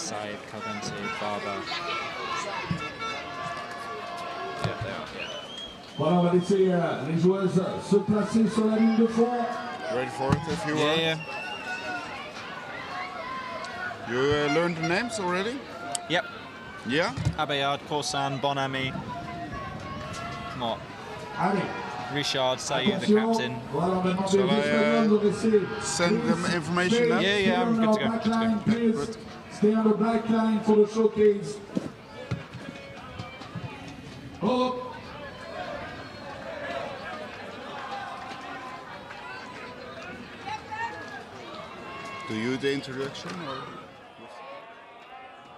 Saïd, Calventi, Barber. Yeah, they are. Yeah. Voilà, on va laisser les joueuses se placer sur la ligne de fond. Ready for it if you are? Yeah. You learned the names already? Yep. Yeah? Abayard, Corsan, Bonami, Mott, Allez, Richard, Saïd, the attention. captain. Voilà, on va demander Shall aux Espagnols de laisser. Send them information now? Yeah, I'm good to go. Back Good to line, go. please. Good. Stay on the back line for the showcase. Oh. Do you the introduction or?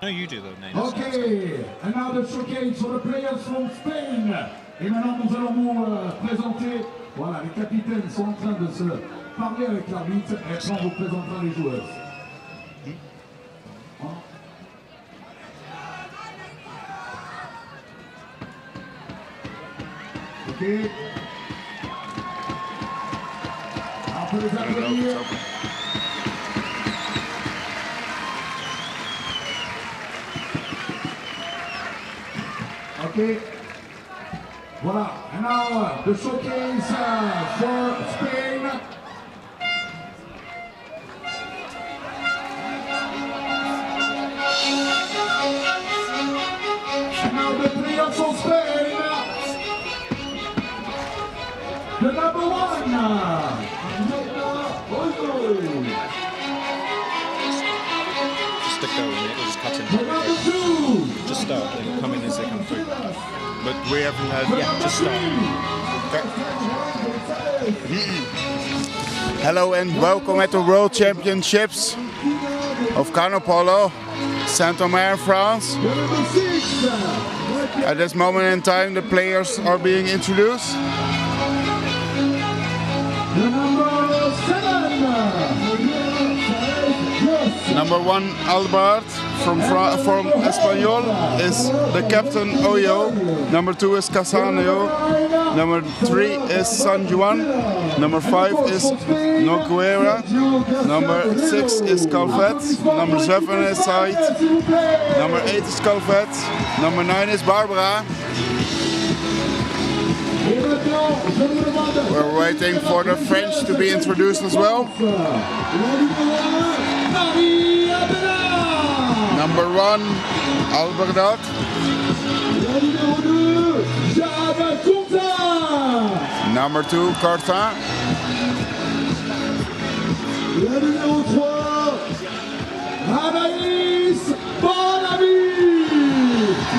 No, you do the names. Okay, and now the showcase for the players from Spain. Et maintenant nous allons vous présenter, voilà, les capitaines sont en train de se parler avec l'arbitre et après on vous présentera les joueurs. Ok. On peut les applaudir. Okay. Voilà. And now the showcase for Spain. And now the players for Spain. The number one. Just to go in it, or just cut in. The number two. Just start, they'll come in as they come through. But we haven't had. Yeah, just start. Hello and welcome at the World Championships of Canoe Polo, Saint-Omer, France. At this moment in time, the players are being introduced. Number one, Albert from Espanyol is the captain Oyo. Number two is Casaneo. Number three is San Juan. Number 5 is Noguera. Number 6 is Calvet. Number 7 is Said. Number 8 is Calvet. Number 9 is Barbara. We're waiting for the French to be introduced as well. Number 1, Alberdot. Number 2, Cartin.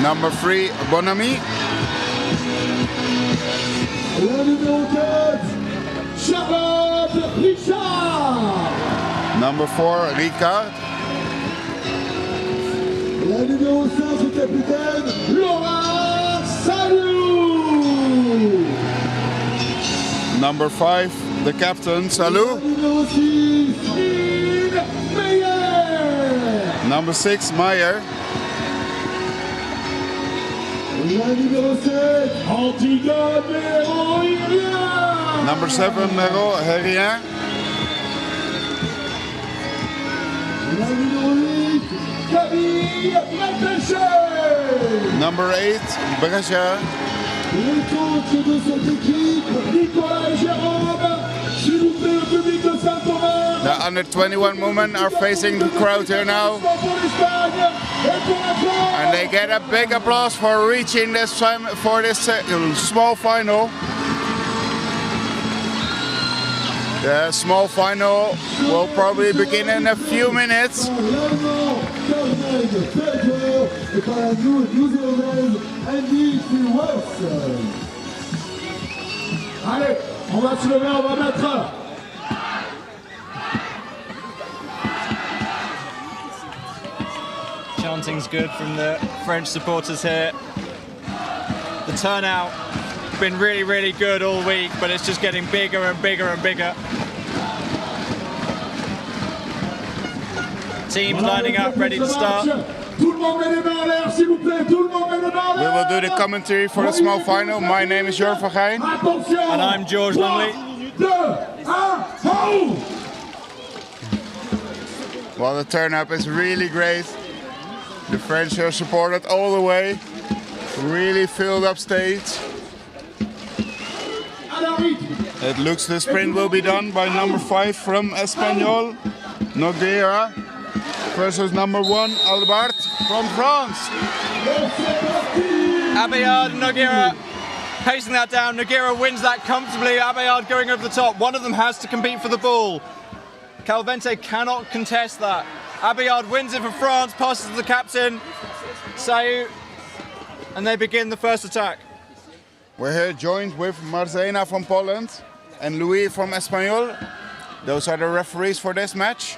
Number 3, Bonami. Number 4, Ricard. La numéro 5, le capitaine Laurent Salou. Number 5, the captain Salou. Numéro 6, Meyer. Number 6, Meyer. La numéro 7, Antigone Herrien. Number 7, Mero Herrien. La numéro 8, Camille Bretéché. Number 8, Brescia. Les coachs de cette équipe, Nicolas et Jérôme. S'il vous plaît, le public de Saint-Omer. The under 21 women are facing the crowd here now. And they get a big applause for reaching this small final. The small final will probably begin in a few minutes. Allez, on va se lever, on va mettre. Chanting's good from the French supporters here. The turnout has been really, really good all week, but it's just getting bigger and bigger and bigger. Teams lining up, ready to start. We will do the commentary for the small final. My name is Jor van Geijn. And I'm George Longley. Well, the turnout is really great. The French are supported all the way. Really filled up stage. It looks the sprint will be done by number 5 from Espanyol, Nogueira, versus number 1, Albert from France. Abeyard and Nogueira pacing that down. Nogueira wins that comfortably. Abeyard going over the top. One of them has to compete for the ball. Calvente cannot contest that. Abeyard wins it for France, passes to the captain, Sayou, and they begin the first attack. We're here joined with Marzena from Poland and Louis from Espanyol. Those are the referees for this match.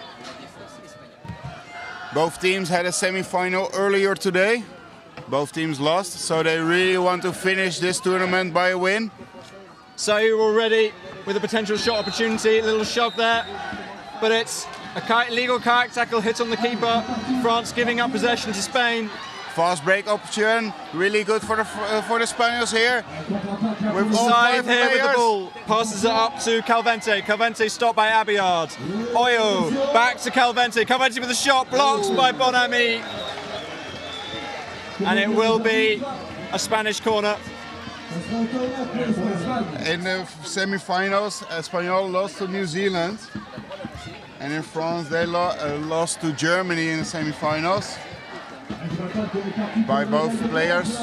Both teams had a semi-final earlier today. Both teams lost, so they really want to finish this tournament by a win. Sayou already with a potential shot opportunity, a little shove there, but it's a illegal kayak tackle hit on the keeper. France giving up possession to Spain. Fast break option, really good for the Spaniards here. With all Side 5 here players. with the ball, passes it up to Calvente. Calvente stopped by Abeyard. Oyo back to Calvente. Calvente with a shot, blocked by Bonami. And it will be a Spanish corner. In the semi-finals, Espanyol lost to New Zealand. And in France, they lost to Germany in the semi-finals. By both players.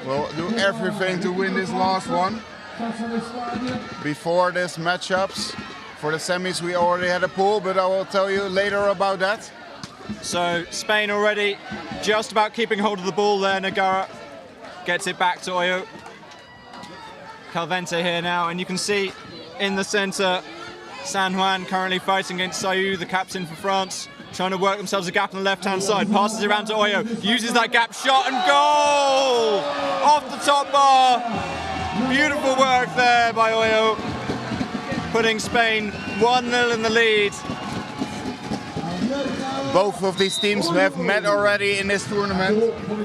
Will do everything to win this last one. Before this matchups, for the semis we already had a pool, but I will tell you later about that. So Spain already just about keeping hold of the ball there. Nogueira gets it back to Oyo. Calvente here now, and you can see in the centre, San Juan currently fighting against Sayou, the captain for France. Trying to work themselves a gap on the left-hand side. Passes it around to Oyo. Uses that gap shot and goal! Off the top bar. Beautiful work there by Oyo. Putting Spain 1-0 in the lead. Both of these teams have met already in this tournament.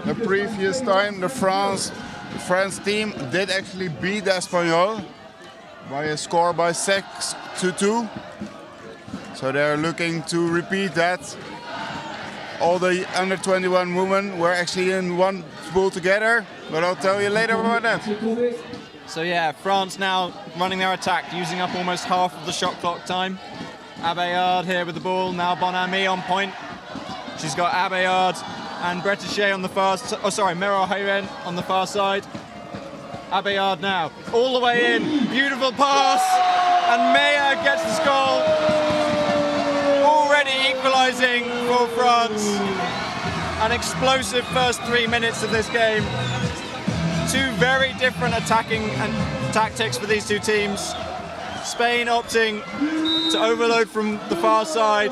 The previous time, the France team did actually beat the Espanyol by a score by 6-2. So they're looking to repeat that. All the under 21 women were actually in one pool together, but I'll tell you later about that. So yeah, France now running their attack, using up almost half of the shot clock time. Abeyard here with the ball, now Bonami on point. She's got Abeyard and Bretichet on the far side, Mero Hayren on the far side. Abeyard now, all the way in, beautiful pass, and Meyer gets the goal. Already equalising for France. An explosive first 3 minutes of this game. Two very different attacking and tactics for these two teams. Spain opting to overload from the far side,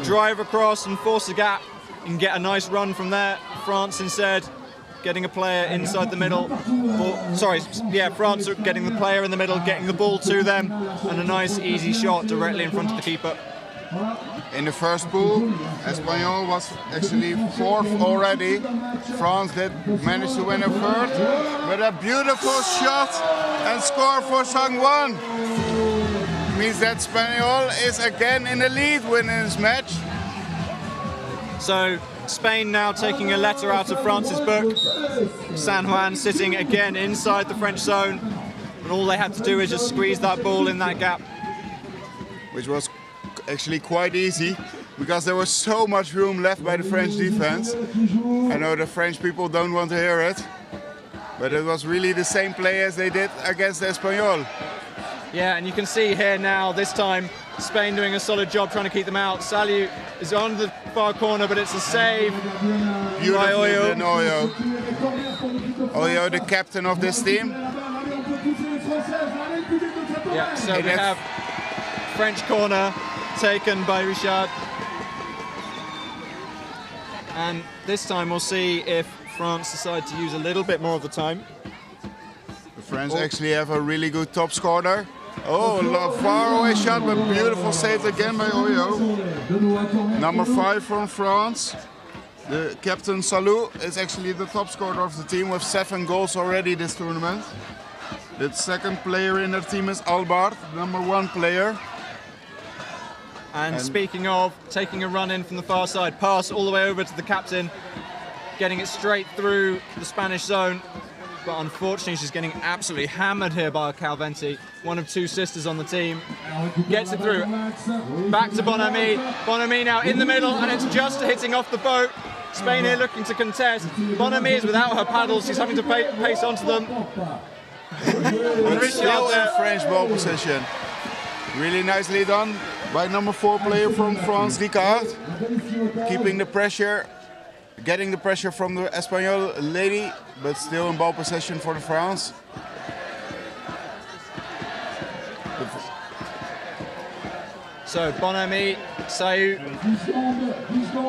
drive across and force a gap and get a nice run from there. France instead getting a player inside the middle. France are getting the player in the middle, getting the ball to them, and a nice easy shot directly in front of the keeper. In the first pool, Espanyol was actually 4th already. France did manage to win a 3rd with a beautiful shot and score for San Juan. Means that Espanyol is again in the lead winning this match. So Spain now taking a letter out of France's book. San Juan sitting again inside the French zone, and all they had to do is just squeeze that ball in that gap. Which was actually quite easy because there was so much room left by the French defense. I know the French people don't want to hear it, but it was really the same play as they did against Espanyol. Yeah, and you can see here now, this time, Spain doing a solid job trying to keep them out. Sayou is on the far corner, but it's a save by Oyo. Oyo, the captain of this team. Yeah, so we have French corner taken by Richard. And this time we'll see if France decide to use a little bit more of the time. The French actually have a really good top scorer. Oh, a far away shot, but beautiful save again by Oyo. Number 5 from France. The captain Salou is actually the top scorer of the team with 7 goals already this tournament. The second player in their team is Albert, number 1 player. And speaking of taking a run in from the far side, pass all the way over to the captain, getting it straight through the Spanish zone. But unfortunately, she's getting absolutely hammered here by Calventi, one of two sisters on the team. Gets it through. Back to Bonami. Bonami now in the middle, and it's just hitting off the boat. Spain here looking to contest. Bonami is without her paddles. She's having to pace onto them. But still in French ball position. Really nicely done by number 4 player from France, Ricard. Keeping the pressure, getting the pressure from the Espanyol lady, but still in ball possession for the France. So Bonami, Sayu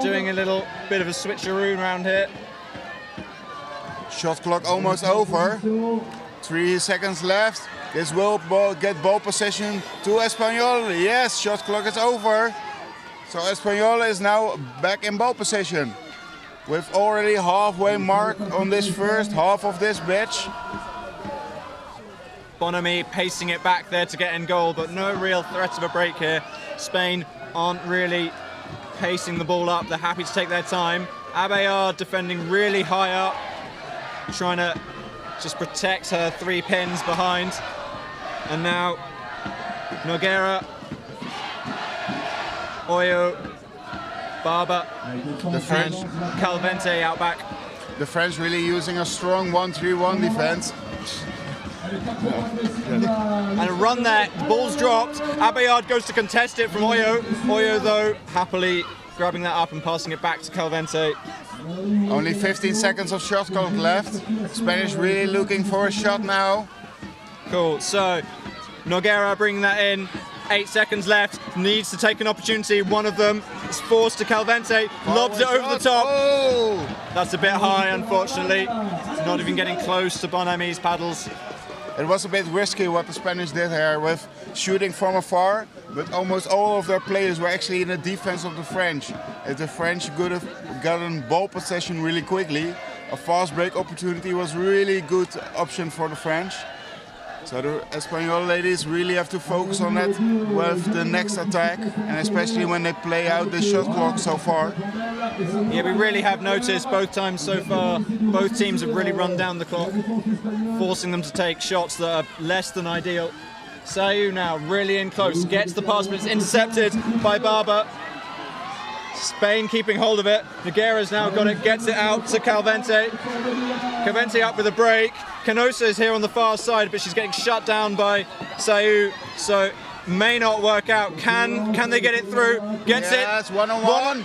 doing a little bit of a switcheroo around here. Shot clock almost over. 3 seconds left. This will get ball possession to Espanyol. Yes, shot clock is over. So Espanyol is now back in ball possession. With already halfway mark on this first half of this match. Bonami pacing it back there to get in goal, but no real threat of a break here. Spain aren't really pacing the ball up. They're happy to take their time. Abayard defending really high up, trying to just protect her 3 pins behind. And now Noguera, Oyo, Barber, The French, Calvente out back. the French really using a strong 1-3-1 defense. And a run there, the ball's dropped. Abayard goes to contest it from Oyo. Oyo, though, happily grabbing that up and passing it back to Calvente. Only 15 seconds of shot clock left. Spanish really looking for a shot now. Cool, so Noguera bringing that in. 8 seconds left, needs to take an opportunity. One of them is forced to Calvente, lobs it over the top. Oh! That's a bit high, unfortunately. Not even getting close to Bonami's paddles. It was a bit risky what the Spanish did here with shooting from afar, but almost all of their players were actually in the defense of the French. If the French could have gotten ball possession really quickly, a fast break opportunity was really good option for the French. So the Espanyol ladies really have to focus on that with the next attack, and especially when they play out the shot clock so far. Yeah, we really have noticed both times so far, both teams have really run down the clock, forcing them to take shots that are less than ideal. Sayu now really in close, gets the pass, but it's intercepted by Barber. Spain keeping hold of it. Noguera's now got it, gets it out to Calvente. Calvente up with a break. Canosa is here on the far side, but she's getting shut down by Sayu, so may not work out. Can they get it through? Gets it. Yes, one-on-one.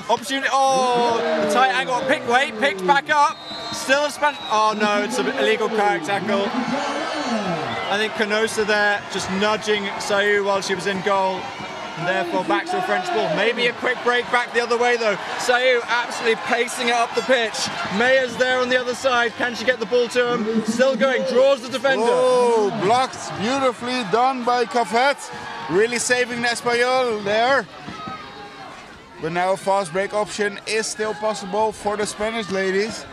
Opportunity. Oh, the tight angle. Picked back up. Still a Spanish. Oh no, it's an illegal kayak tackle. I think Canosa there just nudging Sayu while she was in goal. And therefore back to a French ball. Maybe a quick break back the other way though. Sayu absolutely pacing it up the pitch. Maya's there on the other side. Can she get the ball to him? Still going, draws the defender. Oh, blocked, beautifully done by Cavet. Really saving the Espanyol there. But now a fast break option is still possible for the Spanish ladies.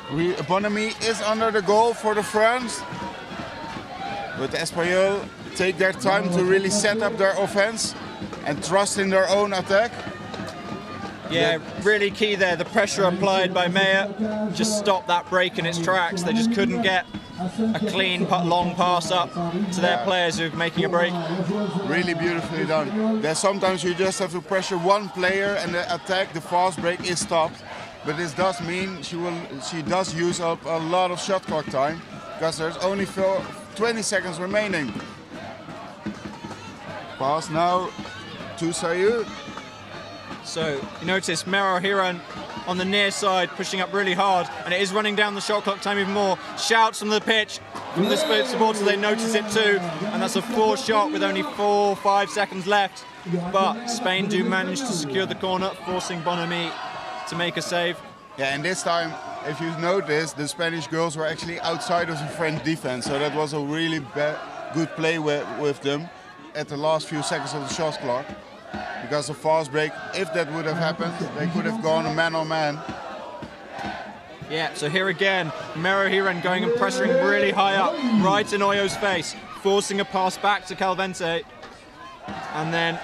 Bonami is under the goal for the France. But the Espanyol take their time to really set up their offense and trust in their own attack. Yeah, really key there. The pressure applied by Maya just stopped that break in its tracks. They just couldn't get a clean, long pass up to their players who are making a break. Really beautifully done. Then sometimes you just have to pressure one player and the attack, the fast break is stopped. But this does mean she does use up a lot of shot clock time because there's only 20 seconds remaining. Pass now to Sayu. So you notice Mero Hiran on the near side pushing up really hard, and it is running down the shot clock time even more. Shouts from the pitch from the supporters, they notice it too, and that's a forced shot with only 4-5 seconds left. But Spain do manage to secure the corner, forcing Bonami to make a save. Yeah, and this time, if you notice, the Spanish girls were actually outside of the French defense, so that was a really good play with them at the last few seconds of the shot clock. Because the fast break, if that would have happened, they could have gone man-on-man. Yeah, so here again, Mero Hiran going and pressuring really high up, right in Oyo's face, forcing a pass back to Calvente. And then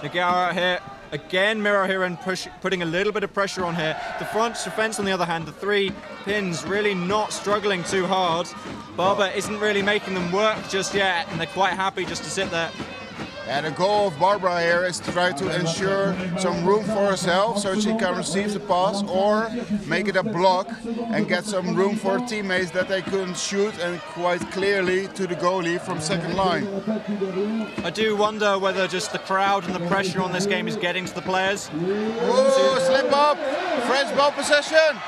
Nagara here, again mirror here and putting a little bit of pressure on here. The front defense on the other hand, the 3 pins really not struggling too hard. Barber isn't really making them work just yet, and they're quite happy just to sit there. And the goal of Barbara here is to try to ensure some room for herself so she can receive the pass or make it a block and get some room for teammates that they couldn't shoot and quite clearly to the goalie from second line. I do wonder whether just the crowd and the pressure on this game is getting to the players. Oh, slip up! French ball possession!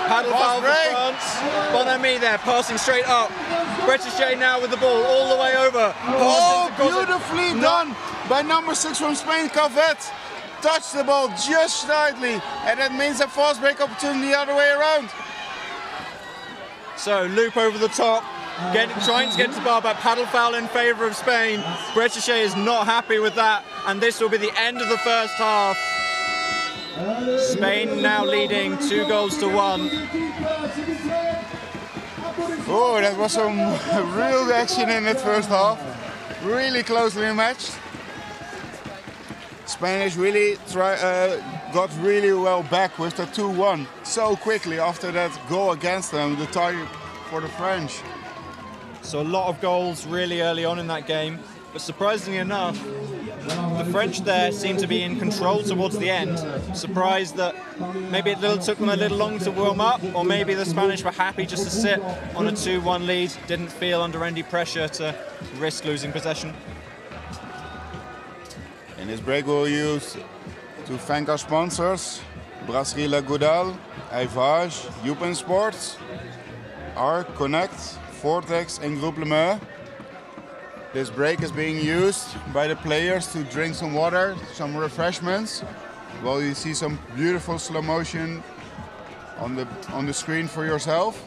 Paddle foul for France. Bon Ami there, passing straight up. British now with the ball all the way over. Oh, beautifully done by number 6 from Spain, Calvet. Touched the ball just slightly, and that means a fast break opportunity the other way around. So loop over the top, trying to get to bar, but paddle foul in favour of Spain. British is not happy with that, and this will be the end of the first half. Spain now leading 2-1. Oh, that was some real action in that first half. Really closely matched. Spanish really got really well back with the 2-1 so quickly after that goal against them, the tie for the French. So a lot of goals really early on in that game, but surprisingly enough, the French there seem to be in control towards the end. Surprised that maybe it took them a little long to warm up, or maybe the Spanish were happy just to sit on a 2-1 lead, didn't feel under any pressure to risk losing possession. In this break we'll use to thank our sponsors, Brasserie La Goudal, Eivage, Youpen Sports, Arc, Connect, Vortex and Groupe Le Mans. This break is being used by the players to drink some water, some refreshments, while you see some beautiful slow motion on the screen for yourself.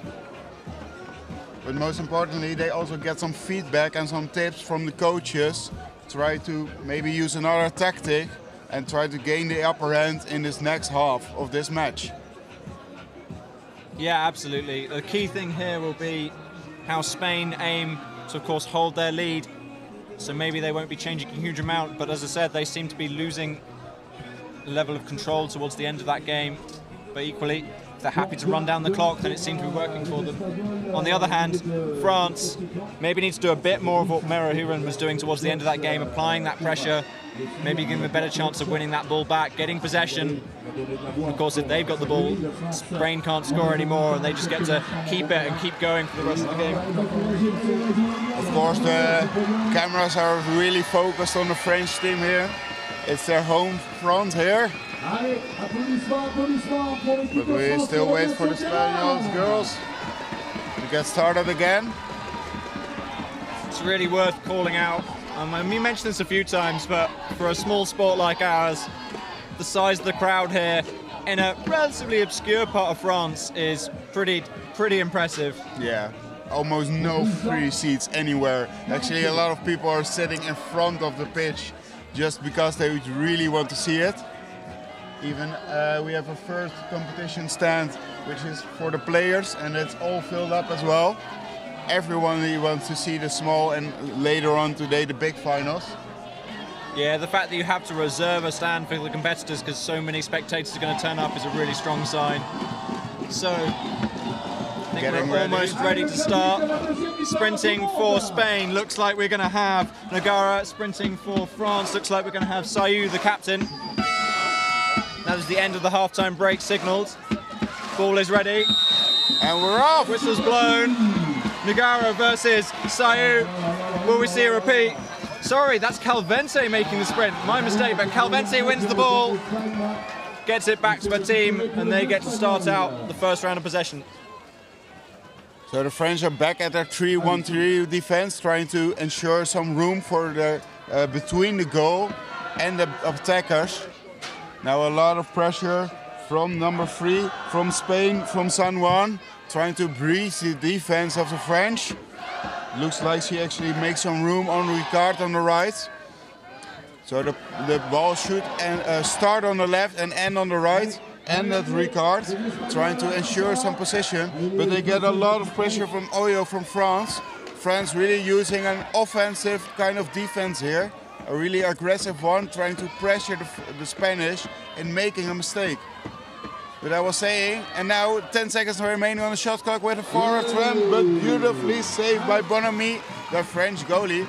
But most importantly, they also get some feedback and some tips from the coaches. Try to maybe use another tactic and try to gain the upper hand in this next half of this match. Yeah, absolutely. The key thing here will be how Spain aim to, of course, hold their lead. So maybe they won't be changing a huge amount, but as I said, they seem to be losing a level of control towards the end of that game. But equally, if they're happy to run down the clock, then it seemed to be working for them. On the other hand, France maybe needs to do a bit more of what Omer was doing towards the end of that game, applying that pressure, maybe giving them a better chance of winning that ball back, getting possession. Of course, if they've got the ball, Spain can't score anymore, and they just get to keep it and keep going for the rest of the game. Of course, the cameras are really focused on the French team here. It's their home front here. But we still wait for the Spaniards girls to get started again. It's really worth calling out. We mentioned this a few times, but for a small sport like ours, the size of the crowd here in a relatively obscure part of France is pretty impressive. Yeah, almost no free seats anywhere. Actually, a lot of people are sitting in front of the pitch just because they really want to see it. Even we have a first competition stand, which is for the players, and it's all filled up as well. Everyone really wants to see the small and later on today the big finals. Yeah, the fact that you have to reserve a stand for the competitors because so many spectators are going to turn up is a really strong sign. So, I think we're almost ready to start. Sprinting for Spain, looks like we're going to have Nagara. Sprinting for France, looks like we're going to have Sayou, the captain. That is the end of the halftime break signalled. Ball is ready. And we're off! Whistle's blown. Nagara versus Sayou. Will we see a repeat? Sorry, that's Calvente making the sprint. My mistake, but Calvente wins the ball, gets it back to her team, and they get to start out the first round of possession. So the French are back at their 3-1-3 defense, trying to ensure some room for the between the goal and the attackers. Now a lot of pressure from number 3, from Spain, from San Juan, trying to breach the defense of the French. Looks like she actually makes some room on Ricard on the right. So the ball should start on the left and end on the right. And at Ricard, trying to ensure some position. But they get a lot of pressure from Oyo from France. France really using an offensive kind of defense here, a really aggressive one, trying to pressure the Spanish in making a mistake. But I was saying, and now 10 seconds remaining on the shot clock with a forward trend, but beautifully saved by Bonamy, the French goalie.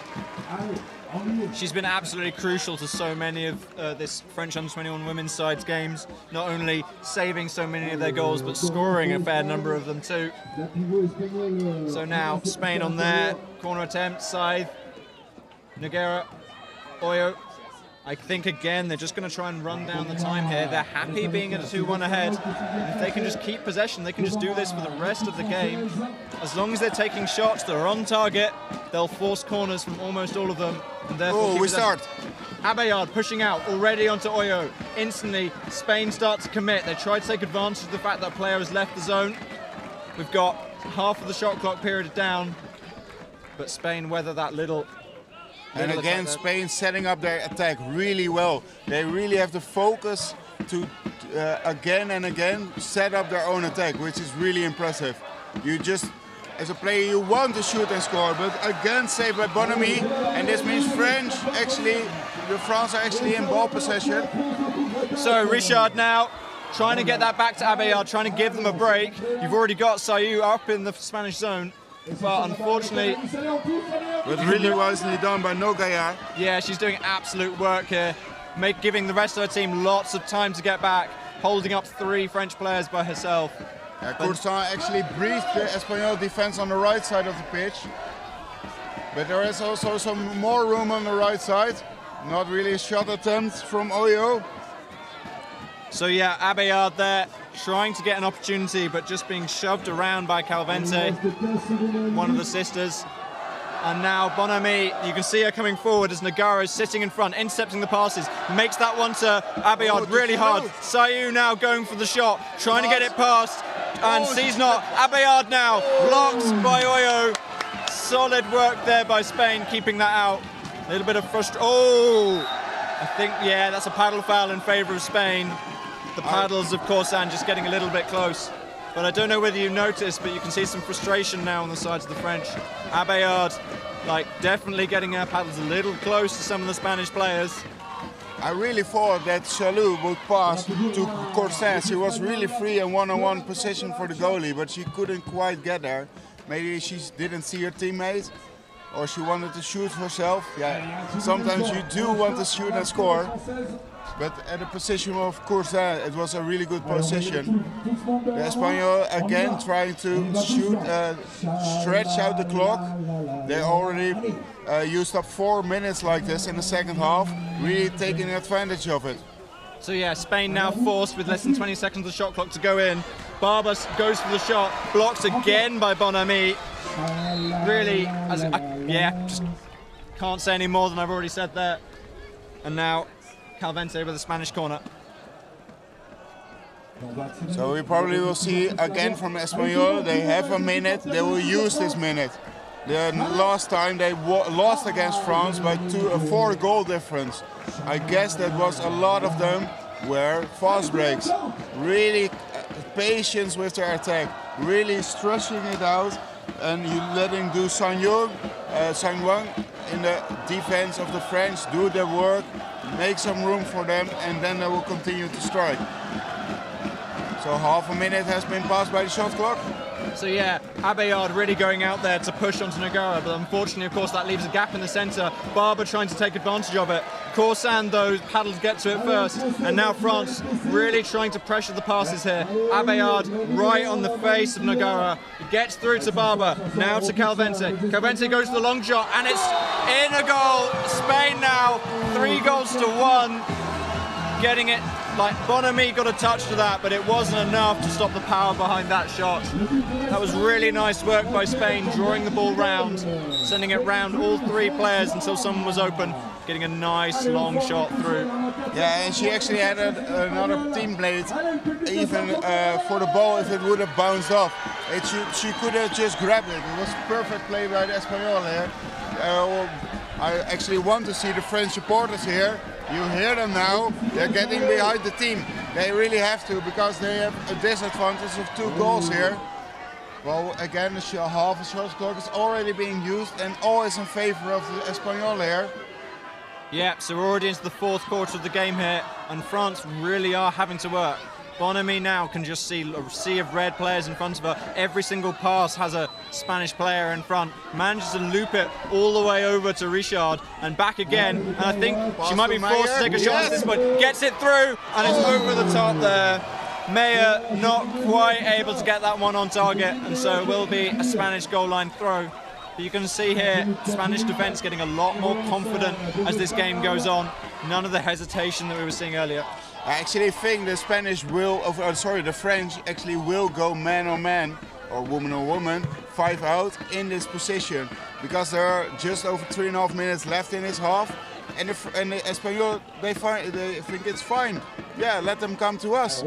She's been absolutely crucial to so many of this French under-21 women's side's games, not only saving so many of their goals, but scoring a fair number of them too. So now Spain on their corner attempt, side, Noguera, Oyo. I think again they're just going to try and run down the time here. They're happy being at a 2-1 ahead. And if they can just keep possession, they can just do this for the rest of the game. As long as they're taking shots, they're on target, they'll force corners from almost all of them. And therefore we start. Abeyard pushing out already onto Oyo. Instantly, Spain start to commit. They try to take advantage of the fact that a player has left the zone. We've got half of the shot clock period down, but Spain weather that little. And again, Spain setting up their attack really well. They really have the focus to again and again set up their own attack, which is really impressive. You just, as a player, you want to shoot and score, but again saved by Bonamy, and this means France are actually in ball possession. So Richard now trying to get that back to Abeyard, trying to give them a break. You've already got Sayou up in the Spanish zone. But unfortunately, but really wisely done by Noguera. Yeah, she's doing absolute work here, giving the rest of her team lots of time to get back, holding up 3 French players by herself. Courson actually breathed the Espanyol defense on the right side of the pitch, but there is also some more room on the right side. Not really a shot attempt from Oyo. So yeah, Abeyard there, trying to get an opportunity, but just being shoved around by Calvente, one of the sisters. And now Bonamy, you can see her coming forward as Noguera is sitting in front, intercepting the passes, makes that one to Abeyard really hard. Sayou now going for the shot, trying to get it past, and sees not. Abeyard now, blocked by Oyo. Solid work there by Spain, keeping that out. A little bit of frustration. Oh, I think, yeah, that's a paddle foul in favour of Spain. The paddles of Courson just getting a little bit close. But I don't know whether you noticed, but you can see some frustration now on the sides of the French. Abeyard, definitely getting her paddles a little close to some of the Spanish players. I really thought that Chalou would pass to Courson. She was really free in one-on-one position for the goalie, but she couldn't quite get there. Maybe she didn't see her teammate, or she wanted to shoot herself. Yeah, sometimes you do want to shoot and score. But at the position of Courson, it was a really good position. The Espanyol again trying to shoot, stretch out the clock. They already used up 4 minutes like this in the second half, really taking advantage of it. So yeah, Spain now forced with less than 20 seconds of the shot clock to go in. Barbas goes for the shot, blocked again by Bonamy. Really, just can't say any more than I've already said there. And now Calvente with the Spanish corner. So we probably will see again from Espanyol. They have a minute, they will use this minute. The last time they lost against France by a 4-goal difference. I guess that was a lot of them were fast breaks. Really patience with their attack, really stretching it out, and you letting do Sang-Wang in the defense of the French do their work, make some room for them, and then they will continue to strike. So half a minute has been passed by the shot clock. So yeah, Abeyard really going out there to push onto Noguera, but unfortunately, of course, that leaves a gap in the centre. Barber trying to take advantage of it. Courson, though, paddles get to it first, and now France really trying to pressure the passes here. Abeyard right on the face of Noguera, gets through to Barber, now to Calvente. Calvente goes for the long shot, and it's in a goal. Spain now 3-1, getting it. Bonamy got a touch to that, but it wasn't enough to stop the power behind that shot. That was really nice work by Spain, drawing the ball round, sending it round all 3 players until someone was open, getting a nice long shot through. Yeah, and she actually had another teammate even for the ball if it would have bounced off. She could have just grabbed it. It was a perfect play by the Espanyol here. I actually want to see the French supporters here. You hear them now, they're getting behind the team. They really have to, because they have a disadvantage of 2 goals here. Well, again, half a shot clock is already being used and all is in favor of the Espanyol here. Yeah, so we're already into the fourth quarter of the game here, and France really are having to work. Bonamy now can just see a sea of red players in front of her. Every single pass has a Spanish player in front. Manages to loop it all the way over to Richard and back again. And I think she might be forced to take a shot at this point. Gets it through, and it's over the top there. Meyer not quite able to get that one on target, and so it will be a Spanish goal line throw. But you can see here, Spanish defence getting a lot more confident as this game goes on. None of the hesitation that we were seeing earlier. I actually think the the French actually will go man on man, or woman, 5 out in this position, because there are just over 3.5 minutes left in this half, and the Espanyol, they think it's fine. Yeah, let them come to us.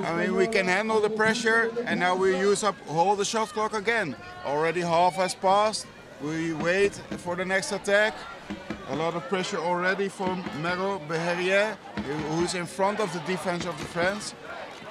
I mean, we can handle the pressure, and now we use up all the shot clock again. Already half has passed. We wait for the next attack. A lot of pressure already from Mero Beherrier, who's in front of the defense of the French.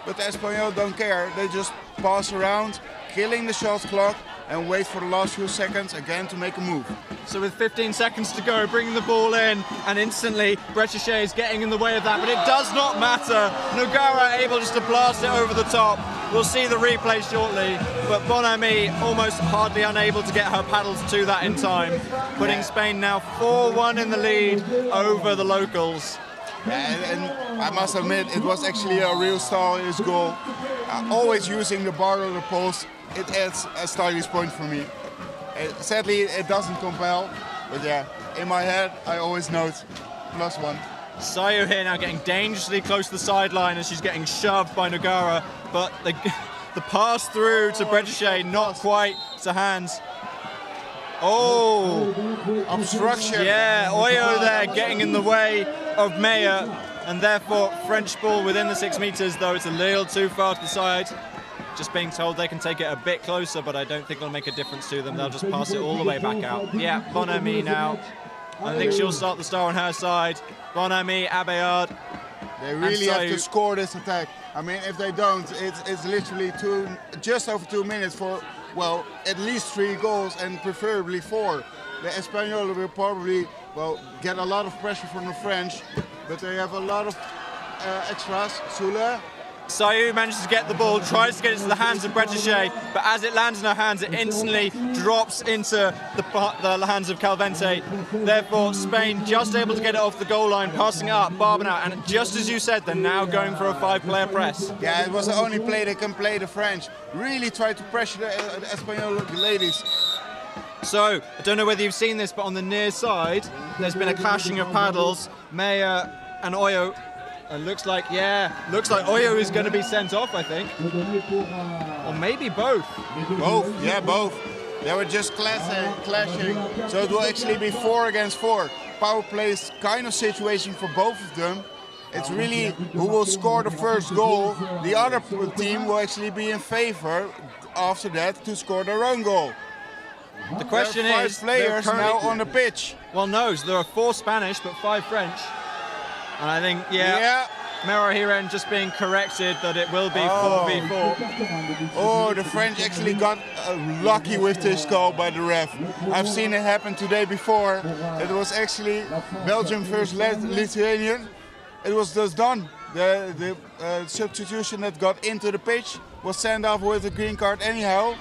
But the Espanyol don't care. They just pass around, killing the shot clock, and wait for the last few seconds again to make a move. So with 15 seconds to go, bringing the ball in, and instantly Bretéché is getting in the way of that, but it does not matter. Nogara able just to blast it over the top. We'll see the replay shortly, but Bonamy almost hardly unable to get her paddles to that in time, putting Spain now 4-1 in the lead over the locals. Yeah, and I must admit, it was actually a real stylish goal. Always using the bar or the post, it adds a stylish point for me. Sadly, it doesn't compel, but yeah, in my head, I always note +1. Sayu here now getting dangerously close to the sideline as she's getting shoved by Nogara, but the pass through to Bretéché not quite to hands. Oh, obstruction. Yeah, Oyo there getting in the way of Meyer, and therefore French ball within the 6 meters, though it's a little too far to the side. Just being told they can take it a bit closer, but I don't think it'll make a difference to them. They'll just pass it all the way back out. Yeah, Bonamy now. I think she'll start the star on her side. Bonamy, Abeyard. They really have to score this attack. I mean, if they don't, it's literally just over 2 minutes for, well, at least 3 goals and preferably 4. The Espanyol will probably, well, get a lot of pressure from the French, but they have a lot of extras. Soule. Sayu manages to get the ball, tries to get it to the hands of Bretéché, but as it lands in her hands, it instantly drops into the hands of Calvente. Therefore, Spain just able to get it off the goal line, passing it up, barbing out, and just as you said, they're now going for a 5-player press. Yeah, it was the only play they can play, the French. Really tried to pressure the Espanyol ladies. So, I don't know whether you've seen this, but on the near side, there's been a clashing of paddles. Meyer and Oyo. It looks like Oyo is going to be sent off, I think. Or maybe both. Both, yeah, both. They were just clashing. So it will actually be 4 against 4. Power plays kind of situation for both of them. It's really who will score the first goal. The other team will actually be in favor after that to score their own goal. The question there are is, 5 players now on the pitch. Well, no, so there are 4 Spanish but 5 French. And I think, Mero Hiren just being corrected that it will be 4v4. Oh, the French actually got lucky with this call by the ref. I've seen it happen today before. It was actually Belgium versus Lithuanian. It was just done. The substitution that got into the pitch was sent off with a green card anyhow,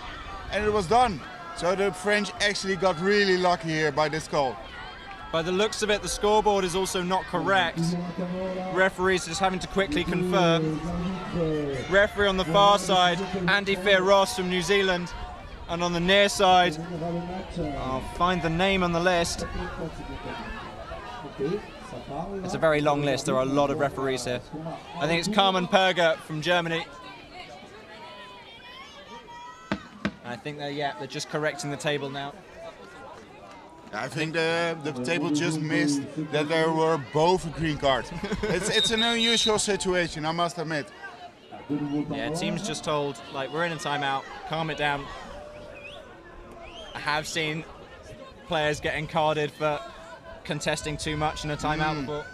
and it was done. So the French actually got really lucky here by this call. By the looks of it, the scoreboard is also not correct. Referees just having to quickly confirm. Referee on the far side, Andy Fear-Ross from New Zealand. And on the near side, I'll find the name on the list. It's a very long list, there are a lot of referees here. I think it's Carmen Perger from Germany. I think they're just correcting the table now. I think the table just missed that there were both a green card. It's an unusual situation, I must admit. Yeah, team's just told, like, we're in a timeout, calm it down. I have seen players getting carded for contesting too much in a timeout before.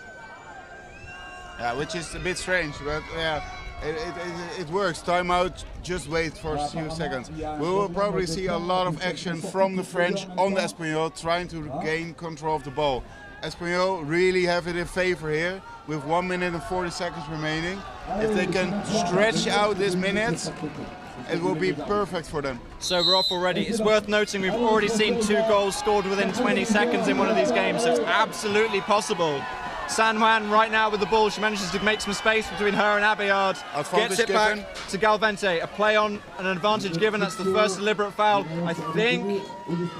Yeah, which is a bit strange, but yeah, It works. Timeout, just wait for a few seconds. We will probably see a lot of action from the French on the Espanyol trying to gain control of the ball. Espanyol really have it in favor here with 1 minute and 40 seconds remaining. If they can stretch out these minutes, it will be perfect for them. So we're off already. It's worth noting we've already seen 2 goals scored within 20 seconds in one of these games, so it's absolutely possible. San Juan right now with the ball. She manages to make some space between her and Abeyard. Gets it back to Galvente. A play on an advantage given. That's the first deliberate foul, I think,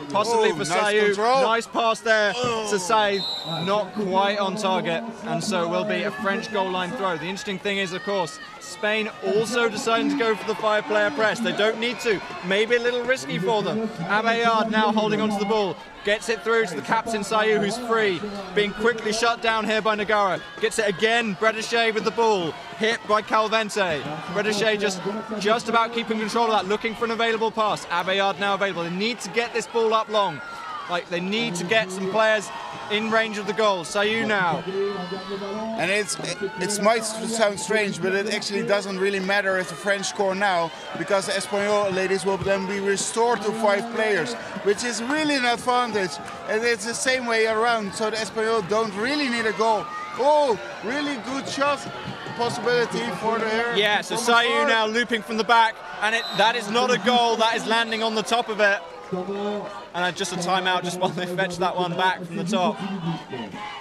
possibly for Sayu. Nice pass there to Saïd. Not quite on target, and so it will be a French goal line throw. The interesting thing is, of course, Spain also deciding to go for the 5-player press. They don't need to. Maybe a little risky for them. Abeyard now holding onto the ball. Gets it through to the captain Sayu, who's free. Being quickly shut down here by Nagara. Gets it again. Bredeche with the ball. Hit by Calvente. Bredeche just about keeping control of that. Looking for an available pass. Abeyard now available. They need to get this ball up long. Like, they need to get some players in range of the goal. Sayu now. And it might sound strange, but it actually doesn't really matter if the French score now, because the Espanyol ladies will then be restored to 5 players, which is really an advantage. And it's the same way around, so the Espanyol don't really need a goal. Oh, really good shot possibility for the hair. Yeah, so Sayu now looping from the back, and that is not a goal, that is landing on the top of it. And just a timeout just while they fetch that one back from the top.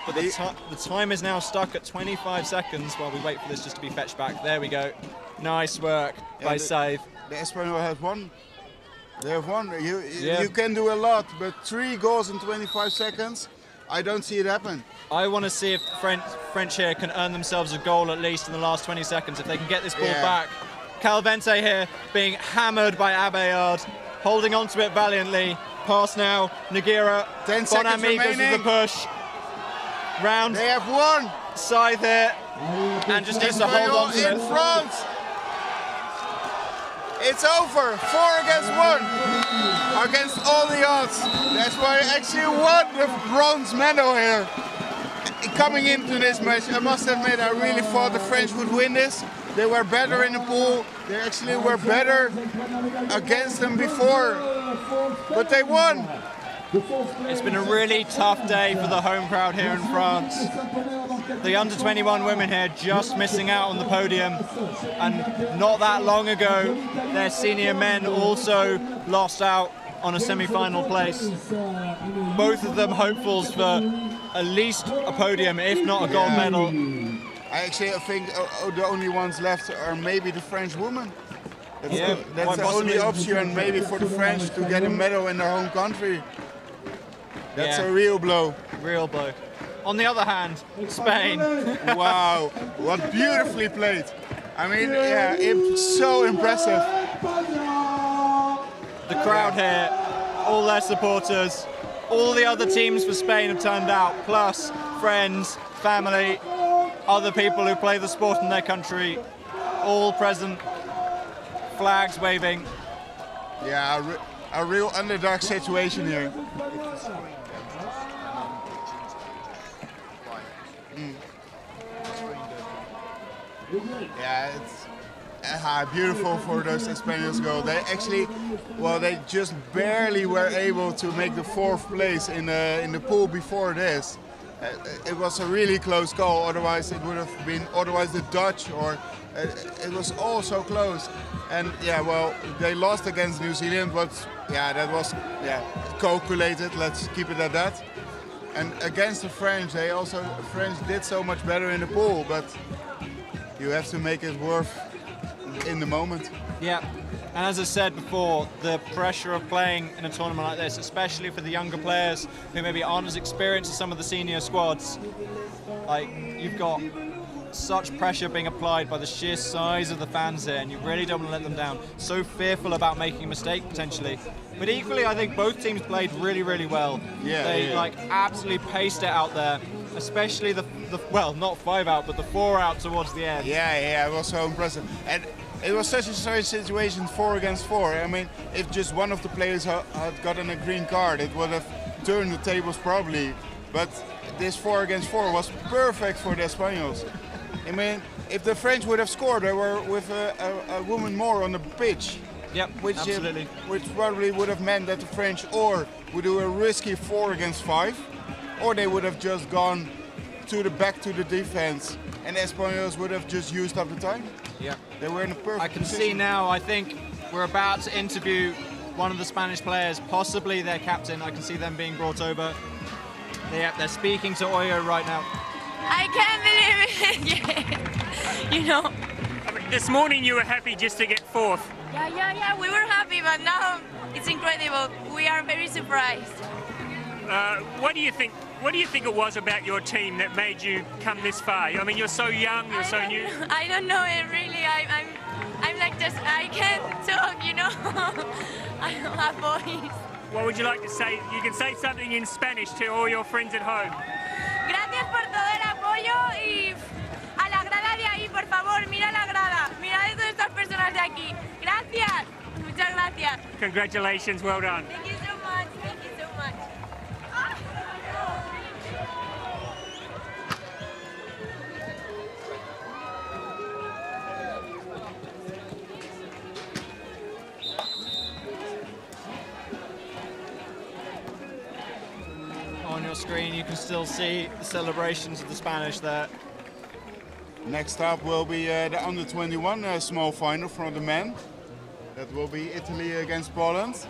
But the time is now stuck at 25 seconds while we wait for this just to be fetched back. There we go. Nice work by Saïd. The Espanyol has won. They have won. You can do a lot, but 3 goals in 25 seconds, I don't see it happen. I want to see if French here can earn themselves a goal at least in the last 20 seconds, if they can get this ball back. Calvente here being hammered by Abeyard. Holding on to it valiantly. Pass now, Nagira. 10 seconds Bonami goes with the push. Round. They have won. Scythe here. And just needs to hold on to it. In front. It's over. 4 against 1. Against all the odds. That's why I actually won the bronze medal here. Coming into this match, I must admit, I really thought the French would win this. They were better in the pool. They actually were better against them before, but they won. It's been a really tough day for the home crowd here in France. The under-21 women here just missing out on the podium, and not that long ago, their senior men also lost out on a semi-final place. Both of them hopefuls for at least a podium, if not a gold medal. I think the only ones left are maybe the French women. That's the only option maybe for the French to get a medal in their home country. That's a real blow. Real blow. On the other hand, Spain. Wow, what beautifully played. I mean, it's so impressive. The crowd here, all their supporters, all the other teams for Spain have turned out, plus friends, family, other people who play the sport in their country, all present, flags waving. Yeah, a real underdog situation here. Yeah, it's beautiful for those Spaniards goal. They actually, they just barely were able to make the 4th place in the pool before this. It was a really close goal, otherwise it would have been the Dutch, or it was all so close. And they lost against New Zealand, but that was calculated, let's keep it at that. And against the French, French did so much better in the pool, but you have to make it worth in the moment. Yeah, and as I said before, the pressure of playing in a tournament like this, especially for the younger players who maybe aren't as experienced as some of the senior squads, like, you've got such pressure being applied by the sheer size of the fans here, and you really don't want to let them down. So fearful about making a mistake potentially. But equally, I think both teams played really, really well. They absolutely paced it out there, especially the not 5 out, but the 4 out towards the end. Yeah, it was so impressive. And it was such a strange situation, 4 against 4. I mean, if just one of the players had gotten a green card, it would have turned the tables probably. But this 4 against 4 was perfect for the Espanyol. I mean, if the French would have scored, they were with a woman more on the pitch. Yep, absolutely. Which probably would have meant that the French or would do a risky 4 against 5, or they would have just gone back to the defense, and Espanols would have just used up the time. Yeah, they were in a perfect I can position. see now. I think we're about to interview one of the Spanish players, possibly their captain. I can see them being brought over. They're speaking to Oyo right now. I can't believe it. Yeah. You know. I mean, this morning you were happy just to get 4th. Yeah. We were happy, but now it's incredible. We are very surprised. What do you think? What do you think it was about your team that made you come this far? I mean, you're so young, you're so new. I don't know it really. I'm like just I can't talk, you know. I don't have voice. What would you like to say? You can say something in Spanish to all your friends at home. Gracias por todo el apoyo y a la grada de ahí, por favor, mira la grada, mira de todas estas personas de aquí. Gracias, muchas gracias. Congratulations, well done. Thank you so much. Thank you so much. On your screen, you can still see the celebrations of the Spanish there. Next up will be the under-21 small final from the men. That will be Italy against Poland.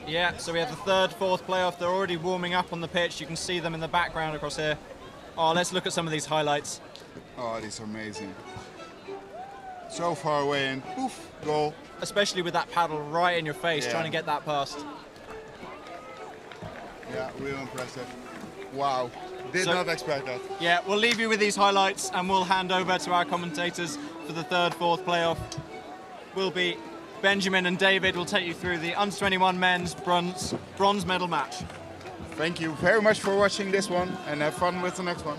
Yeah, so we have the 3rd, 4th playoff. They're already warming up on the pitch. You can see them in the background across here. Oh, let's look at some of these highlights. Oh, this is amazing. So far away and poof, goal. Especially with that paddle right in your face, trying to get that past. Yeah, real impressive. Wow, did not expect that. Yeah, we'll leave you with these highlights and we'll hand over to our commentators for the 3rd, 4th playoff. Will be Benjamin and David will take you through the under-21 men's bronze medal match. Thank you very much for watching this one and have fun with the next one.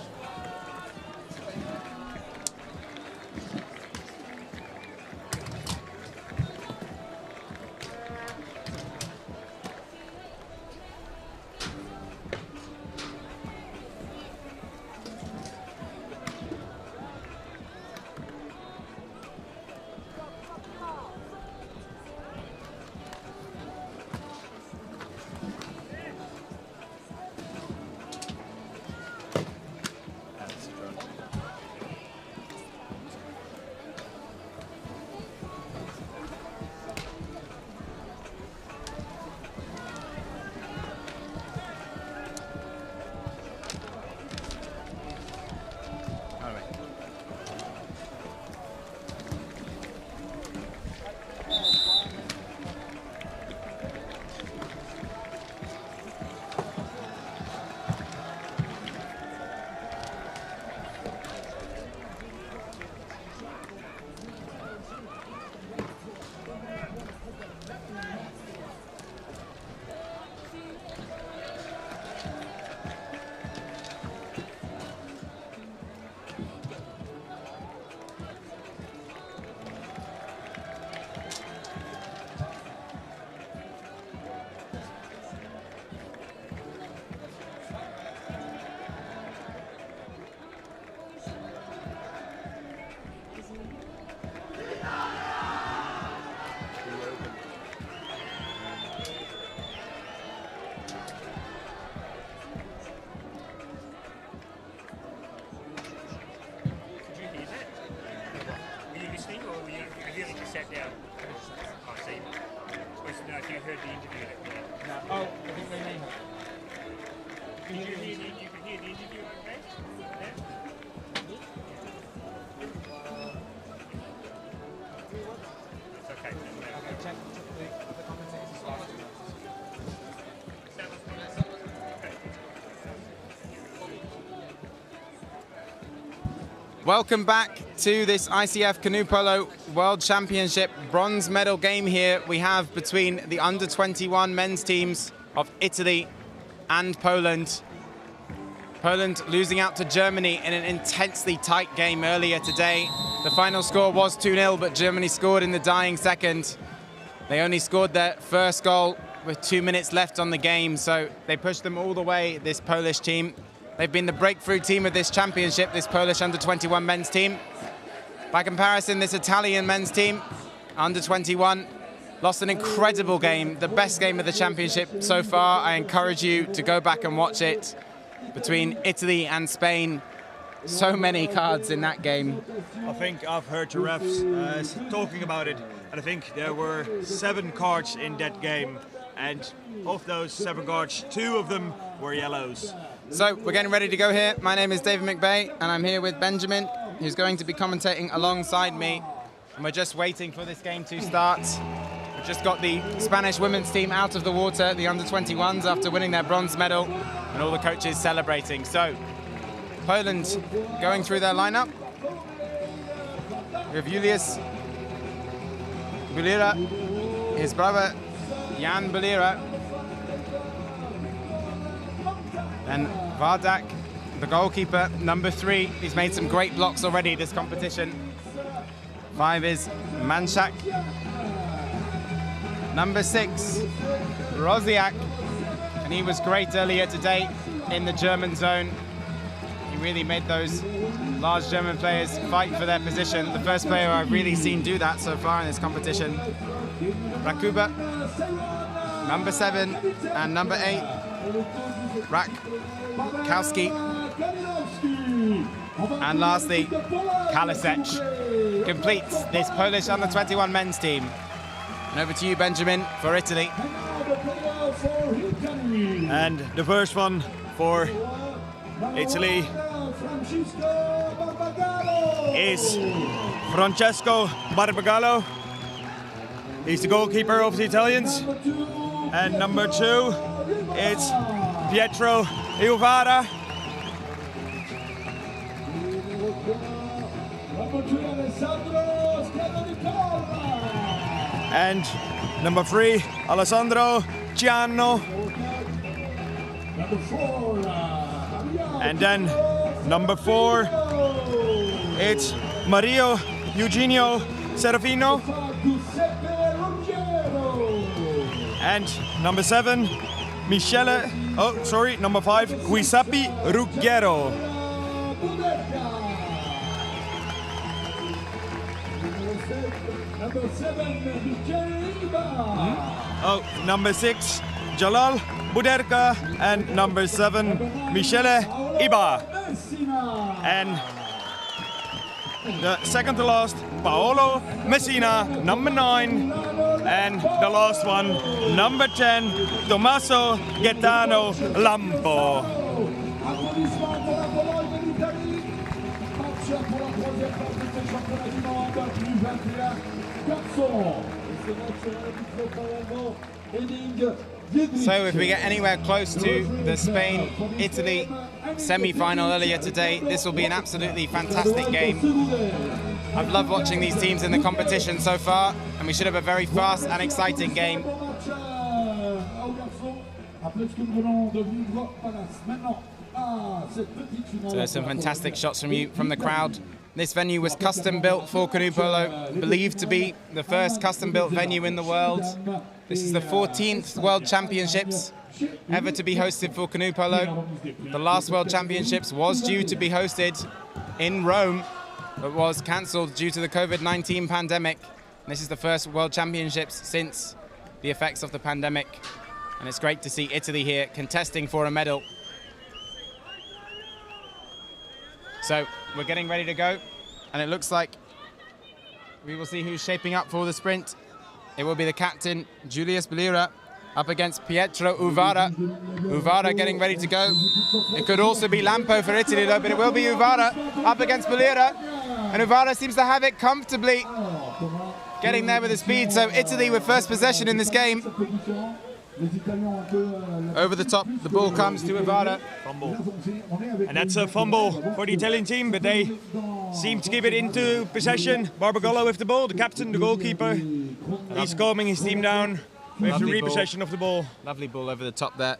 Sat down. I see. No, if you heard the interview that we did. No. Oh, I think they may have. Could you could hear the interview, okay? Yeah? It's okay. Okay, check the commentators last. Welcome back to this ICF Canoe Polo World Championship bronze medal game here we have between the under-21 men's teams of Italy and Poland. Poland losing out to Germany in an intensely tight game earlier today. The final score was 2-0, but Germany scored in the dying second. They only scored their first goal with 2 minutes left on the game, so they pushed them all the way, this Polish team. They've been the breakthrough team of this championship, this Polish under-21 men's team. By comparison, this Italian men's team, under 21, lost an incredible game, the best game of the championship so far. I encourage you to go back and watch it. Between Italy and Spain, so many cards in that game. I think I've heard the refs talking about it, and I think there were 7 cards in that game, and of those 7 cards, 2 of them were yellows. So we're getting ready to go here. My name is David McVeigh, and I'm here with Benjamin, who's going to be commentating alongside me. And we're just waiting for this game to start. We've just got the Spanish women's team out of the water, the under-21s, after winning their bronze medal, and all the coaches celebrating. So Poland going through their lineup. We have Julius Bulira, his brother Jan Bulira, and Vardak, the goalkeeper, number 3. He's made some great blocks already this competition. 5 is Manchak. Number 6, Rosiak, and he was great earlier today in the German zone. He really made those large German players fight for their position. The first player I've really seen do that so far in this competition. Rakuba, number 7, and number 8, Rakowski. And lastly, Kalisec completes this Polish under-21 men's team. And over to you, Benjamin, for Italy. And the first one for Italy is Francesco Barbagallo. He's the goalkeeper of the Italians. And number 2, it's Pietro Iuvara. And number 3, Alessandro Ciano. And then number 4, it's Mario Eugenio Serafino. And number 7, number 5, Giuseppe Ruggiero. Number 6, Jalal Buderka, and number 7, Michele Iba. And the second to last, Paolo Messina, number 9. And the last one, number 10, Tommaso Gaetano Lampo. So if we get anywhere close to the Spain-Italy semi-final earlier today, this will be an absolutely fantastic game. I've loved watching these teams in the competition so far, and we should have a very fast and exciting game. So there's some fantastic shots from the crowd. This venue was custom built for canoe polo, believed to be the first custom built venue in the world. This is the 14th World Championships ever to be hosted for canoe polo. The last World Championships was due to be hosted in Rome, but was cancelled due to the COVID-19 pandemic. And this is the first World Championships since the effects of the pandemic. And it's great to see Italy here contesting for a medal. So we're getting ready to go, and it looks like we will see who's shaping up for the sprint. It will be the captain, Julius Bulira, up against Pietro Uvara. Uvara getting ready to go. It could also be Lampo for Italy though, but it will be Uvara up against Bulira. And Uvara seems to have it comfortably, getting there with the speed. So Italy with first possession in this game. Over the top, the ball comes to Uvara. Fumble. And that's a fumble for the Italian team, but they seem to give it into possession. Barbagallo with the ball, the captain, the goalkeeper. He's calming his team down with the repossession of the ball. Lovely ball over the top there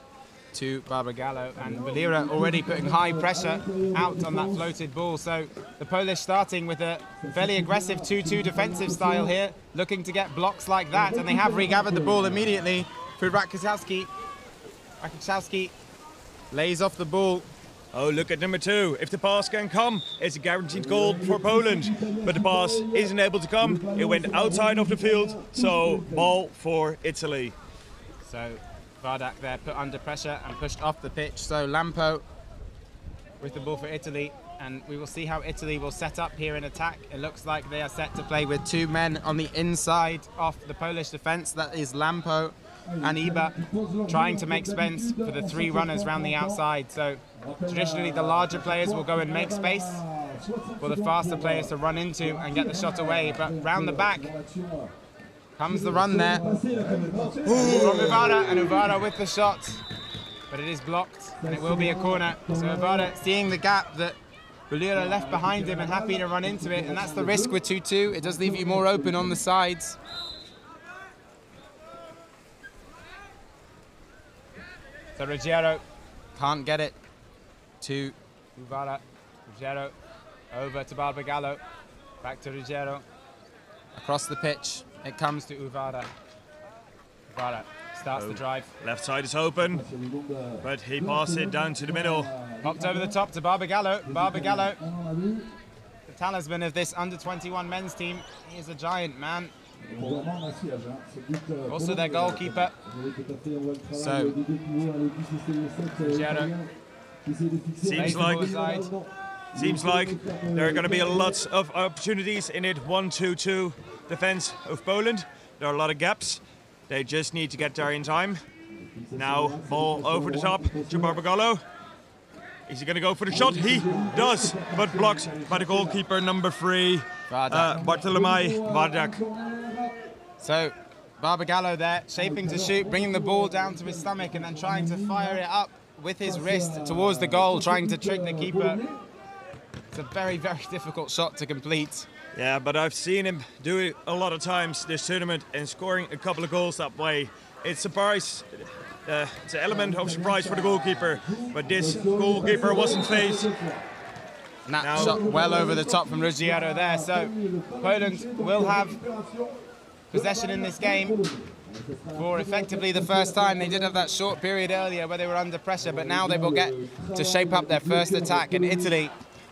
to Barbagallo, and Bulira already putting high pressure out on that floated ball. So the Polish starting with a fairly aggressive 2-2 defensive style here, looking to get blocks like that, and they have regathered the ball immediately. For Rakowski lays off the ball Oh, look at number 2. If the pass can come, it's a guaranteed goal for Poland. But the pass isn't able to come. It went outside of the field, so ball for Italy. So Vardak there put under pressure and pushed off the pitch. So Lampo with the ball for Italy. And we will see how Italy will set up here in attack. It looks like they are set to play with 2 men on the inside of the Polish defence. That is Lampo and Iba, trying to make space for the 3 runners round the outside. So traditionally the larger players will go and make space for the faster players to run into and get the shot away. But round the back comes the run there from Uvara, and Uvara with the shot. But it is blocked and it will be a corner. So Uvara seeing the gap that Bulira left behind him and happy to run into it, and that's the risk with 2-2. It does leave you more open on the sides. So Ruggiero can't get it to Uvara. Ruggiero over to Barbagallo. Back to Ruggiero. Across the pitch, it comes to Uvara. Uvara starts the drive. Left side is open, but he passes it down to the middle. Popped over the top to Barbagallo. Barbagallo, the talisman of this under-21 men's team. He is a giant man. Also their goalkeeper. So, Ruggiero seems like there are going to be a lot of opportunities in it. 1-2-2 defense of Poland. There are a lot of gaps. They just need to get there in time. Now ball over the top to Barbagallo. Is he going to go for the shot? He does, but blocked by the goalkeeper, number 3, Bartolomei Vardak. So Barbagallo there, shaping to shoot, bringing the ball down to his stomach and then trying to fire it up with his wrist towards the goal, trying to trick the keeper. It's a very, very difficult shot to complete. Yeah, but I've seen him do it a lot of times this tournament and scoring a couple of goals that way. It's surprise. It's an element of surprise for the goalkeeper, but this goalkeeper wasn't phased. And that shot well over the top from Ruggiero there. So Poland will have possession in this game for effectively the first time. They did have that short period earlier where they were under pressure, but now they will get to shape up their first attack, and Italy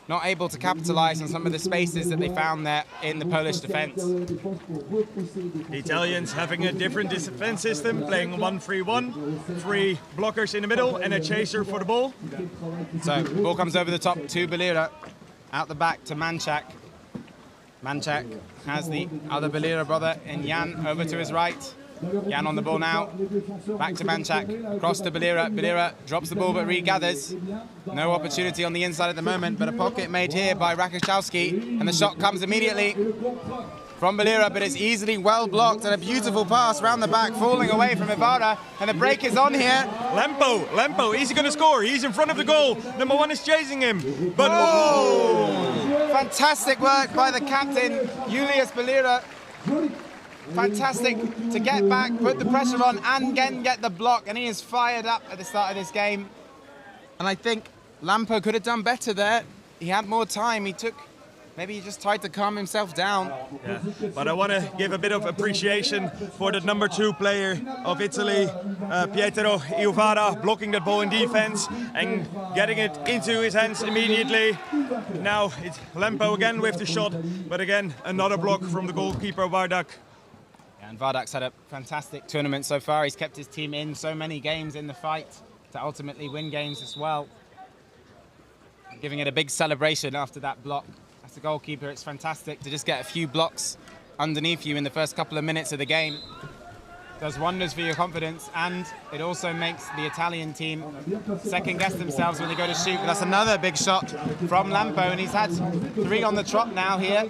not able to capitalise on some of the spaces that they found there in the Polish defence. The Italians having a different defence system, playing 1-3-1, 3 blockers in the middle and a chaser for the ball. So ball comes over the top to Bulira, out the back to Manchak. Manchak has the other Bulira brother in Jan over to his right. Jan on the ball now, back to Manchak, across to Bulira. Bulira drops the ball but regathers. No opportunity on the inside at the moment, but a pocket made here by Rakaszewski, and the shot comes immediately from Bulira, but it's easily well blocked, and a beautiful pass round the back, falling away from Ivara, and the break is on here. Lampo, is he going to score? He's in front of the goal. Number 1 is chasing him, but fantastic work by the captain, Julius Bulira. Fantastic to get back, put the pressure on, and again get the block, and he is fired up at the start of this game. And I think Lampo could have done better there. He had more time. Maybe he just tried to calm himself down. Yeah, but I want to give a bit of appreciation for the number 2 player of Italy, Pietro Iuvara, blocking that ball in defense and getting it into his hands immediately. Now it's Lampo again with the shot, but again another block from the goalkeeper Vardak. And Vardak's had a fantastic tournament so far. He's kept his team in so many games in the fight to ultimately win games as well. Giving it a big celebration after that block. As a goalkeeper, it's fantastic to just get a few blocks underneath you in the first couple of minutes of the game. Does wonders for your confidence, and it also makes the Italian team second guess themselves when they go to shoot. But that's another big shot from Lampo, and he's had 3 on the trot now here.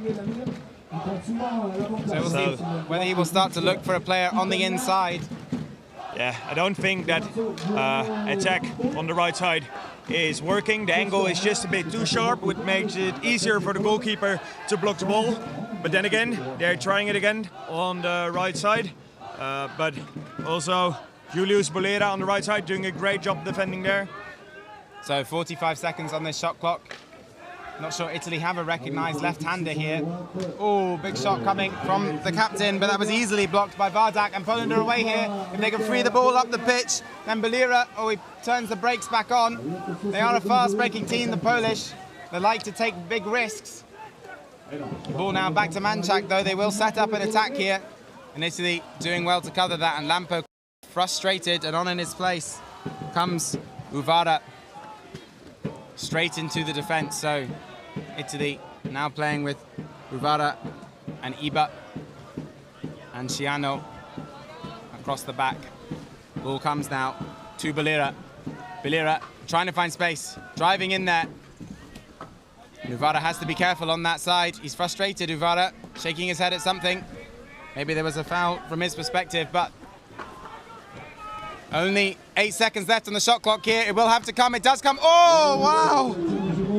So we'll see whether he will start to look for a player on the inside. Yeah, I don't think that attack on the right side is working. The angle is just a bit too sharp, which makes it easier for the goalkeeper to block the ball. But then again, they're trying it again on the right side. But also Julius Bulira on the right side doing a great job defending there. So 45 seconds on this shot clock. Not sure Italy have a recognised left-hander here. Oh, big shot coming from the captain, but that was easily blocked by Vardak, and Poland are away here. If they can free the ball up the pitch, then Belira, he turns the brakes back on. They are a fast-breaking team, the Polish. They like to take big risks. The ball now back to Manchak, though. They will set up an attack here. And Italy doing well to cover that, and Lampo frustrated, and on in his place comes Uvara straight into the defence. So Italy now playing with Uvara and Iba and Ciano across the back. Ball comes now to Belira. Belira trying to find space, driving in there. Uvara has to be careful on that side. He's frustrated, Uvara, shaking his head at something. Maybe there was a foul from his perspective, but only 8 seconds left on the shot clock here. It will have to come. It does come. Oh, wow!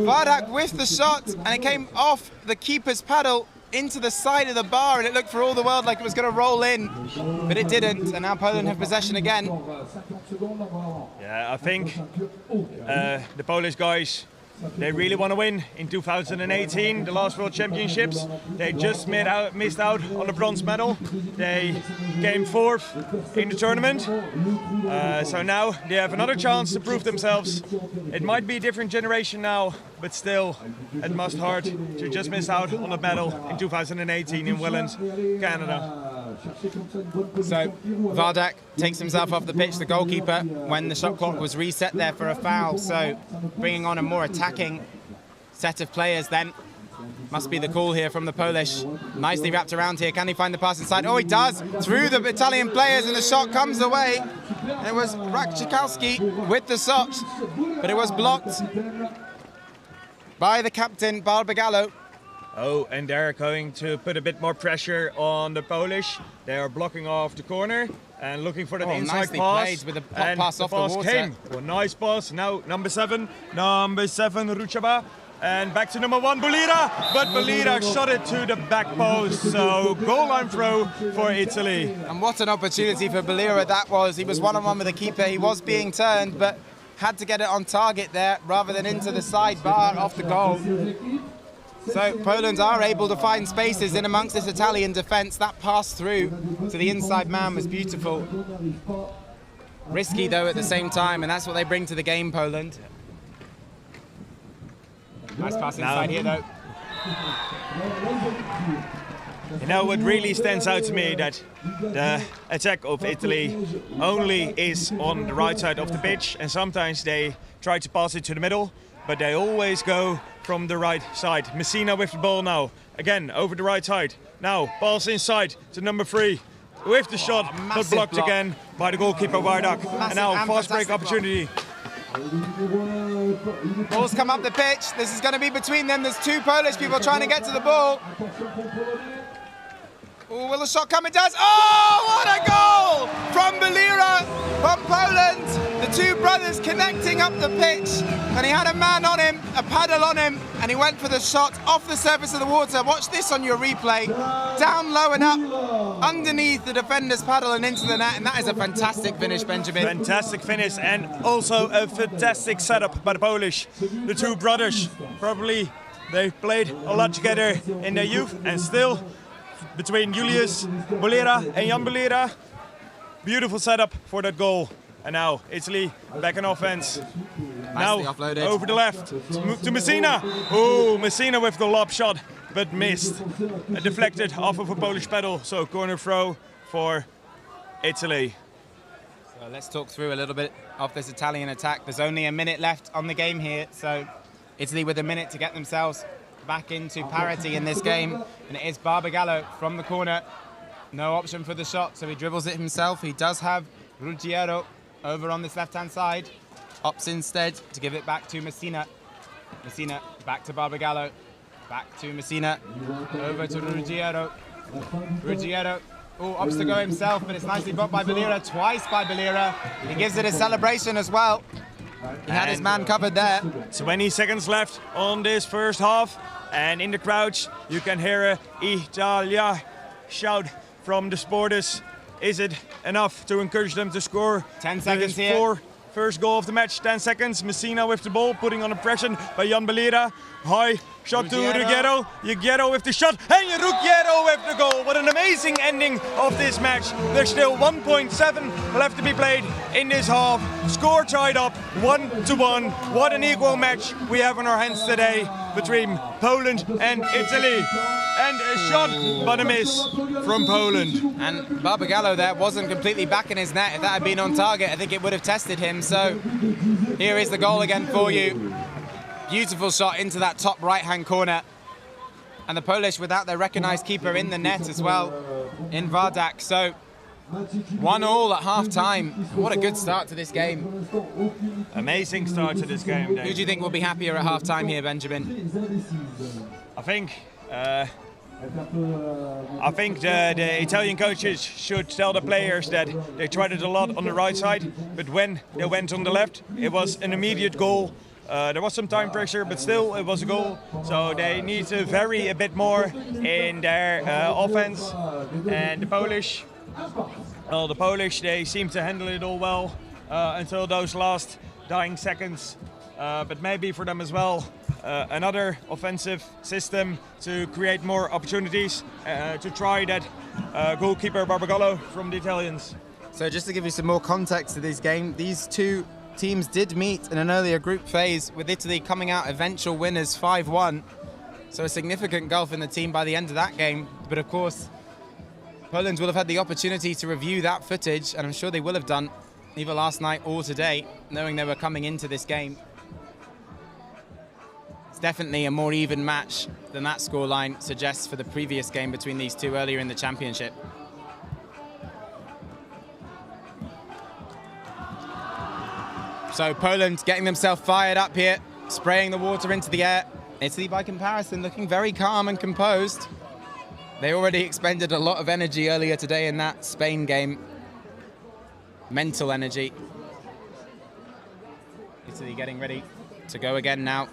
Vardak whiffed the shot, and it came off the keeper's paddle into the side of the bar, and it looked for all the world like it was going to roll in, but it didn't, and now Poland have possession again. Yeah, I think the Polish guys, they really want to win in 2018, the last World Championships. They just missed out on the bronze medal. They came 4th in the tournament. So now they have another chance to prove themselves. It might be a different generation now, but still, it must hurt to just miss out on the medal in 2018 in Welland, Canada. So Vardak takes himself off the pitch, the goalkeeper, when the shot clock was reset there for a foul. So bringing on a more attacking set of players then must be the call here from the Polish. Nicely wrapped around here. Can he find the pass inside? Oh, he does! Through the Italian players, and the shot comes away. And it was Rakczykowski with the shot, but it was blocked by the captain, Barbagallo. Oh, and they're going to put a bit more pressure on the Polish. They are blocking off the corner and looking for that inside pass. Played with a pass off the water. Came. Oh, nice pass. Now number 7, Ruchaba. And back to number 1, Belira. But Belira shot it to the back post. So goal line throw for Italy. And what an opportunity for Belira that was. He was one-on-one with the keeper. He was being turned, but had to get it on target there rather than into the side bar off the goal. So Poland are able to find spaces in amongst this Italian defence. That pass through to the inside man was beautiful. Risky though at the same time, and that's what they bring to the game, Poland. Nice pass inside here though. You know what really stands out to me, that the attack of Italy only is on the right side of the pitch, and sometimes they try to pass it to the middle, but they always go from the right side. Messina with the ball now, again over the right side. Now pass inside to number 3 with the shot, but blocked again by the goalkeeper Vardak. And now fast break opportunity. Balls come up the pitch. This is going to be between them. There's 2 Polish people trying to get to the ball. Oh, will the shot come? It does. Oh, what a goal from Belira from Poland. The 2 brothers connecting up the pitch, and he had a man on him, a paddle on him, and he went for the shot off the surface of the water. Watch this on your replay. Down low and up, underneath the defender's paddle and into the net, and that is a fantastic finish, Benjamin. Fantastic finish, and also a fantastic setup by the Polish. The 2 brothers, probably they played a lot together in their youth, and still between Julius Belira and Jan Belira, beautiful setup for that goal. And now Italy back in offense. Now offloaded. Over the left to Messina. Oh, Messina with the lob shot, but missed. Deflected off of a Polish pedal. So corner throw for Italy. So let's talk through a little bit of this Italian attack. There's only a minute left on the game here, so Italy with a minute to get themselves back into parity in this game. And it is Barbagallo from the corner. No option for the shot, so he dribbles it himself. He does have Ruggiero over on this left-hand side. Opts instead to give it back to Messina. Messina back to Barbagallo. Back to Messina. Over to Ruggiero. Ruggiero. Oh, opts to go himself, but it's nicely blocked by Belira. Twice by Belira. He gives it a celebration as well. He had his man covered there. 20 seconds left on this first half. And in the crouch, you can hear a Italia shout from the supporters. Is it enough to encourage them to score? 10 seconds here. First goal of the match, 10 seconds. Messina with the ball, putting on a pressure by Jan Belera. High shot to Ruggiero. Ruggiero with the shot, and Ruggiero with the goal. What an amazing ending of this match. There's still 1.7 left to be played in this half. Score tied up, 1-1. What an equal match we have on our hands today between Poland and Italy. And a shot, but a miss from Poland. And Barbagallo there wasn't completely back in his net. If that had been on target, I think it would have tested him. So here is the goal again for you. Beautiful shot into that top right-hand corner. And the Polish without their recognised keeper in the net as well, in Vardak. So 1-1 at half-time. What a good start to this game. Amazing start to this game, Dave. Who do you think will be happier at half-time here, Benjamin? I think the Italian coaches should tell the players that they tried it a lot on the right side, but when they went on the left, it was an immediate goal. There was some time pressure, but still it was a goal. So they need to vary a bit more in their offense. And the Polish, they seem to handle it all well until those last dying seconds. But maybe for them as well, another offensive system to create more opportunities, to try that goalkeeper Barbagallo from the Italians. So just to give you some more context to this game, these two teams did meet in an earlier group phase, with Italy coming out eventual winners 5-1. So a significant gulf in the team by the end of that game. But of course, Poland will have had the opportunity to review that footage, and I'm sure they will have done either last night or today, knowing they were coming into this game. It's definitely a more even match than that scoreline suggests for the previous game between these two earlier in the championship. So Poland getting themselves fired up here, spraying the water into the air. Italy, by comparison, looking very calm and composed. They already expended a lot of energy earlier today in that Spain game. Mental energy. Italy getting ready to go again now.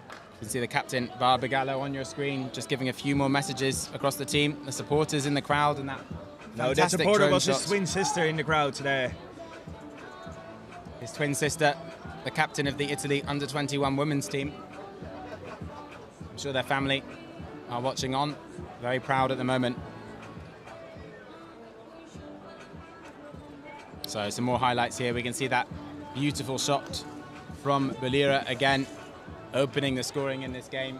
You can see the captain, Barbagallo, on your screen, just giving a few more messages across the team, the supporters in the crowd, and that No, that fantastic supporter drone was shot. his twin sister in the crowd today. His twin sister, the captain of the Italy under-21 women's team. I'm sure their family are watching on, very proud at the moment. So some more highlights here. We can see that beautiful shot from Belera again, opening the scoring in this game.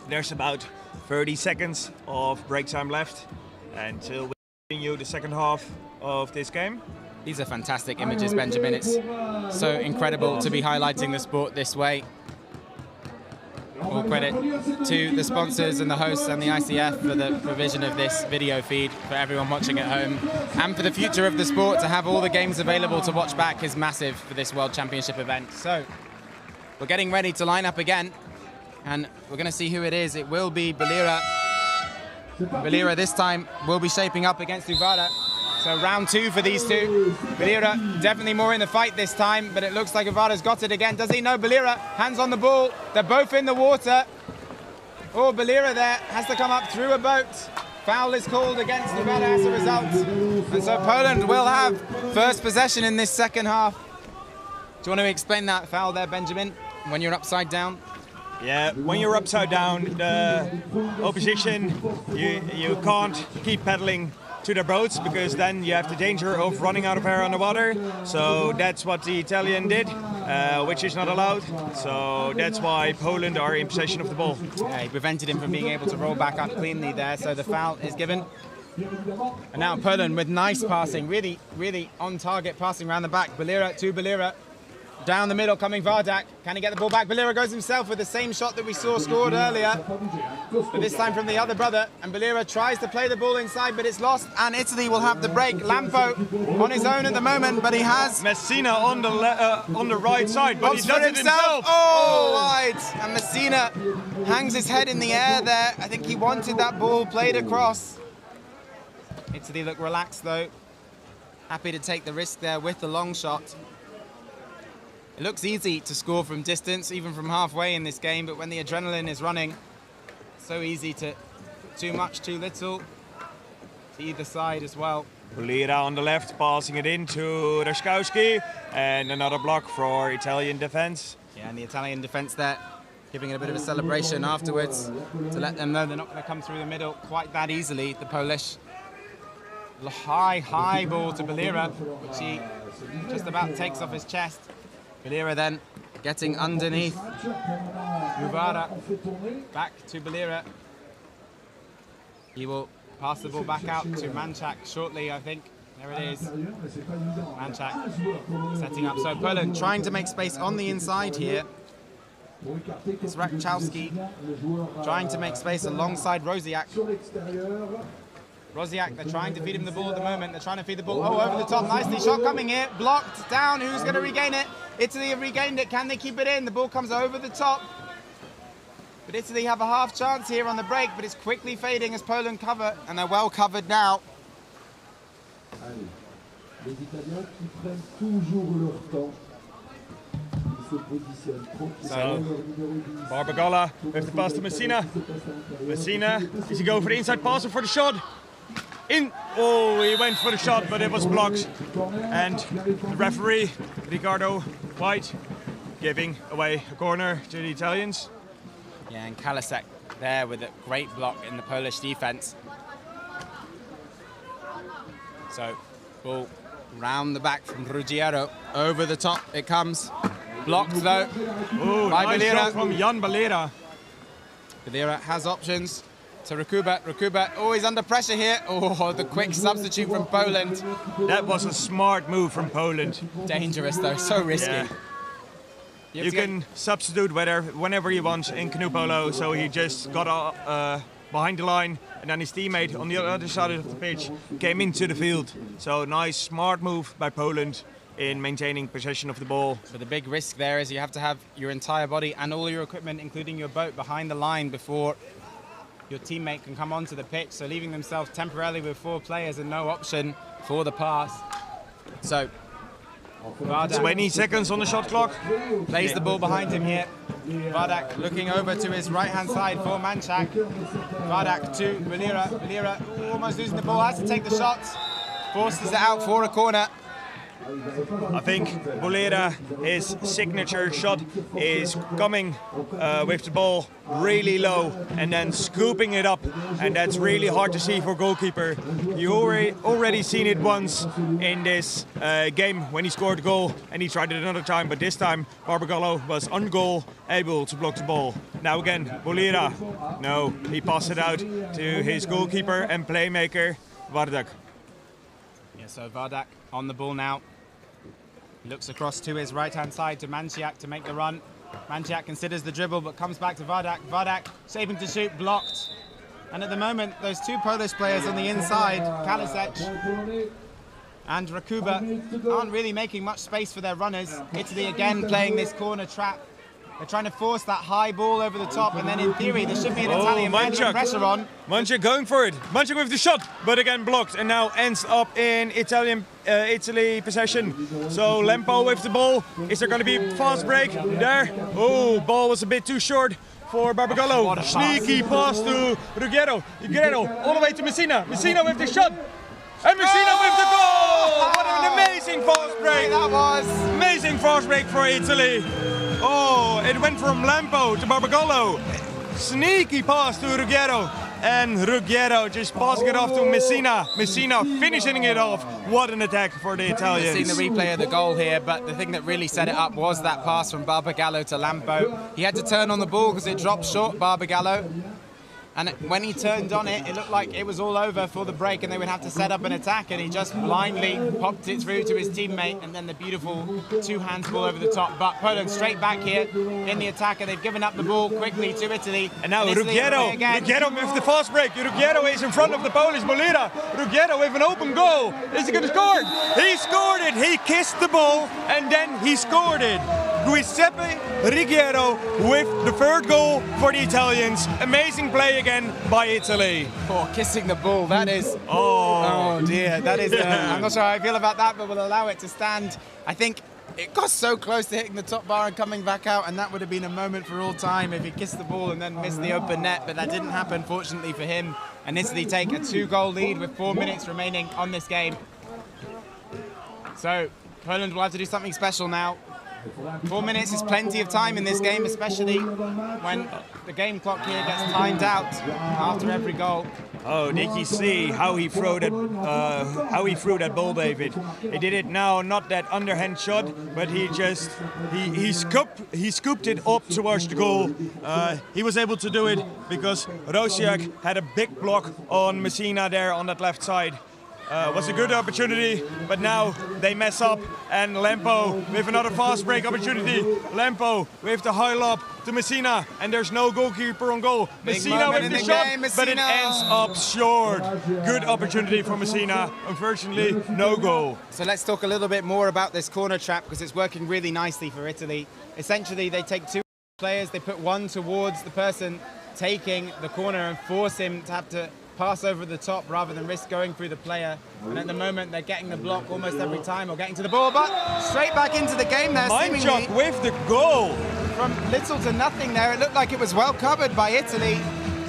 There's about 30 seconds of break time left until we continue the second half of this game. These are fantastic images, Benjamin. It's so incredible to be highlighting the sport this way. All credit to the sponsors and the hosts and the ICF for the provision of this video feed for everyone watching at home. And for the future of the sport, to have all the games available to watch back is massive for this World Championship event. So we're getting ready to line up again, and we're going to see who it is. It will be Belera. Belera this time will be shaping up against Uvara. So round two for these two. Belera definitely more in the fight this time, but it looks like Uvara's got it again. Does he? No, Belera, hands on the ball. They're both in the water. Oh, Belera there has to come up through a boat. Foul is called against Uvara as a result. And so Poland will have first possession in this second half. Do you want to explain that foul there, Benjamin, when you're upside down? Yeah, when you're upside down, the opposition, you can't keep pedaling to their boats, because then you have the danger of running out of air on the water. So that's what the Italian did, which is not allowed. So that's why Poland are in possession of the ball. Yeah, he prevented him from being able to roll back up cleanly there, so the foul is given. And now Poland with nice passing, really, really on target passing around the back. Belera to Belera. Down the middle coming Vardak. Can he get the ball back? Belera goes himself with the same shot that we saw scored earlier, but this time from the other brother. And Belera tries to play the ball inside, but it's lost, and Italy will have the break. Lampo on his own at the moment, but he has Messina on the right side, but he does it himself. Oh, wide. And Messina hangs his head in the air there. I think he wanted that ball played across. Italy look relaxed though. Happy to take the risk there with the long shot. It looks easy to score from distance, even from halfway in this game, but when the adrenaline is running, it's so easy to too much, too little, to either side as well. Bolera on the left, passing it into Reszkowski, and another block for Italian defense. Yeah, and the Italian defense there, giving it a bit of a celebration afterwards to let them know they're not going to come through the middle quite that easily, the Polish. High ball to Bolera, which he just about takes off his chest. Bolera then getting underneath Uvara. Back to Bolera. He will pass the ball back out to Manchak shortly, I think. There it is. Manchak setting up. So Poland trying to make space on the inside here. It's Rakchowski trying to make space alongside Rosiak. Rosiak, they're trying to feed him the ball at the moment. They're trying to feed the ball, over the top, nicely. Shot coming here, blocked, down. Who's going to regain it? Italy have regained it. Can they keep it in? The ball comes over the top. But Italy have a half chance here on the break, but it's quickly fading as Poland cover, and they're well covered now. So, Barbagola with the pass to Messina. Messina, is he going for the inside pass or for the shot? Oh, he went for the shot, but it was blocked. And the referee, Ricardo White, giving away a corner to the Italians. Yeah, and Kalasek there with a great block in the Polish defense. So, ball round the back from Ruggiero. Over the top it comes. Blocked though. Oh, by nice shot from Jan Bolera. Bolera has options to Rakuba. Rakuba always under pressure here. Oh, the quick substitute from Poland. That was a smart move from Poland. Dangerous though, so risky. Yeah. You can substitute whenever you want in canoe polo, so he just got behind the line, and then his teammate on the other side of the pitch came into the field. So nice, smart move by Poland in maintaining possession of the ball. But the big risk there is you have to have your entire body and all your equipment, including your boat, behind the line before your teammate can come onto the pitch. So leaving themselves temporarily with 4 players and no option for the pass. So Vardak 20 seconds on the shot clock. Plays the ball behind him here. Vardak looking over to his right-hand side for Manchak. Vardak to Bolera. Bolera almost losing the ball, has to take the shot. Forces it out for a corner. I think Bolera, his signature shot is coming with the ball really low and then scooping it up, and that's really hard to see for goalkeeper. You already seen it once in this game when he scored a goal, and he tried it another time, but this time Barbagallo was on goal, able to block the ball. Now again, Bolera, no, he passed it out to his goalkeeper and playmaker, Vardak. Yeah, so Vardak on the ball now. Looks across to his right-hand side to Manchak to make the run. Manchak considers the dribble but comes back to Vardak. Vardak shaping to shoot, blocked. And at the moment, those 2 Polish players on the inside, Kalasek and Rakuba, aren't really making much space for their runners. Italy again playing this corner trap. They're trying to force that high ball over the top, and then in theory there should be an Italian pressure on. Manchak going for it. Manchak with the shot, but again blocked, and now ends up in Italy possession. So Lempo with the ball. Is there going to be a fast break there? Oh, ball was a bit too short for Barbagallo. Sneaky pass to Ruggiero. Ruggiero all the way to Messina. Messina with the shot. And Messina with the goal! What an amazing fast break! That was amazing fast break for Italy. Oh, it went from Lampo to Barbagallo. Sneaky pass to Ruggiero. And Ruggiero just passing it off to Messina. Messina finishing it off. What an attack for the Italians. We've seen the replay of the goal here, but the thing that really set it up was that pass from Barbagallo to Lampo. He had to turn on the ball because it dropped short, Barbagallo. And when he turned on it, it looked like it was all over for the break and they would have to set up an attack, and he just blindly popped it through to his teammate, and then the beautiful 2-hands ball over the top. But Poland straight back here in the attack, and they've given up the ball quickly to Italy. And now Ruggiero with the fast break. Ruggiero is in front of the Polish Bolera. Ruggiero with an open goal. Is he going to score? He scored it. He kissed the ball and then he scored it. Giuseppe Ruggiero with the 3rd goal for the Italians. Amazing play again by Italy. Oh, kissing the ball, that is... Oh dear, that is... I'm not sure how I feel about that, but we'll allow it to stand. I think It got so close to hitting the top bar and coming back out, and that would have been a moment for all time if he kissed the ball and then missed the open net, but that didn't happen, fortunately for him. And Italy take a 2-goal lead with 4 minutes remaining on this game. So Poland will have to do something special now. 4 minutes is plenty of time in this game, especially when the game clock here gets timed out after every goal. Oh, did you see how he threw that ball, David? He did it now, not that underhand shot, but he scooped it up towards the goal. He was able to do it because Rosiak had a big block on Messina there on that left side. Was a good opportunity, but now they mess up, and Lempo with another fast break opportunity. Lempo with the high lob to Messina, and there's no goalkeeper on goal. Messina with the shot, but it ends up short. Good opportunity for Messina. Unfortunately, no goal. So let's talk a little bit more about this corner trap, because it's working really nicely for Italy. Essentially, they take 2 players, they put one towards the person taking the corner and force him to have to pass over the top rather than risk going through the player. And at the moment, they're getting the block almost every time or getting to the ball, but straight back into the game there. Mindchuk with the goal. From little to nothing there. It looked like it was well covered by Italy,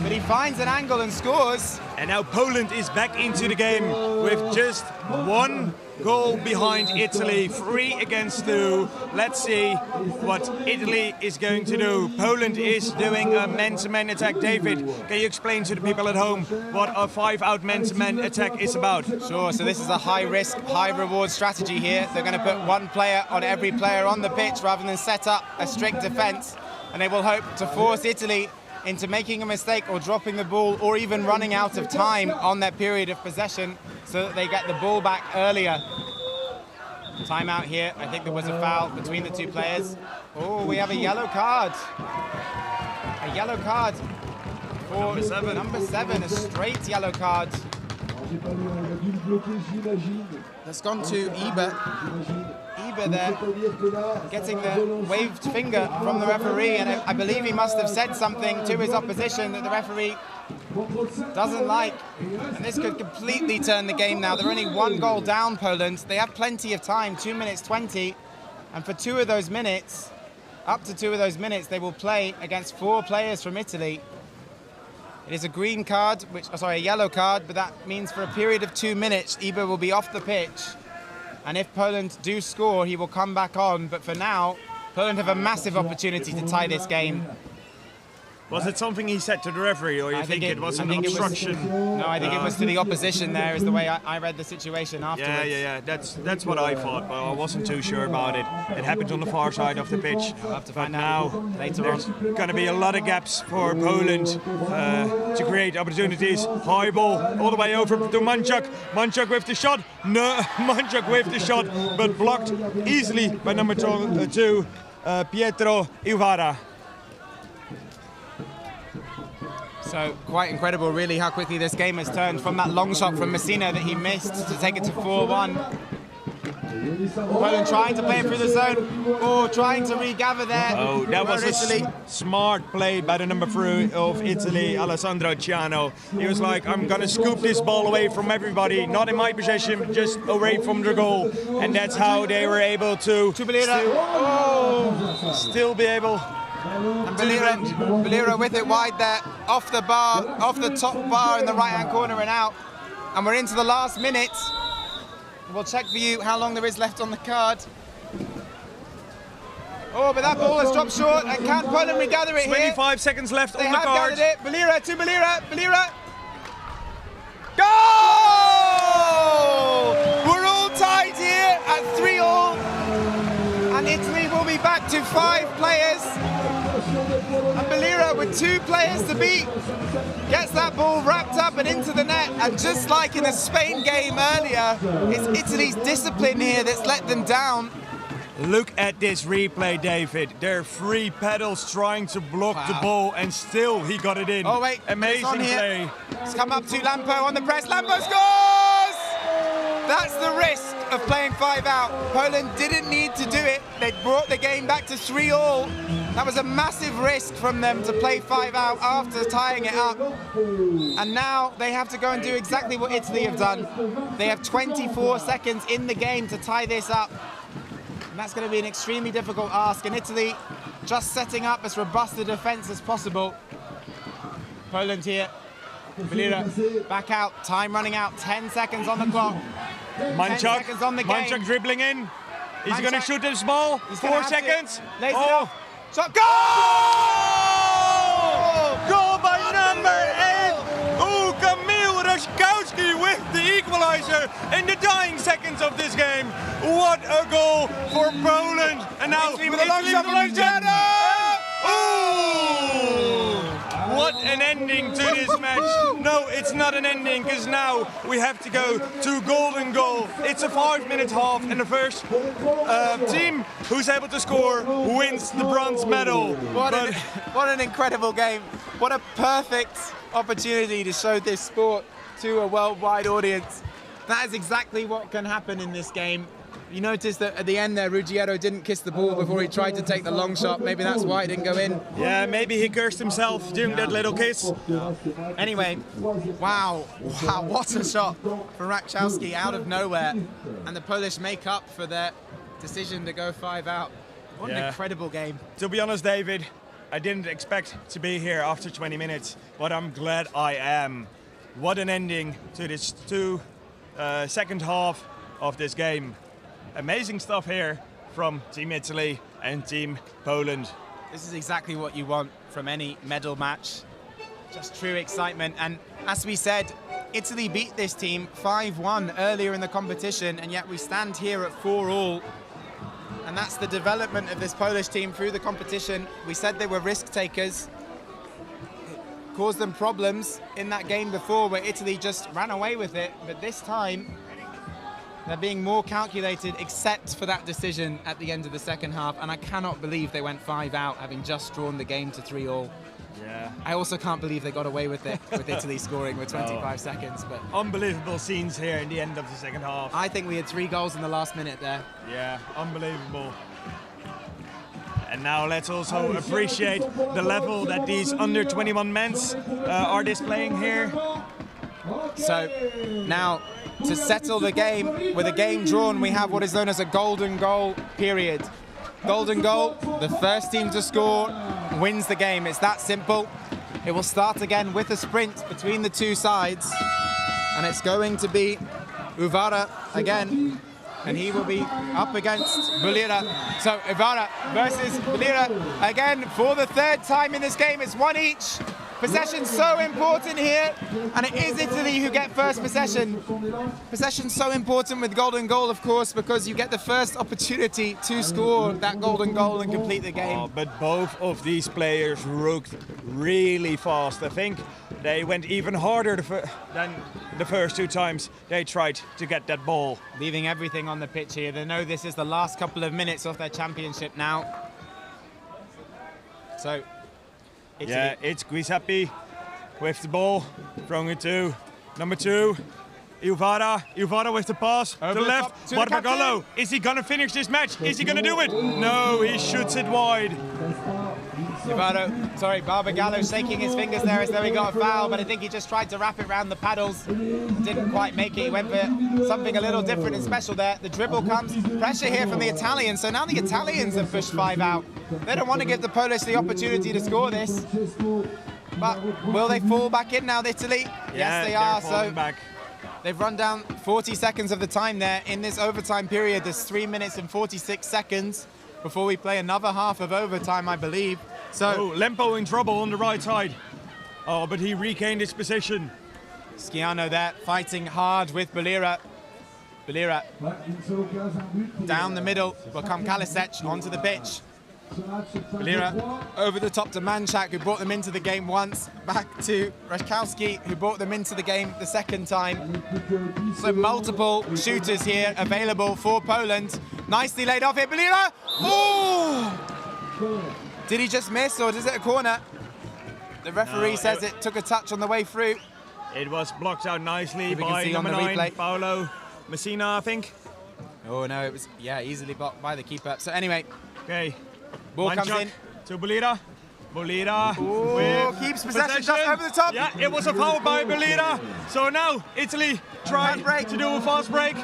but he finds an angle and scores. And now Poland is back into the game with just 1 goal behind Italy, 3 against 2. Let's see what Italy is going to do. Poland is doing a man-to-man attack. David, can you explain to the people at home what a 5-out man-to-man attack is about? Sure, so this is a high-risk, high-reward strategy here. They're going to put 1 player on every player on the pitch rather than set up a strict defence, and they will hope to force Italy into making a mistake or dropping the ball or even running out of time on their period of possession so that they get the ball back earlier. Timeout here. I think there was a foul between the 2 players. Oh, we have a yellow card. A yellow card for number 7, a straight yellow card. That's gone to Iber. Iber there, getting the waved finger from the referee, and I believe he must have said something to his opposition that the referee doesn't like. And this could completely turn the game now. They're only 1 goal down, Poland. They have plenty of time, 2 minutes 20. And for 2 of those minutes, up to 2 of those minutes, they will play against 4 players from Italy. It is a green card, a yellow card, but that means for a period of 2 minutes, Iber will be off the pitch. And if Poland do score, he will come back on. But for now, Poland have a massive opportunity to tie this game. Was it something he said to the referee, or you think it was an obstruction? No, I think it was to the opposition there, is the way I read the situation afterwards. Yeah. That's what I thought, but I wasn't too sure about it. It happened on the far side of the pitch. We'll have to find out later there's on. going to be a lot of gaps for Poland to create opportunities. High ball all the way over to Mindchuk. Mindchuk with the shot. No, Mindchuk with the shot, but blocked easily by number 2, Pietro Iuvara. So quite incredible, really, how quickly this game has turned from that long shot from Messina that he missed to take it to 4-1. Poland trying to play it through the zone, or trying to regather there. Oh, that was a smart play by the number 3 of Italy, Alessandro Ciano. He was like, I'm going to scoop this ball away from everybody, not in my possession, just away from the goal. And that's how they were able to still be able. And Balira with it wide there, off the bar, off the top bar in the right-hand corner and out. And we're into the last minute. We'll check for you how long there is left on the card. Oh, but that ball has dropped short, and can't Poland regather it 25 seconds left on the card. They have gathered it. Balira to Balira. Goal! We're all tied here at 3-3. And Italy will be back to 5 players. And Balira, with 2 players to beat, gets that ball wrapped up and into the net. And just like in the Spain game earlier, it's Italy's discipline here that's let them down. Look at this replay, David. There are 3 pedals trying to block the ball, and still he got it in. Oh, wait. Amazing play. It's come up to Lampo on the press. Lampo scores! That's the risk of playing 5 out. Poland didn't need to do it. They brought the game back to 3-3. That was a massive risk from them to play 5 out after tying it up. And now they have to go and do exactly what Italy have done. They have 24 seconds in the game to tie this up. And that's going to be an extremely difficult ask. And Italy just setting up as robust a defense as possible. Poland here. Belira back out. Time running out. 10 seconds on the clock. 10 seconds on the game. Manchak dribbling in. Is he going to shoot this ball? 4 seconds. Oh! Shot. Goal! Goal by number 8. Kamil Rashkowski with the equalizer in the dying seconds of this game. What a goal for Poland. And now Italy with a long shot. What an ending to this match. No, it's not an ending, because now we have to go to golden goal. It's a 5-minute half, and the first team who's able to score wins the bronze medal. What an incredible game. What a perfect opportunity to show this sport to a worldwide audience. That is exactly what can happen in this game. You notice that at the end there, Ruggiero didn't kiss the ball before he tried to take the long shot. Maybe that's why it didn't go in. Yeah, maybe he cursed himself doing that little kiss. Anyway, wow, what a shot from Rachkowski out of nowhere. And the Polish make up for their decision to go 5 out. What an incredible game. To be honest, David, I didn't expect to be here after 20 minutes, but I'm glad I am. What an ending to this second half of this game. Amazing stuff here from Team Italy and Team Poland. This is exactly what you want from any medal match. Just true excitement. And as we said, Italy beat this team 5-1 earlier in the competition, and yet we stand here at 4-all. And that's the development of this Polish team through the competition. We said they were risk takers. It caused them problems in that game before where Italy just ran away with it. But this time, they're being more calculated, except for that decision at the end of the second half. And I cannot believe they went 5 out, having just drawn the game to 3-all. Yeah. I also can't believe they got away with it, with Italy scoring with 25 seconds. But unbelievable scenes here in the end of the second half. I think we had 3 goals in the last minute there. Yeah, unbelievable. And now let's also appreciate the level that these under 21 men's are displaying here. So now, to settle the game, with a game drawn, we have what is known as a golden goal period. Golden goal, the first team to score wins the game. It's that simple. It will start again with a sprint between the two sides. And it's going to be Uvara again. And he will be up against Belira. So Uvara versus Belira again for the 3rd time in this game. It's 1 each. Possession's so important here, and it is Italy who get first possession. Possession's so important with golden goal, of course, because you get the first opportunity to score that golden goal and complete the game. But both of these players rooked really fast. I think they went even harder than the first 2 times they tried to get that ball. Leaving everything on the pitch here. They know this is the last couple of minutes of their championship now. So, Italy. Yeah, it's Guisapi with the ball, throwing it to number 2, Uvara. Uvara with the pass to the left. Barbagallo, is he going to finish this match? Is he going to do it? No, he shoots it wide. Barbagallo shaking his fingers there as though he got a foul, but I think he just tried to wrap it around the paddles. Didn't quite make it. He went for something a little different and special there. The dribble comes. Pressure here from the Italians. So now the Italians have pushed 5 out. They don't want to give the Polish the opportunity to score this. But will they fall back in now, Italy? Yes, they are. So back. They've run down 40 seconds of the time there. In this overtime period, there's 3 minutes and 46 seconds before we play another half of overtime, I believe. So Lempo in trouble on the right side. Oh, but he regained his position. Schiano there fighting hard with Belira. Belira down the middle will come Kalisec onto the pitch. Belira over the top to Manchak, who brought them into the game once. Back to Rachkowski, who brought them into the game the second time. So multiple shooters here available for Poland. Nicely laid off here, Belira. Oh! Did he just miss, or is it a corner? The referee says it took a touch on the way through. It was blocked out nicely by number 9, Paolo Messina, I think. Oh no, it was, easily blocked by the keeper. So anyway, okay, ball comes in to Belira. Belira keeps possession just over the top. Yeah, it was a foul by Belira. So now Italy trying to do a fast break.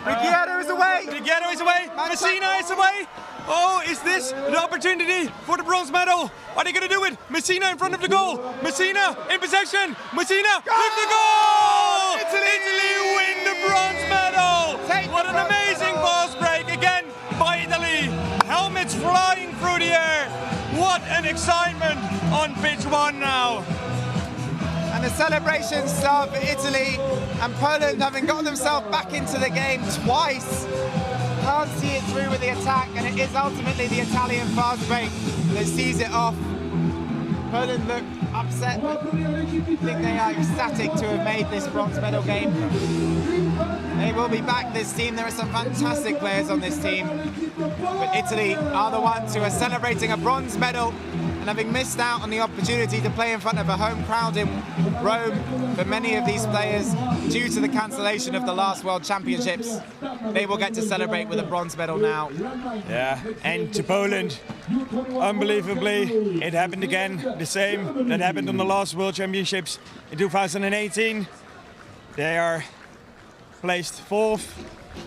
Ricciardo is away. Ricciardo is away. Messina is away. Oh, is this the opportunity for the bronze medal? Are they going to do it? Messina in front of the goal. Messina in possession. Messina with the goal. Italy win the bronze medal. What an amazing fast break again by Italy. Helmets flying through the air. What an excitement on pitch 1 now. And the celebrations start for Italy and Poland, having got themselves back into the game twice. Can't see it through with the attack, and it is ultimately the Italian fast break that sees it off. Poland look upset, but I think they are ecstatic to have made this bronze medal game. They will be back, this team. There are some fantastic players on this team, but Italy are the ones who are celebrating a bronze medal, and having missed out on the opportunity to play in front of a home crowd in Rome for many of these players due to the cancellation of the last World Championships, they will get to celebrate with a bronze medal now. Yeah, and to Poland, unbelievably, it happened again, the same that happened on the last World Championships in 2018. They are placed 4th,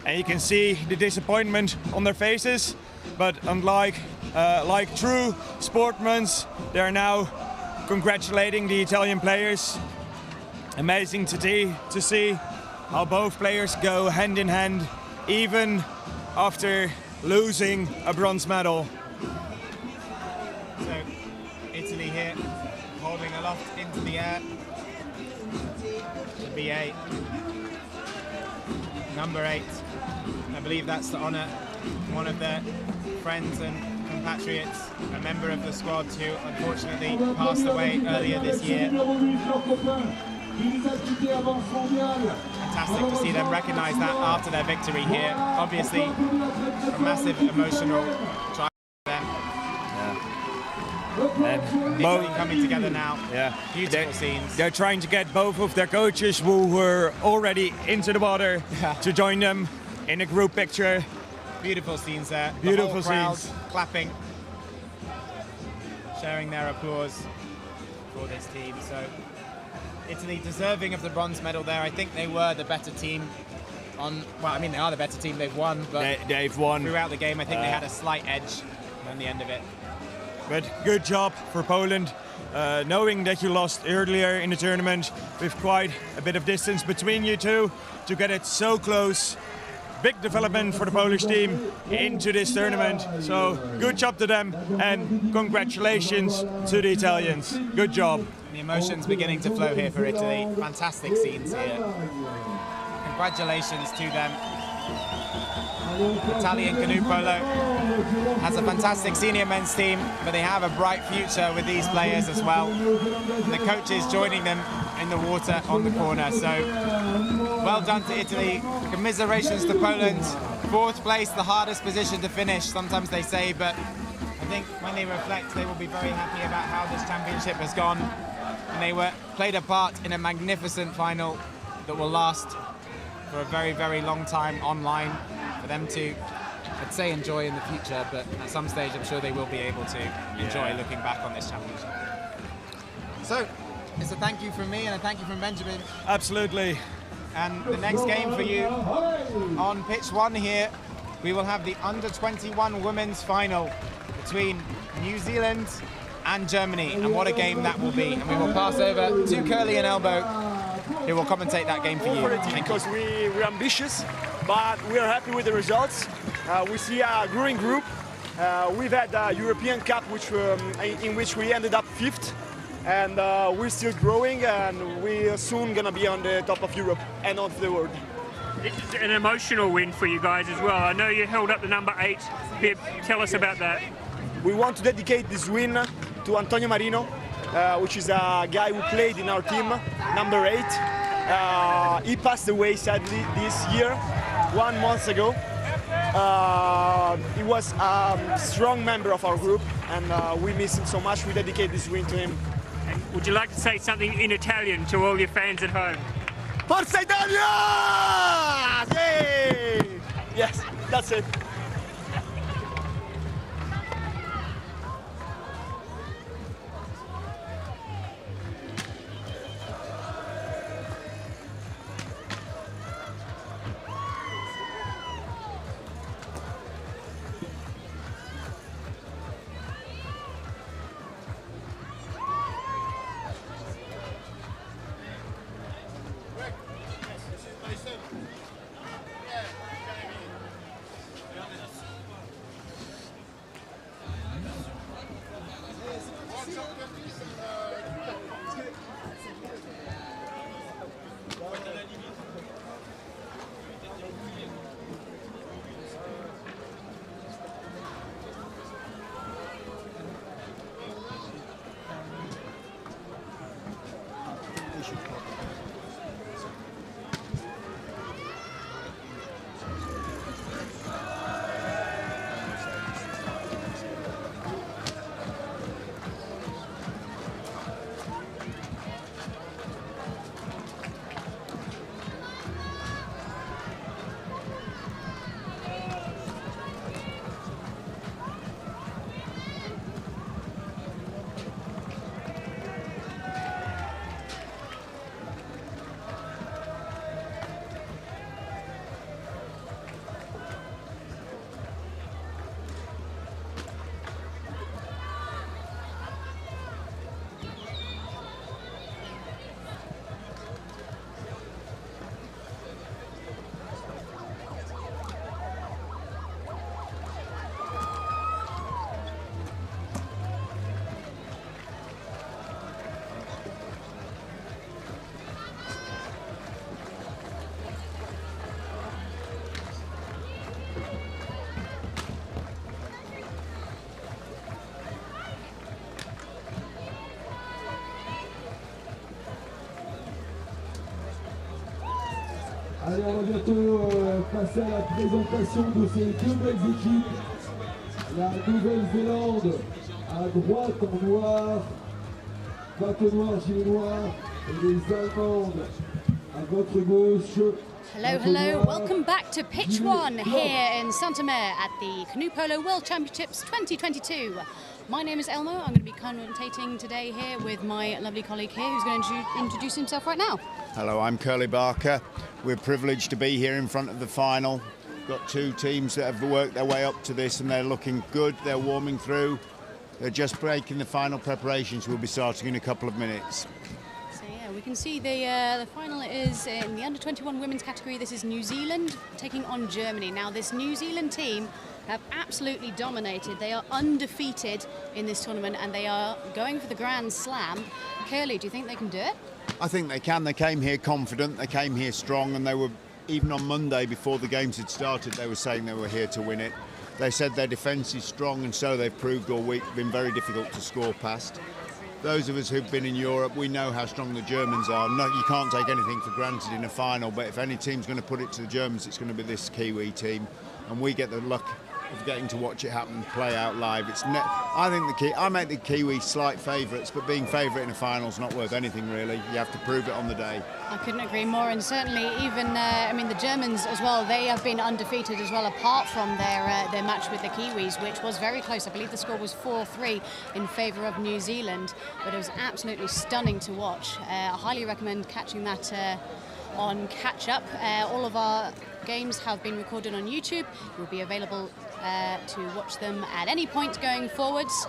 and you can see the disappointment on their faces, but unlike like true sportsmen, they are now congratulating the Italian players. Amazing to see how both players go hand in hand, even after losing a bronze medal. So Italy here, holding aloft into the air. The BA, number 8. I believe that's to honour one of their friends and compatriots, a member of the squad who unfortunately passed away earlier this year. Fantastic to see them recognise that after their victory here. Obviously, a massive emotional triumph for them. And Italy coming together now. Yeah, Beautiful scenes. They're trying to get both of their coaches who were already into the water to join them in a group picture. Beautiful scenes there. Beautiful the whole crowd scenes. clapping, sharing their applause for this team. So Italy deserving of the bronze medal there. I think they were the better team. Well, I mean, they are the better team. They've won, but they've won throughout the game. I think they had a slight edge on the end of it. But good job for Poland, knowing that you lost earlier in the tournament with quite a bit of distance between you two, to get it so close. Big development for the Polish team into this tournament. So good job to them, and congratulations to the Italians. Good job. The emotions beginning to flow here for Italy. Fantastic scenes here. Congratulations to them. Italian Canoe Polo has a fantastic senior men's team, but they have a bright future with these players as well. And the coaches joining them in the water on the corner. So well done to Italy. Commiserations to Poland. 4th place, the hardest position to finish, sometimes they say, but I think when they reflect, they will be very happy about how this championship has gone. And they played a part in a magnificent final that will last for a very, very long time online for them to, I'd say, enjoy in the future, but at some stage I'm sure they will be able to enjoy looking back on this championship. So it's a thank you from me and a thank you from Benjamin. Absolutely. And the next game for you on pitch 1 here, we will have the under-21 women's final between New Zealand and Germany, and what a game that will be. And we will pass over to Curly and Elbow, who will commentate that game for you. Because we're ambitious, but we're happy with the results. We see a growing group. We've had a European Cup in which we ended up 5th, and we're still growing, and we're soon going to be on the top of Europe and of the world. It's an emotional win for you guys as well. I know you held up the number 8. Tell us about that. We want to dedicate this win to Antonio Marino, which is a guy who played in our team, number 8. He passed away sadly this year, 1 month ago. He was a strong member of our group, and we miss him so much. We dedicate this win to him. And would you like to say something in Italian to all your fans at home? Forza Italia! Yay! Yes, that's it. Allez, on va bientôt passer à la présentation de ces deux belles équipes. La Nouvelle-Zélande à droite en noir, bateau noir, gilet noir, et les Allemandes à votre gauche. Hello, hello. Welcome back to Pitch 1 here in Saint-Omer at the Canoe Polo World Championships 2022. My name is Elmo. I'm going to be commentating today here with my lovely colleague here who's going to introduce himself right now. Hello, I'm Curly Barker. We're privileged to be here in front of the final. Got two teams that have worked their way up to this and they're looking good. They're warming through. They're just breaking the final preparations. We'll be starting in a couple of minutes. So yeah, we can see the final is in the under-21 women's category. This is New Zealand taking on Germany. Now this New Zealand team have absolutely dominated. They are undefeated in this tournament and they are going for the Grand Slam. Curly, do you think they can do it? I think they can. They came here confident, they came here strong, and they were, even on Monday before the games had started, they were saying they were here to win it. They said their defence is strong, and so they've proved all week, been very difficult to score past. Those of us who've been in Europe, we know how strong the Germans are. No, you can't take anything for granted in a final, but if any team's going to put it to the Germans, it's going to be this Kiwi team, and we get the luck of getting to watch it happen, play out live. I think I make the Kiwis slight favourites, but being favourite in a final is not worth anything really. You have to prove it on the day. I couldn't agree more, and certainly even the Germans as well. They have been undefeated as well, apart from their match with the Kiwis, which was very close. I believe the score was 4-3 in favour of New Zealand, but it was absolutely stunning to watch. I highly recommend catching that on Catch Up. All of our games have been recorded on YouTube. It will be available to watch them at any point going forwards.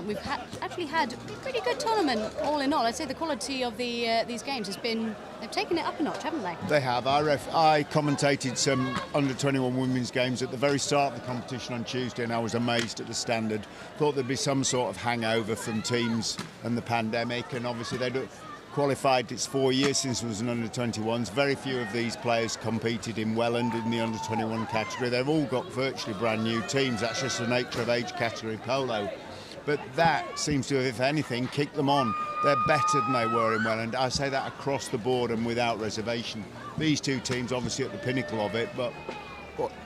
We've actually had a pretty good tournament all in all. I'd say the quality of these games has been, they've taken it up a notch, haven't they? They have. I commentated some under-21 women's games at the very start of the competition on Tuesday, and I was amazed at the standard. Thought there'd be some sort of hangover from teams and the pandemic, and obviously they'd qualified. It's 4 years since it was an under-21s. Very few of these players competed in Welland in the under-21 category. They've all got virtually brand new teams. That's just the nature of age category polo. But that seems to have, if anything, kicked them on. They're better than they were in Welland. I say that across the board and without reservation. These two teams obviously at the pinnacle of it, but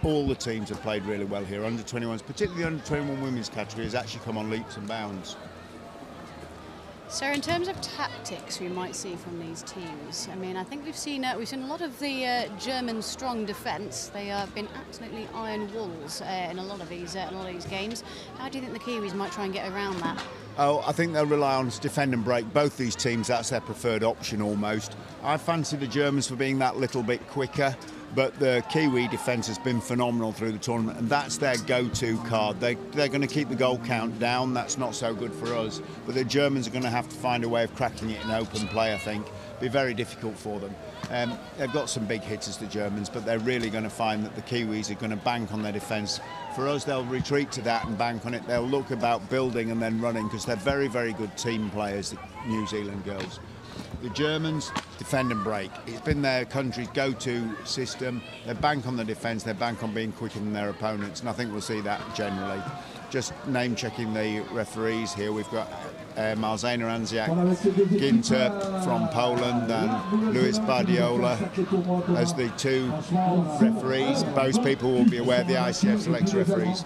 all the teams have played really well here. Under-21s, particularly the under-21 women's category, has actually come on leaps and bounds. So in terms of tactics we might see from these teams, I mean, I think we've seen a lot of the German strong defence. They have been absolutely iron walls in a lot of these games. How do you think the Kiwis might try and get around that? Oh, I think they'll rely on defend and break. Both these teams, that's their preferred option almost. I fancy the Germans for being that little bit quicker, but the Kiwi defence has been phenomenal through the tournament, and that's their go-to card. They're going to keep the goal count down. That's not so good for us, but the Germans are going to have to find a way of cracking it in open play, I think. Be very difficult for them. They've got some big hitters, the Germans, but they're really going to find that the Kiwis are going to bank on their defence. For us, they'll retreat to that and bank on it. They'll look about building and then running, because they're very, very good team players, the New Zealand girls. The Germans defend and break. It's been their country's go-to system. They bank on the defence, they bank on being quicker than their opponents, and I think we'll see that generally. Just name-checking the referees here, we've got Malzena Anziak Ginter from Poland and Luis Badiola as the two referees. Most people will be aware the ICF selects referees.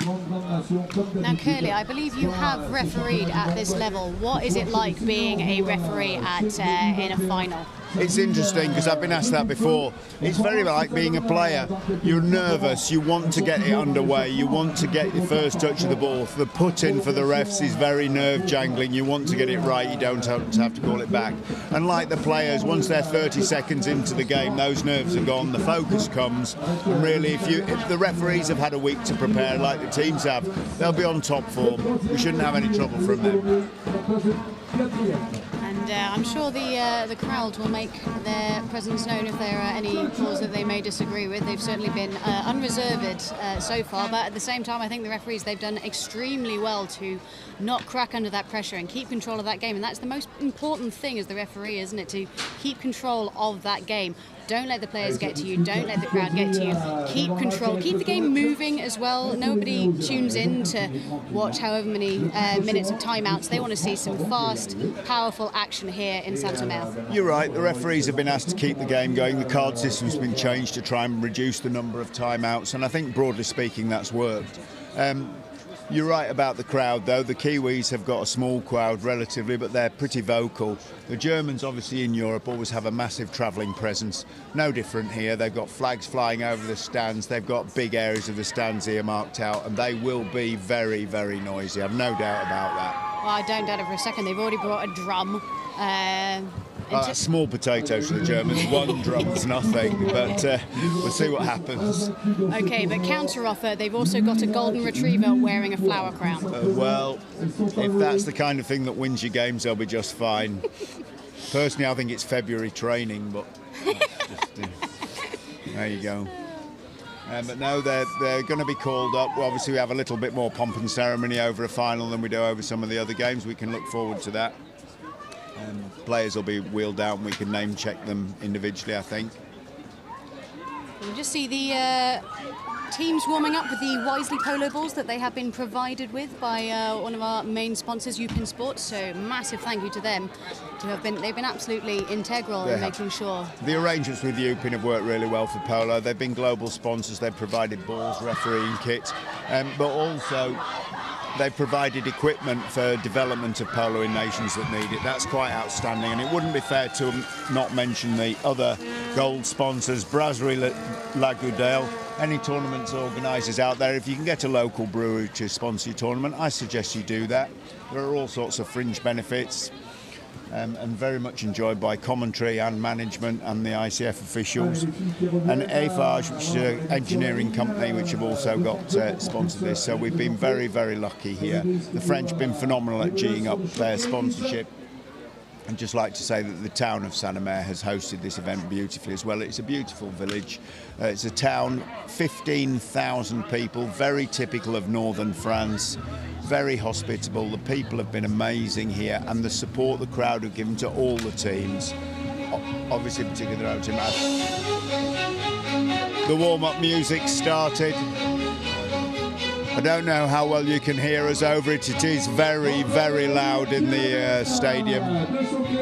Now, Curly, I believe you have refereed at this level. What is it like being a referee at in a final? It's interesting because I've been asked that before. It's very like being a player. You're nervous, you want to get it underway, you want to get your first touch of the ball. The put-in for the refs is very nerve-jangling. You want to get it right, you don't have to call it back. And like the players, once they're 30 seconds into the game, those nerves are gone, the focus comes. And really, if the referees have had a week to prepare like the teams have, they'll be on top form. We shouldn't have any trouble from them. And I'm sure the crowd will make their presence known if there are any calls that they may disagree with. They've certainly been unreserved so far, but at the same time, I think the referees, they've done extremely well to not crack under that pressure and keep control of that game. And that's the most important thing as the referee, isn't it? To keep control of that game. Don't let the players get to you. Don't let the crowd get to you. Keep control. Keep the game moving as well. Nobody tunes in to watch however many minutes of timeouts. They want to see some fast, powerful action here in Saint-Omer. You're right. The referees have been asked to keep the game going. The card system's been changed to try and reduce the number of timeouts, and I think broadly speaking that's worked. You're right about the crowd, though. The Kiwis have got a small crowd relatively, but they're pretty vocal. The Germans, obviously in Europe, always have a massive travelling presence. No different here. They've got flags flying over the stands. They've got big areas of the stands earmarked out, and they will be very, very noisy. I've no doubt about that. Well, I don't doubt it for a second. They've already brought a drum. Small potatoes for the Germans. One drum's nothing, but we'll see what happens. Okay, but counter-offer, they've also got a golden retriever wearing a flower crown. Well, if that's the kind of thing that wins your games, they'll be just fine. Personally, I think it's February training, but there you go. But no, they're going to be called up. Well, obviously, we have a little bit more pomp and ceremony over a final than we do over some of the other games. We can look forward to that. Players will be wheeled out and we can name check them individually, I think. We'll just see the teams warming up with the Wisely polo balls that they have been provided with by one of our main sponsors, Upin Sports. So massive thank you to them. They've been absolutely integral in making sure. The arrangements with Upin have worked really well for polo. They've been global sponsors. They've provided balls, refereeing kits, but also they've provided equipment for development of polo in nations that need it. That's quite outstanding, and it wouldn't be fair to not mention the other gold sponsors, Brasserie Lagudale. Any tournaments organisers out there, if you can get a local brewery to sponsor your tournament, I suggest you do that. There are all sorts of fringe benefits, and very much enjoyed by commentary and management and the ICF officials. And Eiffage, which is an engineering company, which have also got sponsored this. So we've been very, very lucky here. The French have been phenomenal at G'ing up their sponsorship. I'd just like to say that the town of Saint-Omer has hosted this event beautifully as well. It's a beautiful village. It's a town, 15,000 people, very typical of northern France, very hospitable. The people have been amazing here, and the support the crowd have given to all the teams, obviously particularly their own team. The warm-up music started. I don't know how well you can hear us over it. It is very, very loud in the stadium.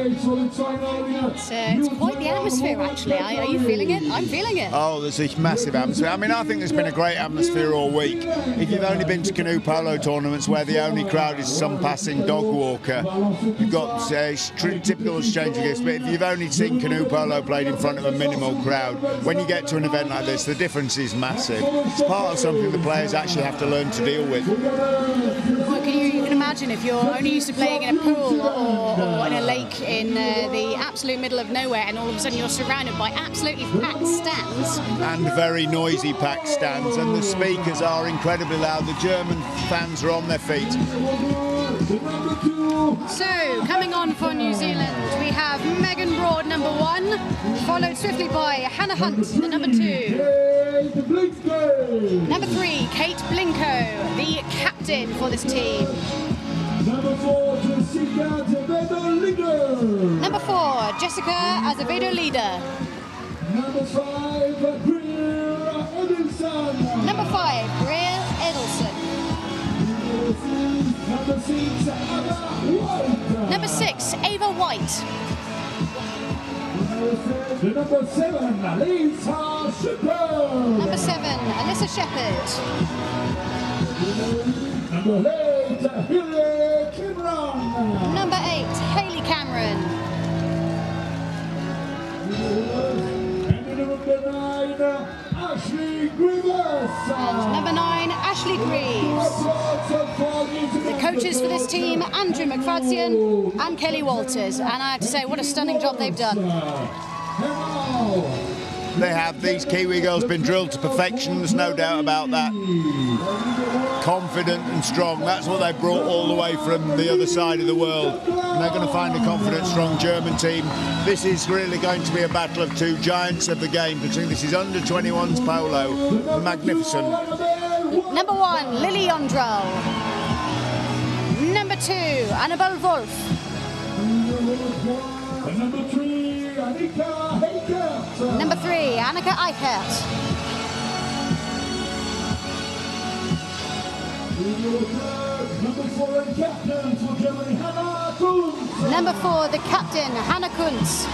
It's quite the atmosphere, actually. Are you feeling it? I'm feeling it. Oh, there's a massive atmosphere. I mean, I think there's been a great atmosphere all week. If you've only been to canoe polo tournaments where the only crowd is some passing dog walker, you've got typical exchange of gifts. But if you've only seen canoe polo played in front of a minimal crowd, when you get to an event like this, the difference is massive. It's part of something the players actually have to learn to deal with. Well, you can imagine if you're only used to playing in a pool or in a lake in the absolute middle of nowhere, and all of a sudden you're surrounded by absolutely packed stands. And very noisy packed stands, and the speakers are incredibly loud. The German fans are on their feet. So, coming on for New Zealand, we have have Megan Broad, number 1, followed swiftly by Hannah Hunt, the number 2. Number 3, Kate Blinko, the captain for this team. Number 4, Jessica Azevedo, leader. Number 4, Jessica Azevedo, leader. Number 5, Greer Edelson. Number 5, Greer Edelson. Number 6, Ava White. Number 6, Ava White. The number 7, Alyssa Shepherd. Number 7, Alyssa Shepherd. Number 8, Haley Cameron. Number 8, Haley Cameron. And number 9, Ashley Grievous. And number 9, Ashley Greaves. The coaches for this team, Andrew McFadzean and Kelly Walters. And I have to say, what a stunning job they've done. They have. These Kiwi girls been drilled to perfection, there's no doubt about that. Confident and strong, that's what they brought all the way from the other side of the world. And they're going to find a confident, strong German team. This is really going to be a battle of two giants of the game. This is under 21s polo. Magnificent. Number 1, Lily Yondrell. Number 2, Annabelle Wolf. Number 3, Annika Eichert. Number 3, Annika Eichert. Number 4, and captain for Germany, Hannah Kuntz. Number 4, the captain, Hannah Kuntz.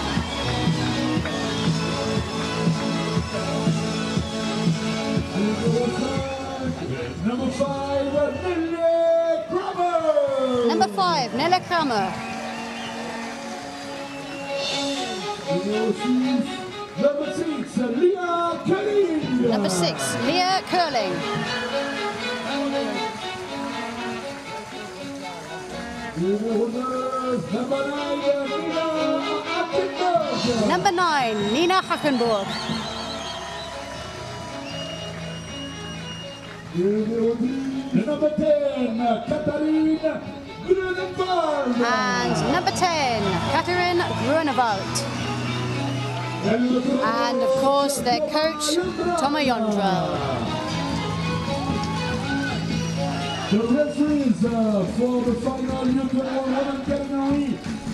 Number 5, Nelle Kramer. Number 5, Nelle Kramer. Number 6, Leah Curling. Number 6, Leah Curling. Number 9, Nina Hackenburg. Number 10, Katharine Grunewald. And number 10, Katharine Grunewald. And of course their coach, Tomo Yondrell. The referees for the final U21 women category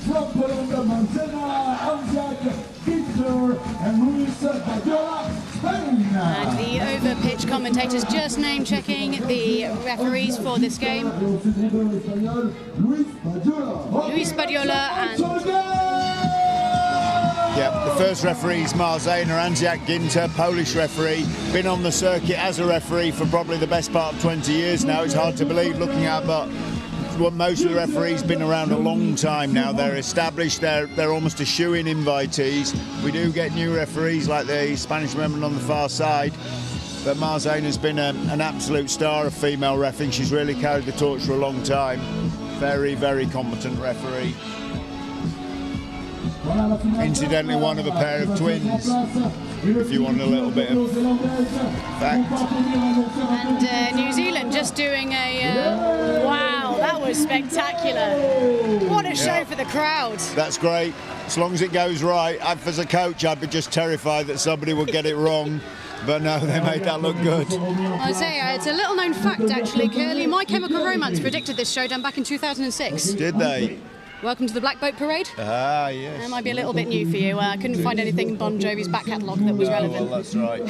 from Poland, Manzena, Anziak, Victor, and Luis Badiola, Spain. And the over-pitch commentators just name-checking the referees for this game. Luis Badiola and... Yeah, the first referee is Marzena Anziak Ginter, Polish referee. Been on the circuit as a referee for probably the best part of 20 years now. It's hard to believe looking at, but most of the referees been around a long time now. They're established, they're almost a shoe-in invitees. We do get new referees like the Spanish women on the far side, but Marzena's been an absolute star of female reffing. She's really carried the torch for a long time. Very, very competent referee. Incidentally, one of a pair of twins, if you want a little bit of fact. And New Zealand just doing a... wow, that was spectacular. What a show for the crowd. That's great. As long as it goes right. As a coach, I'd be just terrified that somebody would get it wrong. But no, they made that look good. I would say it's a little known fact actually, Curly. My Chemical Romance predicted this showdown back in 2006. Did they? Welcome to the Black Boat Parade. Ah, yes. That might be a little bit new for you. I couldn't find anything in Bon Jovi's back catalogue that was relevant. Well, that's right. I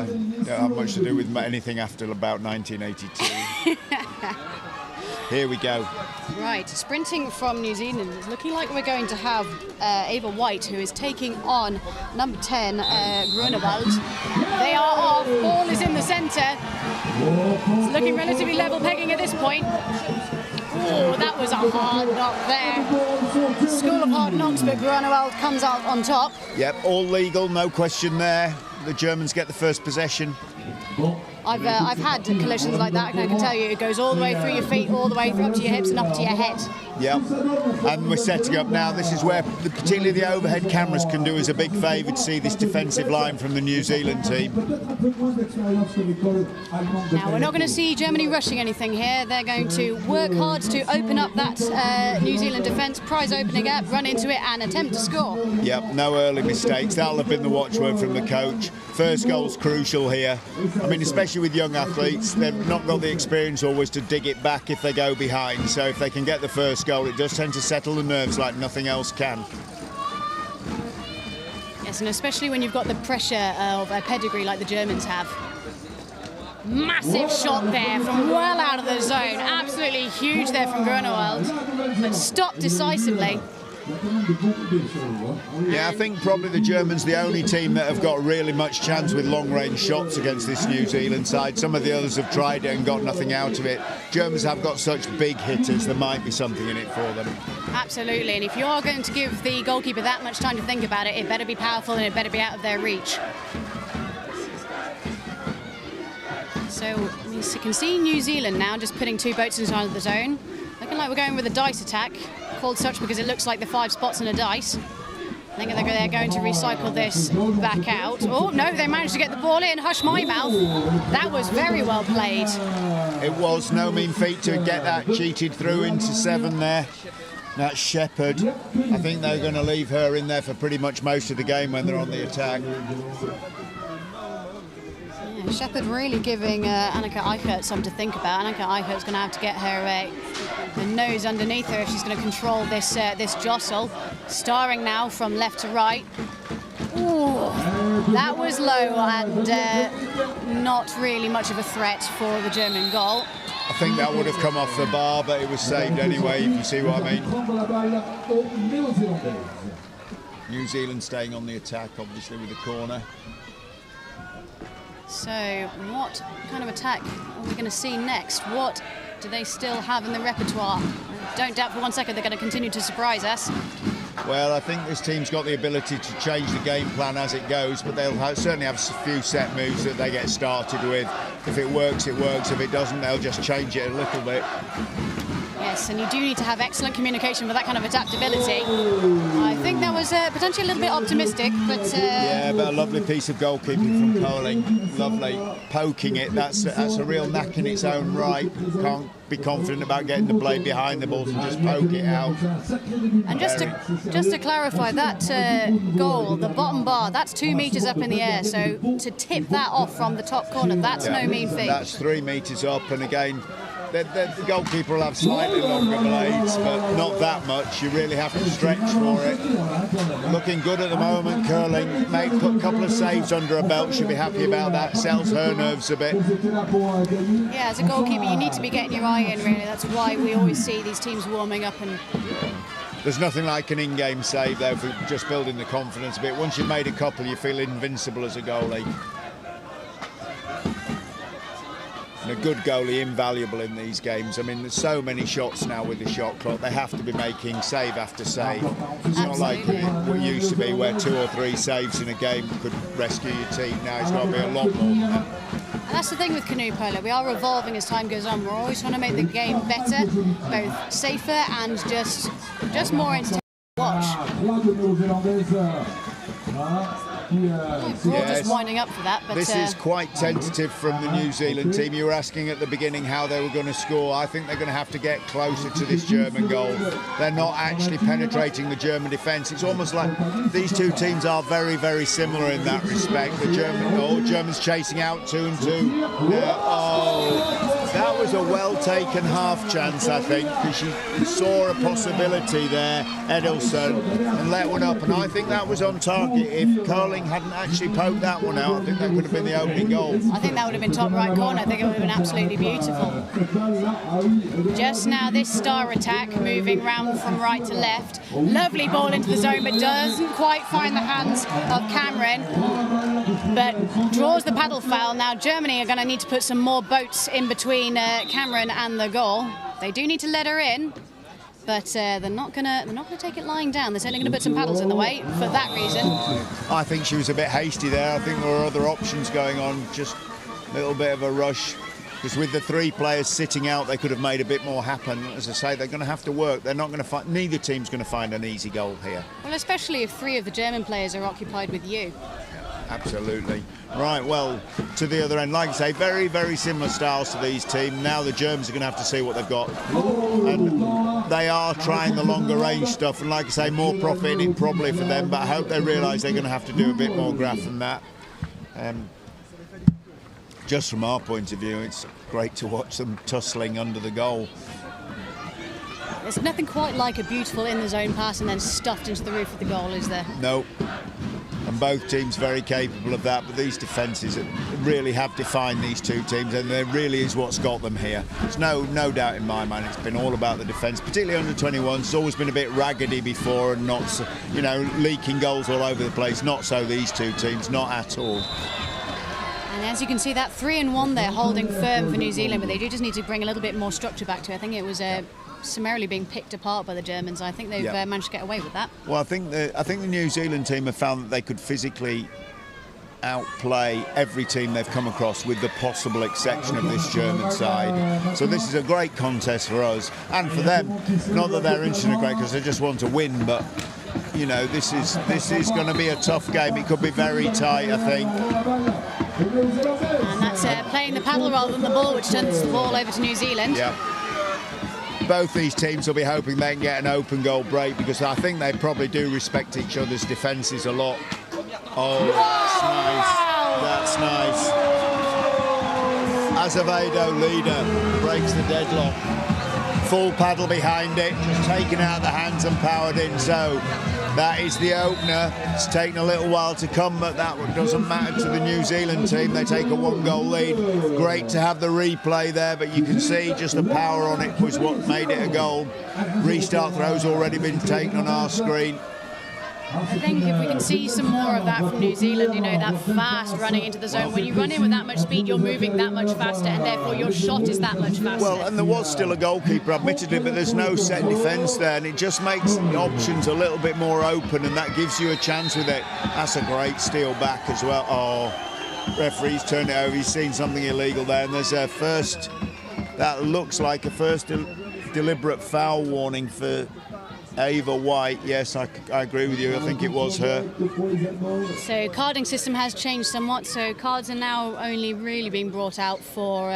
don't have much to do with anything after about 1982. Here we go. Right, sprinting from New Zealand, it's looking like we're going to have Ava White, who is taking on number 10, Grunewald. They are off, ball is in the centre. It's looking relatively level pegging at this point. Oh, that was a hard knock there. School of hard knocks, but Grunewald comes out on top. Yep, all legal, no question there. The Germans get the first possession. I've had collisions like that, and I can tell you it goes all the way through your feet, all the way through up to your hips and up to your head. Yep, and we're setting up now. This is where particularly the overhead cameras can do us a big favour to see this defensive line from the New Zealand team. Now, we're not going to see Germany rushing anything here. They're going to work hard to open up that New Zealand defence, prize opening up, run into it and attempt to score. Yep, no early mistakes. That'll have been the watchword from the coach. First goal's crucial here. I mean, especially with young athletes, they've not got the experience always to dig it back if they go behind. So if they can get the first goal, it does tend to settle the nerves like nothing else can. Yes, and especially when you've got the pressure of a pedigree like the Germans have. Massive shot there from well out of the zone. Absolutely huge there from Grunewald, but stopped decisively. Yeah, I think probably the Germans the only team that have got really much chance with long-range shots against this New Zealand side. Some of the others have tried it and got nothing out of it. Germans have got such big hitters, there might be something in it for them. Absolutely, and if you are going to give the goalkeeper that much time to think about it, it better be powerful and it better be out of their reach. So we can see New Zealand now just putting 2 boats inside of the zone. Looking like we're going with a dice attack, called such because it looks like the 5 spots in a dice. I think they're going to recycle this back out. Oh, no, they managed to get the ball in. Hush my mouth. That was very well played. It was no mean feat to get that cheated through into 7 there. That's Shepherd. I think they're going to leave her in there for pretty much most of the game when they're on the attack. Shepherd really giving Annika Eichert something to think about. Annika Eichert's going to have to get her nose underneath her if she's going to control this this jostle. Starring now from left to right. Ooh, that was low and not really much of a threat for the German goal. I think that would have come off the bar, but it was saved anyway, if you see what I mean. New Zealand staying on the attack, obviously, with the corner. So what kind of attack are we going to see next? What do they still have in the repertoire? Don't doubt for one second they're going to continue to surprise us. Well, I think this team's got the ability to change the game plan as it goes, but they'll certainly have a few set moves that they get started with. If it works, it works. If it doesn't, they'll just change it a little bit. Yes, and you do need to have excellent communication for that kind of adaptability. I think that was potentially a little bit optimistic, but... Yeah, but a lovely piece of goalkeeping from Poling. Lovely. Poking it, that's a real knack in its own right. Can't be confident about getting the blade behind the ball and just poke it out. And just to clarify, that goal, the bottom bar, that's 2 metres up in the air, so to tip that off from the top corner, that's no mean feat. That's 3 metres up, and again, the goalkeeper will have slightly longer blades, but not that much. You really have to stretch for it. Looking good at the moment, Curling. Put a couple of saves under a belt. She'll be happy about that. Settles her nerves a bit. Yeah, as a goalkeeper, you need to be getting your eye in, really. That's why we always see these teams warming up. And there's nothing like an in-game save, though, for just building the confidence a bit. Once you've made a couple, you feel invincible as a goalie. And a good goalie invaluable in these games. I mean, there's so many shots now with the shot clock. They have to be making save after save. It's not like what used to be where 2 or 3 saves in a game could rescue your team. Now it's got to be a lot more than that. And that's the thing with canoe polo. We are evolving as time goes on. We're always trying to make the game better, both safer and just more entertaining to watch. We're all just winding up for that. But this is quite tentative from the New Zealand team. You were asking at the beginning how they were going to score. I think they're going to have to get closer to this German goal. They're not actually penetrating the German defence. It's almost like these two teams are very, very similar in that respect. The Germans chasing out 2 and 2. That was a well-taken half chance, I think, because she saw a possibility there, Edelson, and let one up. And I think that was on target. If Curling hadn't actually poked that one out, I think that could have been the opening goal. I think that would have been top right corner. I think it would have been absolutely beautiful. Just now, this star attack moving round from right to left. Lovely ball into the zone, but doesn't quite find the hands of Cameron, but draws the paddle foul. Now, Germany are going to need to put some more boats in between Cameron and the goal. They do need to let her in, but they're not gonna take it lying down. They're certainly going to put some paddles in the way for that reason. I think she was a bit hasty there. I think there were other options going on. Just little bit of a rush. Because with the 3 players sitting out, they could have made a bit more happen. As I say, they're going to have to work. They're not going to find. Neither team's going to find an easy goal here. Well, especially if 3 of the German players are occupied with you. Absolutely. Right, well, to the other end, like I say, very, very similar styles to these teams. Now the Germans are going to have to see what they've got. And they are trying the longer range stuff, and like I say, more profit in it probably for them, but I hope they realise they're going to have to do a bit more graph than that. Just from our point of view, it's great to watch them tussling under the goal. There's nothing quite like a beautiful in-the-zone pass and then stuffed into the roof of the goal, is there? No. And both teams very capable of that, but these defences really have defined these 2 teams, and there really is what's got them here. There's no doubt in my mind. It's been all about the defence, particularly under 21. It's always been a bit raggedy before and not, so, you know, leaking goals all over the place. Not so these 2 teams, not at all. And as you can see, that 3-1 there holding firm for New Zealand, but they do just need to bring a little bit more structure back to it. I think it was summarily being picked apart by the Germans. I think they've managed to get away with that. Well, I think the New Zealand team have found that they could physically outplay every team they've come across, with the possible exception of this German side. So this is a great contest for us and for them. Not that they're interested in it great because they just want to win, but you know, this is going to be a tough game. It could be very tight, I think. And that's playing the paddle rather than the ball, which turns the ball over to New Zealand. Yeah. Both these teams will be hoping they can get an open goal break, because I think they probably do respect each other's defences a lot. Oh, that's nice. That's nice. Azevedo, leader, breaks the deadlock. Full paddle behind it, just taken out of the hands and powered in. So that is the opener. It's taken a little while to come, but that doesn't matter to the New Zealand team. They take a 1-goal lead. Great to have the replay there, but you can see just the power on it was what made it a goal. Restart throw's already been taken on our screen. I think if we can see some more of that from New Zealand, you know, that fast running into the zone. When you run in with that much speed, you're moving that much faster, and therefore your shot is that much faster. Well, and there was still a goalkeeper, admittedly, but there's no set defence there, and it just makes the options a little bit more open, and that gives you a chance with it. That's a great steal back as well. Oh, referee's turned it over. He's seen something illegal there, and there's a first, that looks like a first deliberate foul warning for Ava White. Yes, I agree with you. I think it was her. So carding system has changed somewhat. So cards are now only really being brought out for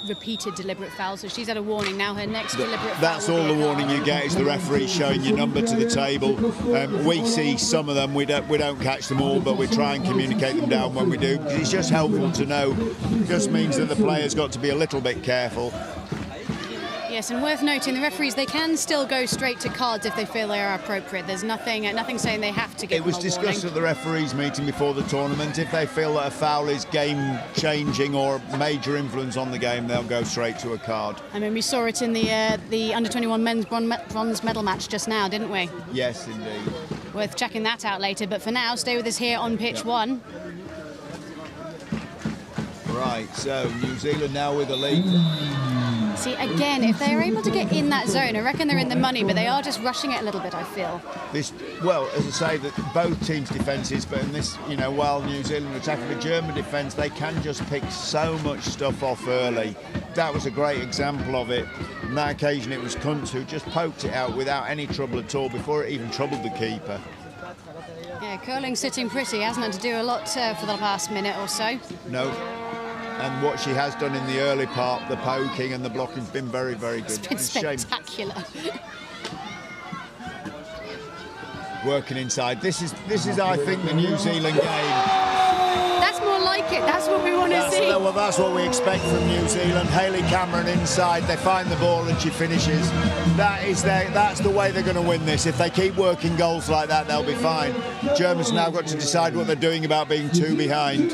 repeated deliberate fouls. So she's had a warning. Now her next deliberate foul. That's all the warning you get, is the referee showing your number to the table. We see some of them. We don't catch them all, but we try and communicate them down when we do, because it's just helpful to know. It just means that the player's got to be a little bit careful. Yes, and worth noting, the referees, they can still go straight to cards if they feel they are appropriate. There's nothing saying they have to give. It was discussed at the referees' meeting before the tournament. If they feel that a foul is game-changing or major influence on the game, they'll go straight to a card. I mean, we saw it in the under-21 men's bronze medal match just now, didn't we? Yes, indeed. Worth checking that out later. But for now, stay with us here on pitch 1. Right, so New Zealand now with the lead. See, again, if they're able to get in that zone, I reckon they're in the money, but they are just rushing it a little bit, I feel. Well, as I say, that both teams' defences, but in this, you know, while New Zealand attacking the German defence, they can just pick so much stuff off early. That was a great example of it. On that occasion, it was Kuntz who just poked it out without any trouble at all before it even troubled the keeper. Yeah, curling's sitting pretty, hasn't had to do a lot for the past minute or so. No. And what she has done in the early part, the poking and the blocking, has been very, very good. It's been spectacular. Working inside. This is, I think, the New Zealand game. That's more like it. That's what we want to see. Well, that's what we expect from New Zealand. Hayley Cameron inside. They find the ball and she finishes. That's the way they're going to win this. If they keep working goals like that, they'll be fine. Germans now got to decide what they're doing about being 2 behind.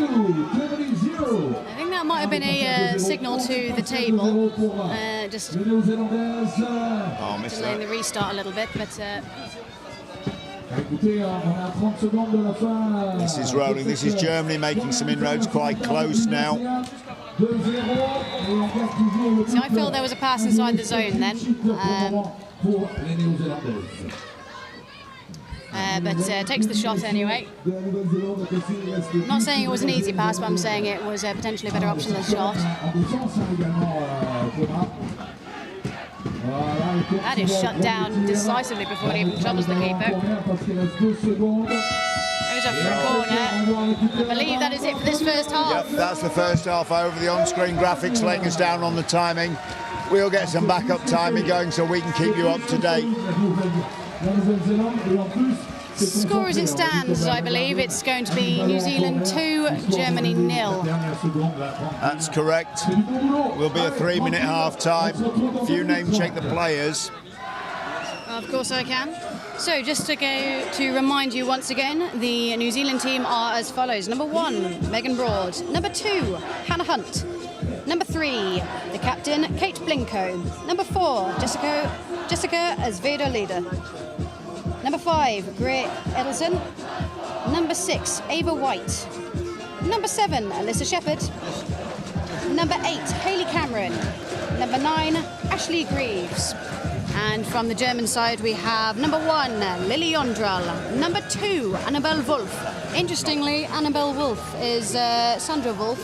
I think that might have been a signal to the table, just delaying the restart a little bit, but... This is rolling. This is Germany making some inroads, quite close now. So I feel there was a pass inside the zone then. but takes the shot anyway. I'm not saying it was an easy pass, but I'm saying it was potentially a better option than the shot. That is shut down decisively before it even troubles the keeper. Goes up for a corner. I believe that is it for this first half. Yep, that's the first half over. The on-screen graphics letting us down on the timing. We'll get some backup timing going so we can keep you up to date. Score as it stands, I believe it's going to be New Zealand 2, Germany 0. That's correct. Will be a 3-minute half time. If you name check the players. Of course I can. So just to remind you once again, the New Zealand team are as follows. Number 1, Megan Broad. Number 2, Hannah Hunt. Number 3, the captain, Kate Blinko. Number 4, Jessica Azvedo Leader. Number 5, Gray Edelson. Number 6, Ava White. Number 7, Alyssa Shepherd. Number 8, Hayley Cameron. Number 9, Ashley Greaves. And from the German side, we have number 1, Lily Yondral. Number 2, Annabelle Wolf. Interestingly, Annabelle Wolf is Sandra Wolf,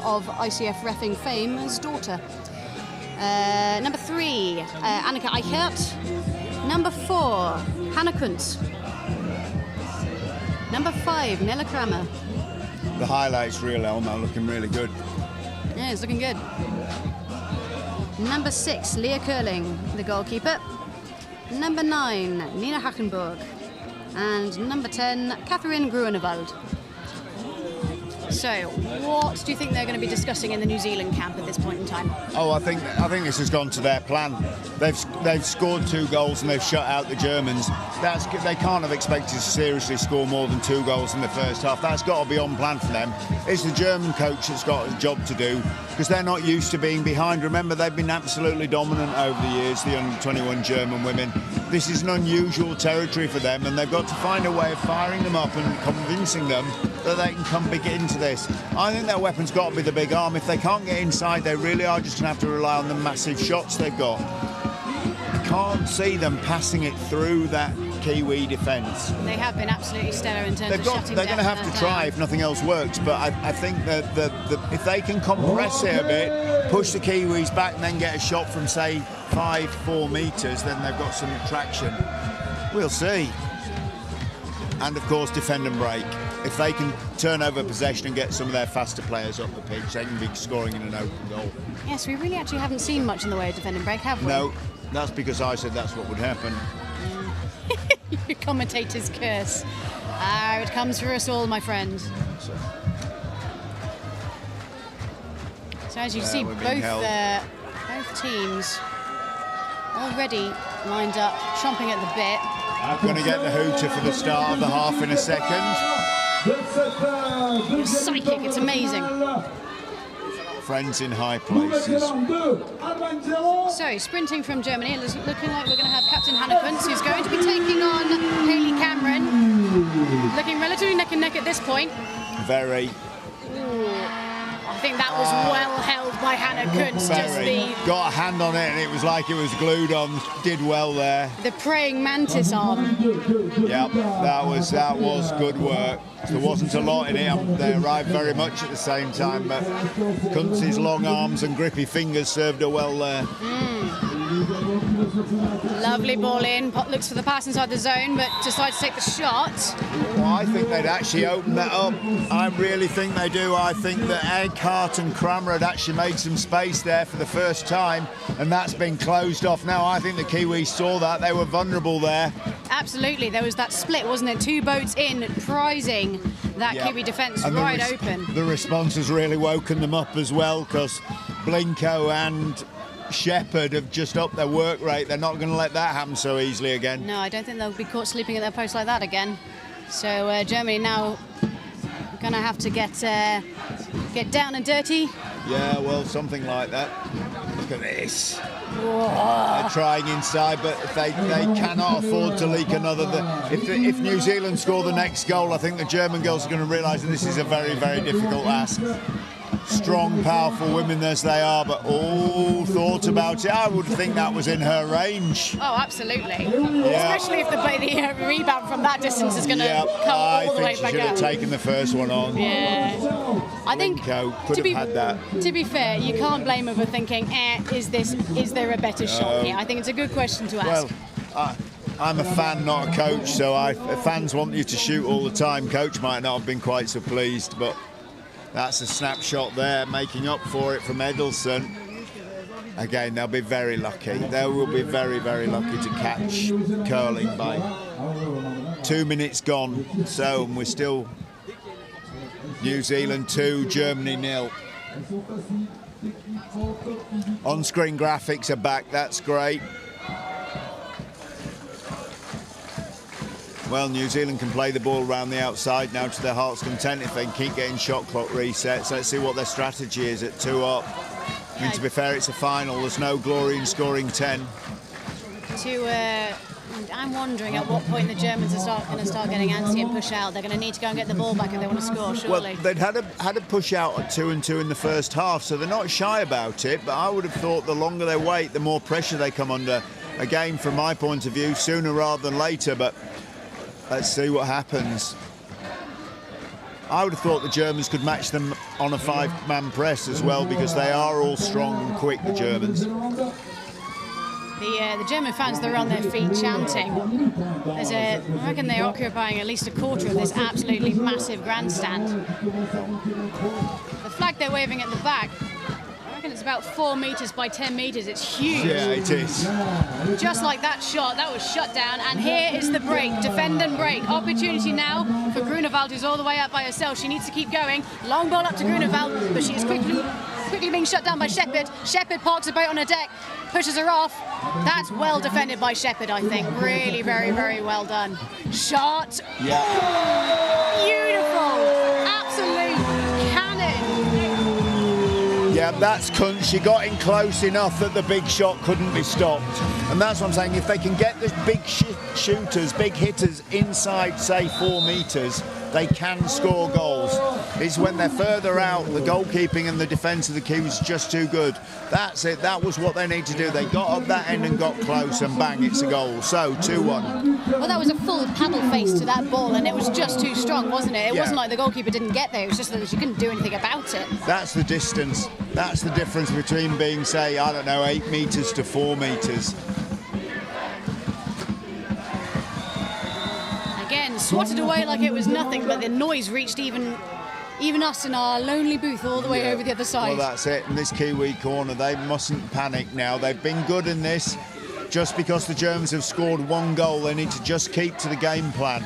of ICF reffing fame's daughter. Number 3, Annika Eichert. Number 4, Hannah Kuntz. Number 5, Nella Kramer. The highlights reel, Elmo, looking really good. Yeah, it's looking good. Number 6, Leah Curling, the goalkeeper. Number 9, Nina Hackenburg. And number 10, Catherine Gruenewald. So, what do you think they're going to be discussing in the New Zealand camp at this point in time? Oh, I think this has gone to their plan. They've scored 2 goals and they've shut out the Germans. They can't have expected to seriously score more than 2 goals in the first half. That's got to be on plan for them. It's the German coach that's got a job to do because they're not used to being behind. Remember, they've been absolutely dominant over the years, the under-21 German women. This is an unusual territory for them, and they've got to find a way of firing them up and convincing them that they can come big into this. I think their weapon's got to be the big arm. If they can't get inside, they really are just going to have to rely on the massive shots they've got. I can't see them passing it through that Kiwi defence. They have been absolutely stellar in terms of shutting They're going to have to try if nothing else works, but I think that if they can compress it a bit, push the Kiwis back and then get a shot from, say, 4 metres, then they've got some traction. We'll see. And, of course, defend and break. If they can turn over possession and get some of their faster players up the pitch, they can be scoring in an open goal. Yes, we really actually haven't seen much in the way of defend and break, have we? No, that's because I said that's what would happen. Your commentator's curse. It comes for us all, my friend. So as you see, both teams already lined up, chomping at the bit. I'm going to get the hooter for the start of the half in a second. Psychic, it's amazing. Friends in high places. So, sprinting from Germany, it's looking like we're going to have Captain Hannah Kuntz, who's going to be taking on Hayley Cameron. Looking relatively neck and neck at this point. Very. I think that was well held by Hannah Kuntz. Got a hand on it and it was like it was glued on. Did well there. The praying mantis arm. Yep, that was good work. There wasn't a lot in it. They arrived very much at the same time, but Kuntz's long arms and grippy fingers served her well there. Lovely ball in. Pot looks for the pass inside the zone, but decides to take the shot. Well, I think they'd actually open that up. I really think they do. I think that Eckhart and Kramer had actually made some space there for the first time, and that's been closed off now. I think the Kiwis saw that. They were vulnerable there. Absolutely. There was that split, wasn't it? 2 boats in, prizing that Kiwi defence right open. The response has really woken them up as well, because Blinko and Shepherd have just upped their work rate. They're not going to let that happen so easily again. No, I don't think they'll be caught sleeping at their post like that again. So Germany now going to have to get down and dirty. Yeah, well, something like that. Look at this. Whoa. They're trying inside, but they cannot afford to leak another. If New Zealand score the next goal, I think the German girls are going to realise that this is a very, very difficult ask. strong, powerful women as they are, but all thought about it. I would think that was in her range. Oh, absolutely. Especially if the rebound from that distance is going to come all the way back I think she should have taken the first one on. Yeah. I think could have had that. To be fair, you can't blame her for thinking, is there a better shot here? I think it's a good question to ask. Well, I'm a fan, not a coach, so if fans want you to shoot all the time, coach might not have been quite so pleased, but that's a snapshot there, making up for it from Edelson. Again, they'll be very lucky. They will be very, very lucky to catch curling by 2 minutes gone. So we're still New Zealand 2, Germany 0. On-screen graphics are back, that's great. Well, New Zealand can play the ball around the outside now to their heart's content if they can keep getting shot clock resets. Let's see what their strategy is at 2 up. I mean, to be fair, it's a final. There's no glory in scoring 10. I'm wondering at what point the Germans are going to start getting antsy and push out. They're going to need to go and get the ball back if they want to score, surely. Well, they'd had a push out at 2-2 in the first half, so they're not shy about it. But I would have thought the longer they wait, the more pressure they come under. Again, from my point of view, sooner rather than later. But let's see what happens. I would have thought the Germans could match them on a 5-man press as well, because they are all strong and quick, the Germans. The German fans, they're on their feet chanting. I reckon they're occupying at least a quarter of this absolutely massive grandstand. The flag they're waving at the back, I reckon it's about 4 metres by 10 metres. It's huge. Yeah, it is. Just like that shot, that was shut down. And here is the break, defend and break. Opportunity now for Grunewald, who's all the way up by herself. She needs to keep going. Long ball up to Grunewald, but she is quickly being shut down by Shepherd. Shepherd parks a boat on her deck, pushes her off. That's well defended by Shepherd, I think. Really, very, very well done. Shot. Yeah. Beautiful. Absolute cannon. Yeah, that's cunt. She got in close enough that the big shot couldn't be stopped. And that's what I'm saying. If they can get the big shooters, big hitters inside, say, 4 metres, they can score goals. It's when they're further out, the goalkeeping and the defence of the Kiwis is just too good. That's it. That was what they need to do. They got up that end and got close, and bang, it's a goal. So, 2-1. Well, that was a full paddle face to that ball, and it was just too strong, wasn't it? It wasn't like the goalkeeper didn't get there. It was just that she couldn't do anything about it. That's the distance. That's the difference between being, say, I don't know, 8 metres to 4 metres. Again, swatted away like it was nothing, but the noise reached even us in our lonely booth all the way over the other side. Well, that's it. In this Kiwi corner, they mustn't panic now. They've been good in this. Just because the Germans have scored 1 goal, they need to just keep to the game plan.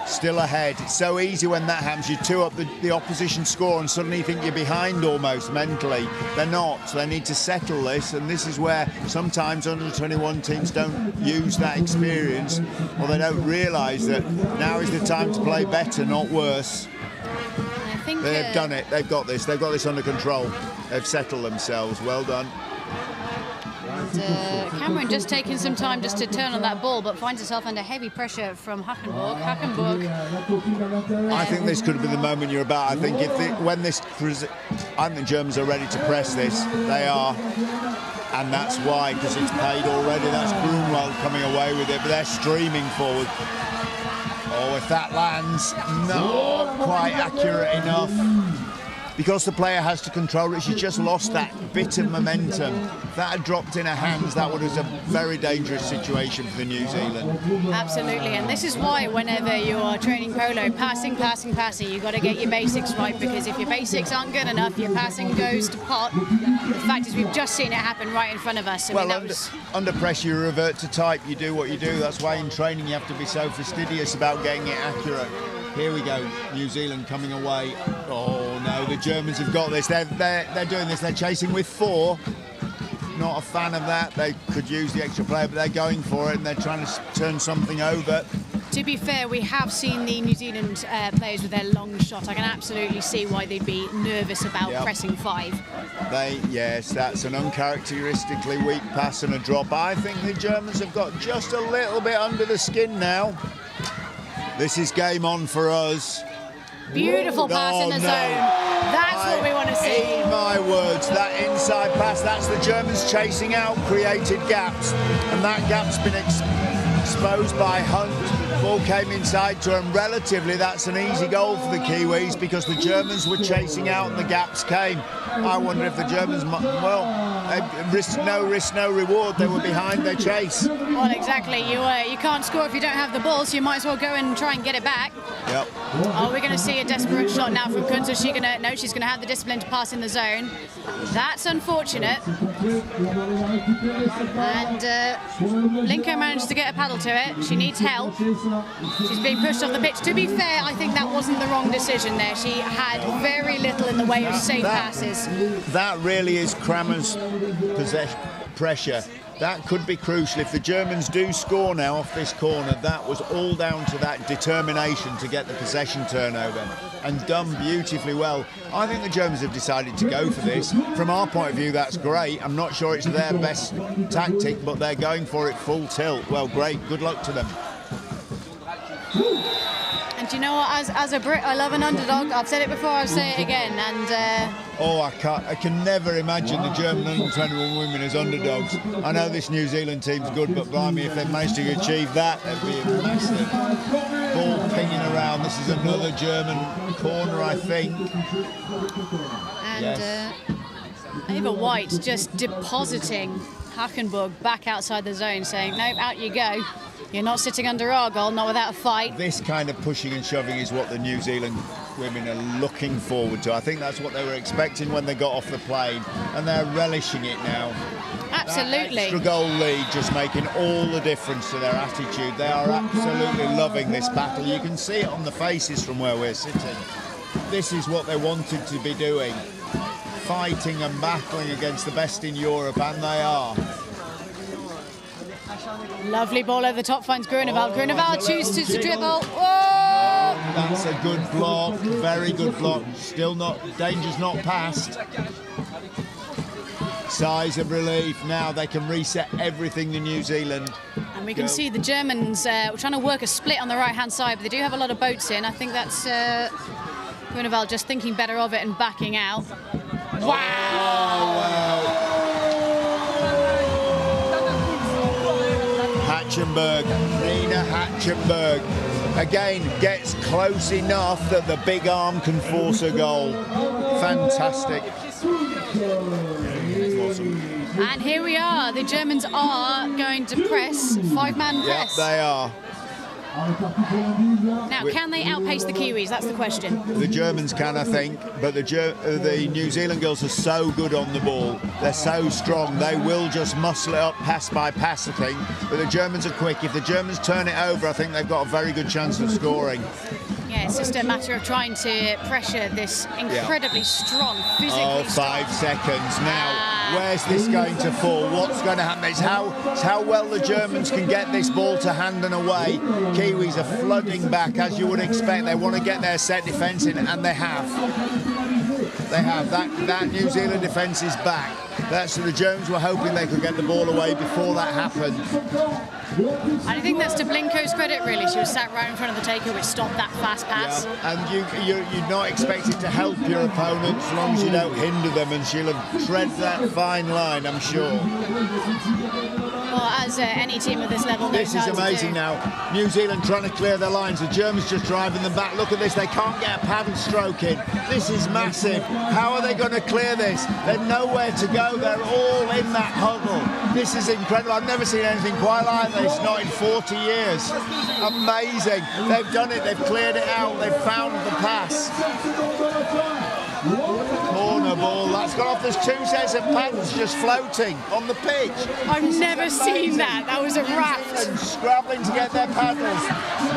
Still ahead. It's so easy when that happens. You 2 up the opposition score and suddenly you think you're behind almost mentally. They're not. So they need to settle this, and this is where sometimes under-21 teams don't use that experience, or they don't realise that now is the time to play better, not worse. I think they've done it. They've got this. They've got this under control. They've settled themselves. Well done. Cameron just taking some time just to turn on that ball, but finds herself under heavy pressure from Hackenburg. I think this could have been the moment you're about. I think I think the Germans are ready to press this. They are. And that's why, because it's paid already. That's Grunewald coming away with it, but they're streaming forward. Oh, if that lands, not quite accurate enough. Because the player has to control it, she just lost that bit of momentum. If that had dropped in her hands, that would have been a very dangerous situation for the New Zealand. Absolutely, and this is why whenever you are training polo, passing, you've got to get your basics right, because if your basics aren't good enough, your passing goes to pot. The fact is, we've just seen it happen right in front of us. Under pressure, you revert to type, you do what you do. That's why in training you have to be so fastidious about getting it accurate. Here we go, New Zealand coming away. Oh no, the Germans have got this. They're doing this. They're chasing with 4. Not a fan of that. They could use the extra player, but they're going for it and they're trying to turn something over. To be fair, we have seen the New Zealand players with their long shot. I can absolutely see why they'd be nervous about pressing 5. Yes, that's an uncharacteristically weak pass and a drop. I think the Germans have got just a little bit under the skin now. This is game on for us. Beautiful pass in the zone. That's what we want to see. Eat my words, that inside pass, that's the Germans chasing out, created gaps, and that gap's been exposed by Hunt. Ball came inside to him. Relatively, that's an easy goal for the Kiwis because the Germans were chasing out and the gaps came. I wonder if the Germans, no risk, no reward. They were behind their chase. Well, exactly. You can't score if you don't have the ball, so you might as well go and try and get it back. Yep. Oh, we're going to see a desperate shot now from Kun. So she's going to have the discipline to pass in the zone. That's unfortunate. And Linko managed to get a paddle to it. She needs help. She's being pushed off the pitch. To be fair, I think that wasn't the wrong decision there. She had very little in the way of safe passes. That really is Kramer's pressure. That could be crucial. If the Germans do score now off this corner, that was all down to that determination to get the possession turnover, and done beautifully well. I think the Germans have decided to go for this. From our point of view, that's great. I'm not sure it's their best tactic, but they're going for it full tilt. Well, great. Good luck to them. And you know what, as a Brit, I love an underdog. I've said it before, I'll say it again. And I can never imagine the German under-21 women as underdogs. I know this New Zealand team's good, but blimey, if they managed to achieve that, they'd be a massive ball pinging around. This is another German corner, I think. And yes. Eva White just depositing Hackenburg back outside the zone, saying, nope, out you go. You're not sitting under our goal, not without a fight. This kind of pushing and shoving is what the New Zealand women are looking forward to. I think that's what they were expecting when they got off the plane, and they're relishing it now. Absolutely. That extra goal lead just making all the difference to their attitude. They are absolutely loving this battle. You can see it on the faces from where we're sitting. This is what they wanted to be doing. Fighting and battling against the best in Europe, and they are. Lovely ball over the top, finds Grunewald. Grunewald chooses to dribble. Whoa! That's a good block, very good block. Still not, danger's not past. Sighs of relief. Now they can reset everything to New Zealand. And we can see the Germans trying to work a split on the right-hand side, but they do have a lot of boats in. I think that's Grunewald just thinking better of it and backing out. Wow! Oh, wow. Hatchenberg, Nina Hatchenberg, again gets close enough that the big arm can force a goal. Fantastic. And here we are. The Germans are going to press, five-man press. Yep, they are. Now, can they outpace the Kiwis? That's the question. The Germans can, I think, but the New Zealand girls are so good on the ball. They're so strong. They will just muscle it up pass by pass, I think. But the Germans are quick. If the Germans turn it over, I think they've got a very good chance of scoring. Yeah, it's just a matter of trying to pressure this incredibly strong, physically strong. 5 seconds now. Where's this going to fall? What's going to happen? It's how well the Germans can get this ball to hand and away. Kiwis are flooding back, as you would expect. They want to get their set defence in, and they have. They have. That New Zealand defence is back. That's the Germans were hoping they could get the ball away before that happened. I think that's to Blinko's credit, really. She was sat right in front of the taker, which stopped that fast pass. Yeah. And you're not expected to help your opponent as long as you don't hinder them, and she'll have tread that fine line, I'm sure. Well, as any team of this level knows This is amazing now. New Zealand trying to clear their lines. The Germans just driving them back. Look at this. They can't get a paddle stroke in. This is massive. How are they going to clear this? They've nowhere to go. They're all in that huddle. This is incredible. I've never seen anything quite like this, not in 40 years. Amazing. They've done it. They've cleared it out. They've found the pass. Corner ball. That's gone off. There's 2 sets of paddles just floating on the pitch. I've never seen that. That was a raft. And scrabbling to get their paddles.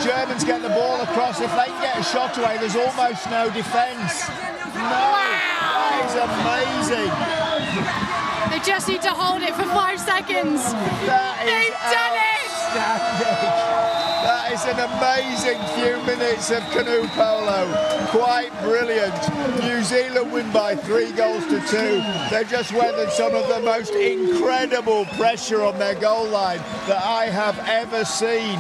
Germans get the ball across. If they can get a shot away, there's almost no defence. No. Wow. That is amazing. They just need to hold it for 5 seconds. They've done it! That is an amazing few minutes of canoe polo. Quite brilliant. New Zealand win by 3 goals to 2. They've just weathered some of the most incredible pressure on their goal line that I have ever seen.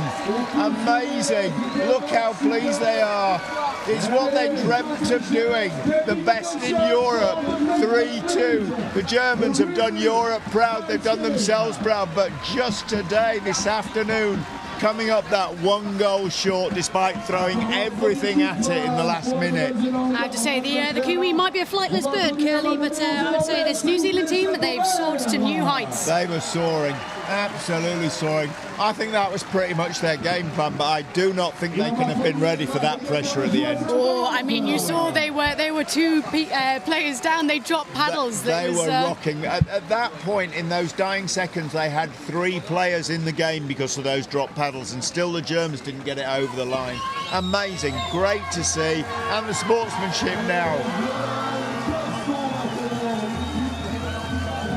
Amazing. Look how pleased they are. It's what they dreamt of doing. The best in Europe, 3-2. The Germans have done Europe proud, they've done themselves proud, but just today, this afternoon, coming up that 1 goal short despite throwing everything at it in the last minute. I have to say, the Kiwi might be a flightless bird, Curly, but I would say this New Zealand team, they've soared to new heights. They were soaring, absolutely soaring. I think that was pretty much their game plan, but I do not think they can have been ready for that pressure at the end. Oh, I mean, you saw they were two players down, they dropped paddles. They were rocking. At that point, in those dying seconds, they had 3 players in the game because of those drop paddles, and still the Germans didn't get it over the line. Amazing, great to see, and the sportsmanship now.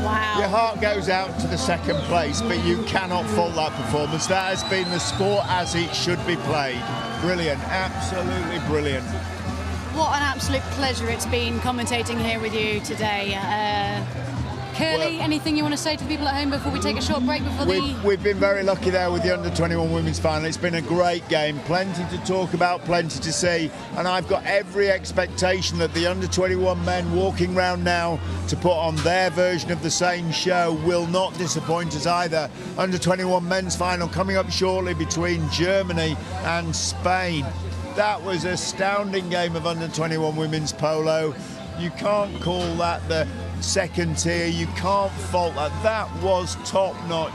Wow. Your heart goes out to the second place, but you cannot fault that performance. That has been the sport as it should be played. Brilliant, absolutely brilliant. What an absolute pleasure it's been commentating here with you today. Curly, anything you want to say to the people at home before we take a short break before We've been very lucky there with the under-21 women's final. It's been a great game, plenty to talk about, plenty to see, and I've got every expectation that the under-21 men walking round now to put on their version of the same show will not disappoint us either. Under-21 men's final coming up shortly between Germany and Spain. That was an astounding game of under-21 women's polo. You can't call that the second tier, you can't fault that. That was top notch.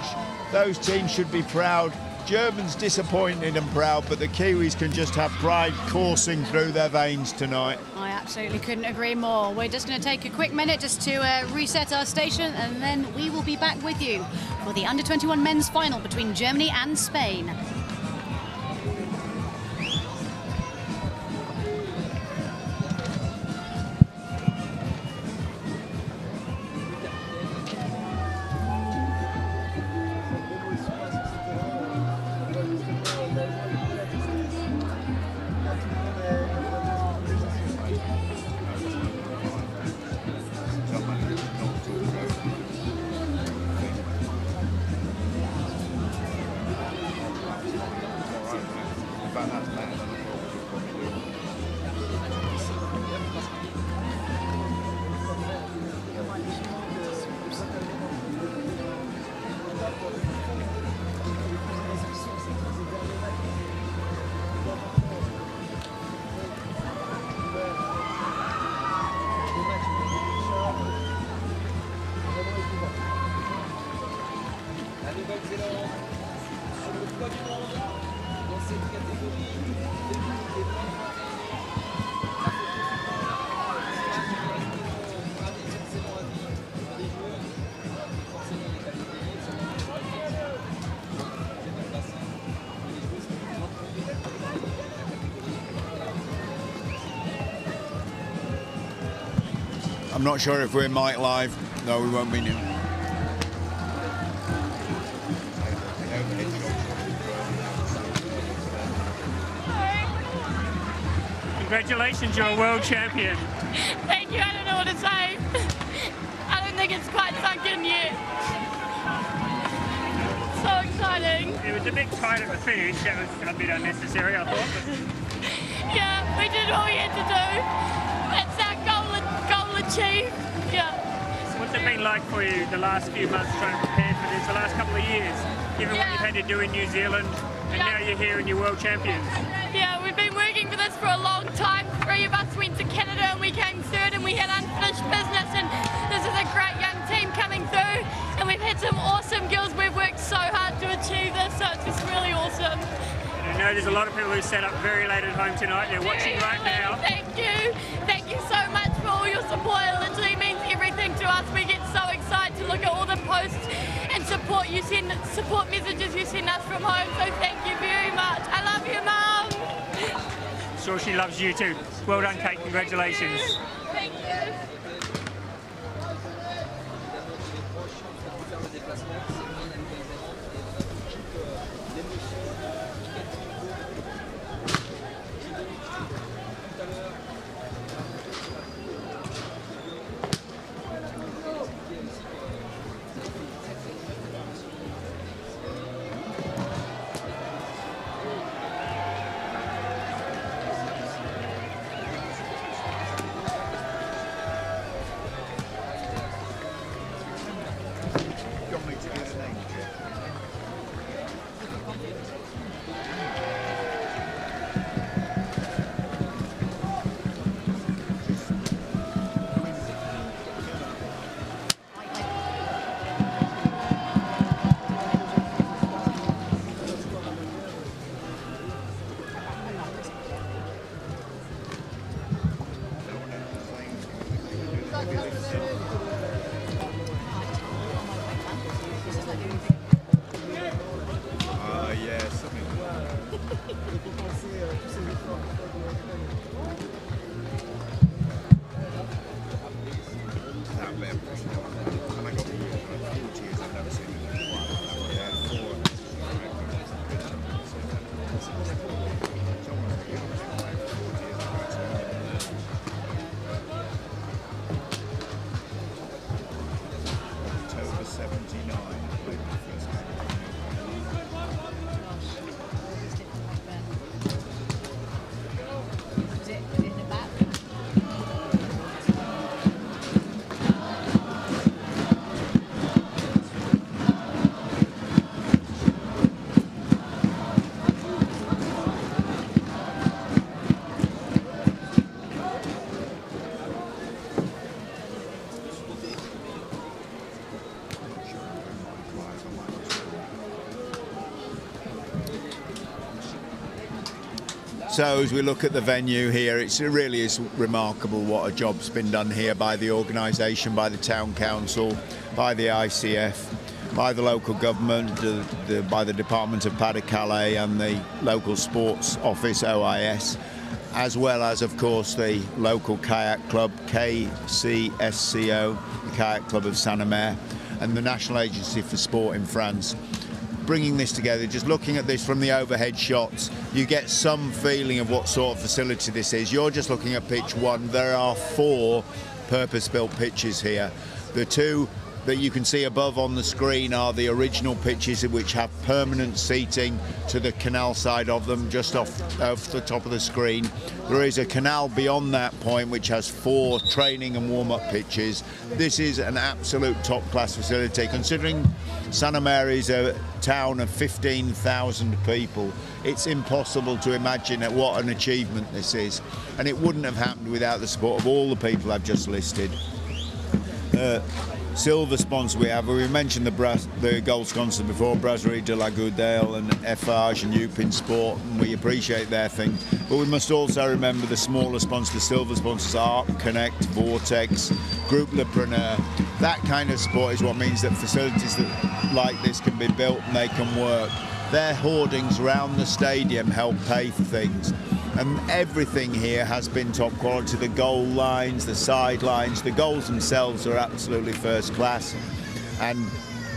Those teams should be proud. Germans disappointed and proud, but the Kiwis can just have pride coursing through their veins tonight. I absolutely couldn't agree more. We're just going to take a quick minute just to reset our station, and then we will be back with you for the under-21 men's final between Germany and Spain. I'm not sure if we're mic live. No, we won't be new. Congratulations, you're a world champion. Thank you, I don't know what to say. I don't think it's quite sunk in yet. So exciting. It was a bit tight at the finish, that was a bit unnecessary, I thought. But... Yeah, we did what we had to do. That's our goal achieved. Yeah. What's it been like for you the last few months trying to prepare for this, the last couple of years, given what you've had to do in New Zealand, and now you're here and you're world champions? Yeah, we've been working for this for a long time. 3 of us went to Canada and we came third and we had unfinished business, and this is a great young team coming through, and we've had some awesome girls. We've worked so hard to achieve this, so it's just really awesome. And I know there's a lot of people who sat up very late at home tonight. They're watching right now. Thank you. Thank you so much for all your support. It literally means everything to us. We get so excited to look at all the posts and support messages you send us from home. So thank you very much. I love you, Mum. Sure, she loves you too. Well done, Kate. Congratulations. Thank you. So as we look at the venue here, it really is remarkable what a job's been done here by the organisation, by the town council, by the ICF, by the local government, by the Department of Pas-de-Calais and the local sports office, OIS, as well as, of course, the local kayak club, KCSCO, the Kayak Club of Saint-Omer, and the National Agency for Sport in France. Bringing this together, just looking at this from the overhead shots, you get some feeling of what sort of facility this is. You're just looking at pitch 1. There are 4 purpose-built pitches here. The 2 that you can see above on the screen are the original pitches which have permanent seating to the canal side of them, just off the top of the screen. There is a canal beyond that point which has 4 training and warm-up pitches. This is an absolute top-class facility. Considering Saint-Omer is a town of 15,000 people, it's impossible to imagine what an achievement this is. And it wouldn't have happened without the support of all the people I've just listed. Silver sponsor we have, we mentioned the gold sponsor before, Brasserie de la Goudale and Eiffage and Upin Sport, and we appreciate their thing. But we must also remember the smaller sponsors, the silver sponsors, Art Connect, Vortex, Groupe Lepreneur. That kind of support is what means that facilities like this can be built and they can work. Their hoardings around the stadium help pay for things. And everything here has been top quality. The goal lines, the sidelines, the goals themselves are absolutely first class. And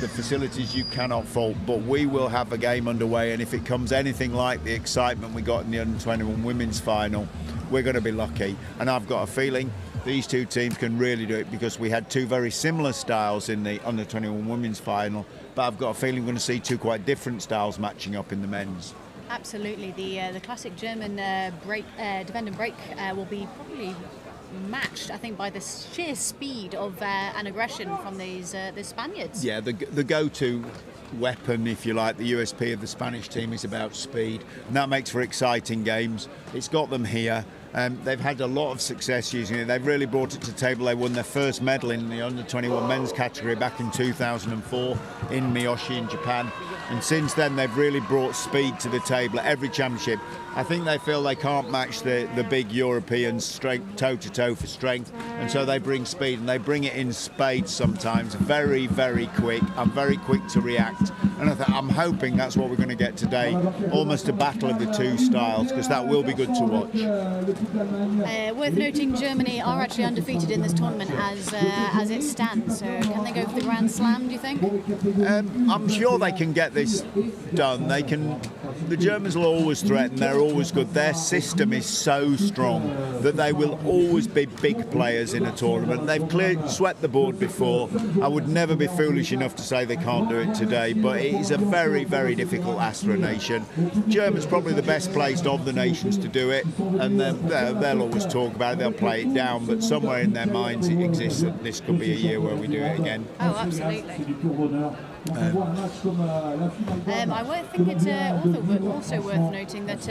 the facilities you cannot fault. But we will have a game underway, and if it comes anything like the excitement we got in the under-21 women's final, we're going to be lucky. And I've got a feeling these 2 teams can really do it, because we had 2 very similar styles in the under-21 women's final, but I've got a feeling we're going to see 2 quite different styles matching up in the men's. Absolutely. The classic German defend and break will be probably matched, I think, by the sheer speed of and aggression from the Spaniards. Yeah, the go-to weapon, if you like, the USP of the Spanish team is about speed, and that makes for exciting games. It's got them here. They've had a lot of success using it. They've really brought it to the table. They won their first medal in the under-21 men's category back in 2004 in Miyoshi in Japan. And since then, they've really brought speed to the table at every championship. I think they feel they can't match the big Europeans strength, toe-to-toe for strength, and so they bring speed, and they bring it in spades sometimes, very, very quick, and very quick to react. And I'm hoping that's what we're going to get today, almost a battle of the 2 styles, because that will be good to watch. Worth noting, Germany are actually undefeated in this tournament as it stands, so can they go for the Grand Slam, do you think? I'm sure they can get this done. The Germans will always threaten, they're always good. Their system is so strong that they will always be big players in a tournament. They've swept the board before. I would never be foolish enough to say they can't do it today, but it is a very, very difficult Astra nation. Germans probably the best placed of the nations to do it, and they'll always talk about it, they'll play it down, but somewhere in their minds it exists that this could be a year where we do it again. Oh, absolutely. I think it's also worth noting that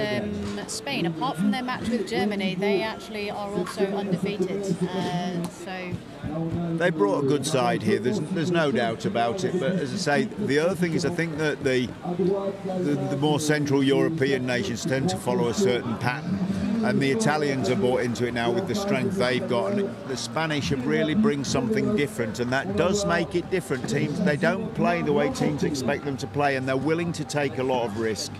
Spain, apart from their match with Germany, they actually are also undefeated. They brought a good side here. There's no doubt about it. But as I say, the other thing is I think that the more Central European nations tend to follow a certain pattern. And the Italians are bought into it now with the strength they've got, and the Spanish have really bring something different, and that does make it different. Teams, they don't play the way teams expect them to play, and they're willing to take a lot of risk,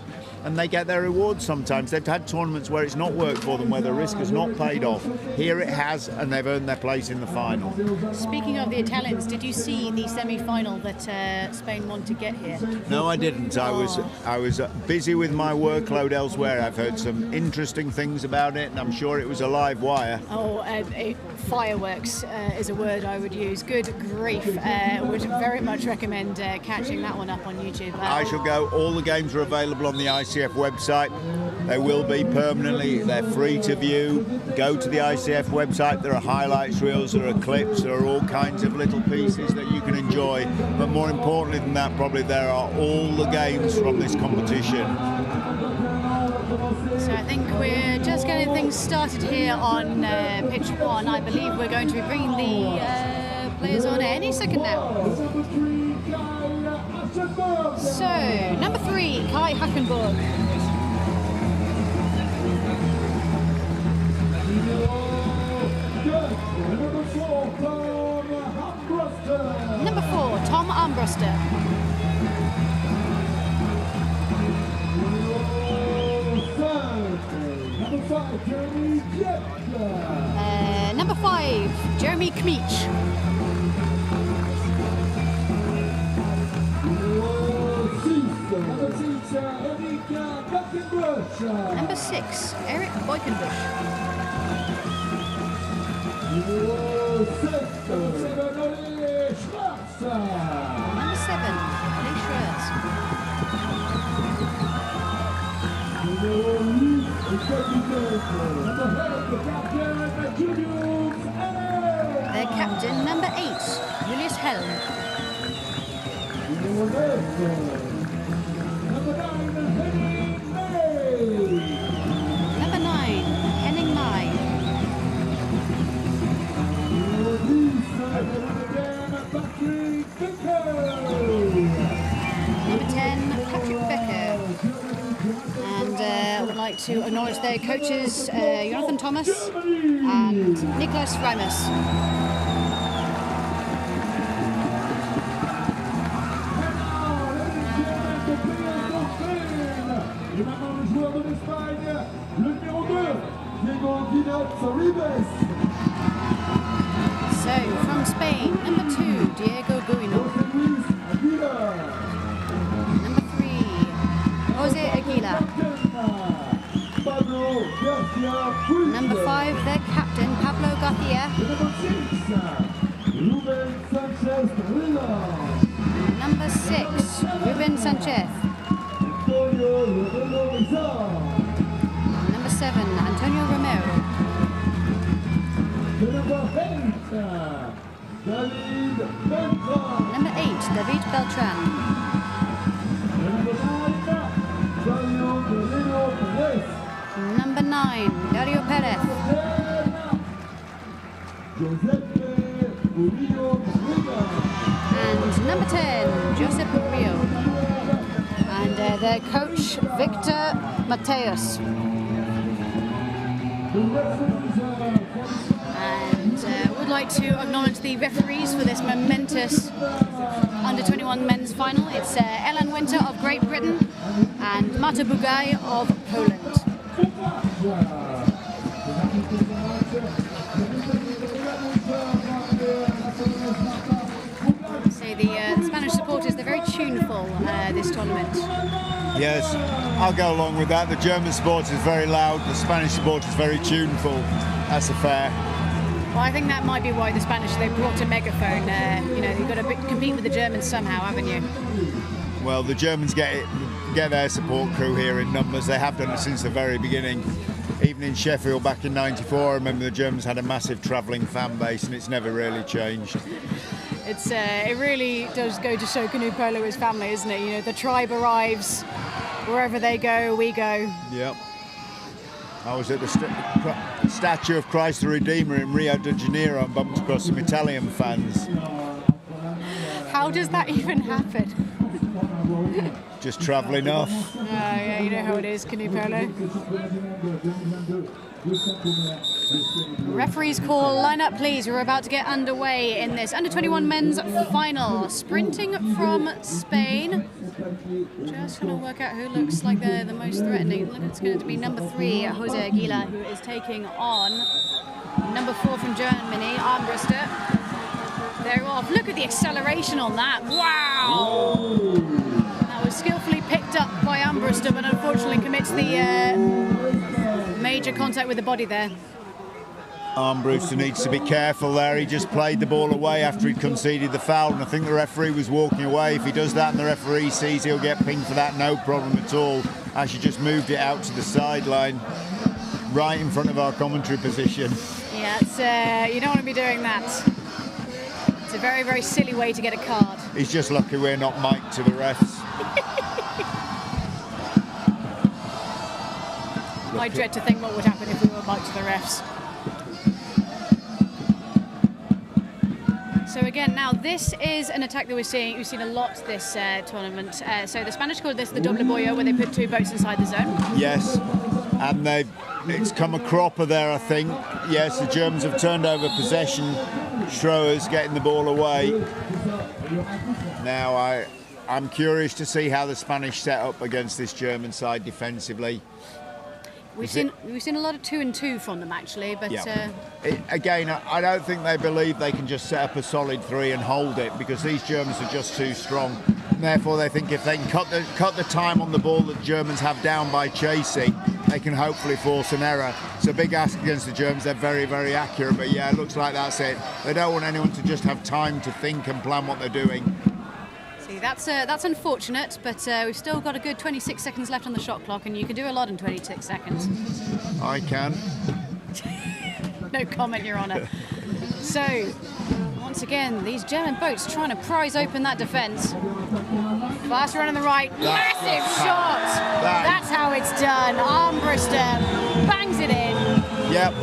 and they get their rewards sometimes. They've had tournaments where it's not worked for them, where the risk has not paid off. Here it has, and they've earned their place in the final. Speaking of the Italians, did you see the semi-final that Spain won to get here? No, I didn't. I was busy with my workload elsewhere. I've heard some interesting things about it, and I'm sure it was a live wire. Fireworks is a word I would use. Good grief. Would very much recommend catching that one up on YouTube. I shall go. All the games are available on the ICF website. They will be permanently. They're free to view. Go to the ICF website. There are highlights reels, there are clips, there are all kinds of little pieces that you can enjoy. But more importantly than that, probably there are all the games from this competition. So I think we're just getting things started here on pitch 1. I believe we're going to be bringing the players on any second now. So, number 3, Kai Hackenburg. armbruster. Number 5, Jeremy Kmeech. Number 6, Eric Boykenbush. Number 7, Ollie Schwartz. Their captain, number 8, Julius Helm. Number 9, Henning Mai. Number 10, Patrick Becker. And I would like to acknowledge their coaches, Jonathan Thomas and Niklas Reimers. So, from Spain, number 2, Diego Guino. Number 3, Jose Aguila. Number 5, their captain, Pablo Garcia. Number 6, Ruben Sanchez. Number 7, Antonio Romero. Number 8, David Beltran. Number 9, Dario Perez. And number 10, Josep Murillo. And their coach, Victor Mateos. And would like to acknowledge the referees for this momentous under-21 men's final. It's Ellen Winter of Great Britain and Marta Bugaj of Poland. So the Spanish supporters, they're very tuneful this tournament. Yes, I'll go along with that. The German supporters is very loud, the Spanish supporters is very tuneful. That's a fair. Well, I think that might be why the Spanish, they brought a megaphone. You know, you've got to compete with the Germans somehow, haven't you? Well, the Germans get their support crew here in numbers. They have done it since the very beginning. Even in Sheffield back in '94, I remember the Germans had a massive travelling fan base, and it's never really changed. It really does go to show canoe polo is family, isn't it? You know, the tribe arrives, wherever they go, we go. Yep. I was at the statue of Christ the Redeemer in Rio de Janeiro and bumped across some Italian fans. How does that even happen? Just travelling off. Yeah, you know how it is, canoe polo. Referees call, line up please. We're about to get underway in this under-21 men's final. Sprinting from Spain. Just going to work out who looks like the most threatening. Look, it's going to be number 3, Jose Aguila, who is taking on number 4 from Germany, Armbruster. They're off. Look at the acceleration on that. Wow! That was skillfully picked up by Armbruster, but unfortunately commits the major contact with the body there. Armbruster needs to be careful there. He just played the ball away after he'd conceded the foul, and I think the referee was walking away. If he does that and the referee sees, he'll get pinged for that, no problem at all. Actually just moved it out to the sideline, right in front of our commentary position. Yeah, it's, you don't want to be doing that. It's a very, very silly way to get a card. He's just lucky we're not mic'd to the refs. I dread to think what would happen if we were mic'd to the refs. So again, now this is an attack that we've seen a lot this tournament. So the Spanish called this the doble boyo, where they put 2 boats inside the zone. Yes, and it's come a cropper there, I think. Yes, the Germans have turned over possession. Schroer's getting the ball away. Now I'm curious to see how the Spanish set up against this German side defensively. We've seen a lot of 2-2 from them actually, but again, I don't think they believe they can just set up a solid 3 and hold it, because these Germans are just too strong. And therefore, they think if they can cut the time on the ball that Germans have down by chasing, they can hopefully force an error. It's a big ask against the Germans. They're very, very accurate, but yeah, it looks like that's it. They don't want anyone to just have time to think and plan what they're doing. See, that's unfortunate, but we've still got a good 26 seconds left on the shot clock, and you can do a lot in 26 seconds. I can. No comment, Your Honour. So, once again, these German boats trying to prise open that defence. Fast run on the right, massive shot! That's how it's done. Armbruster bangs it in. Yep,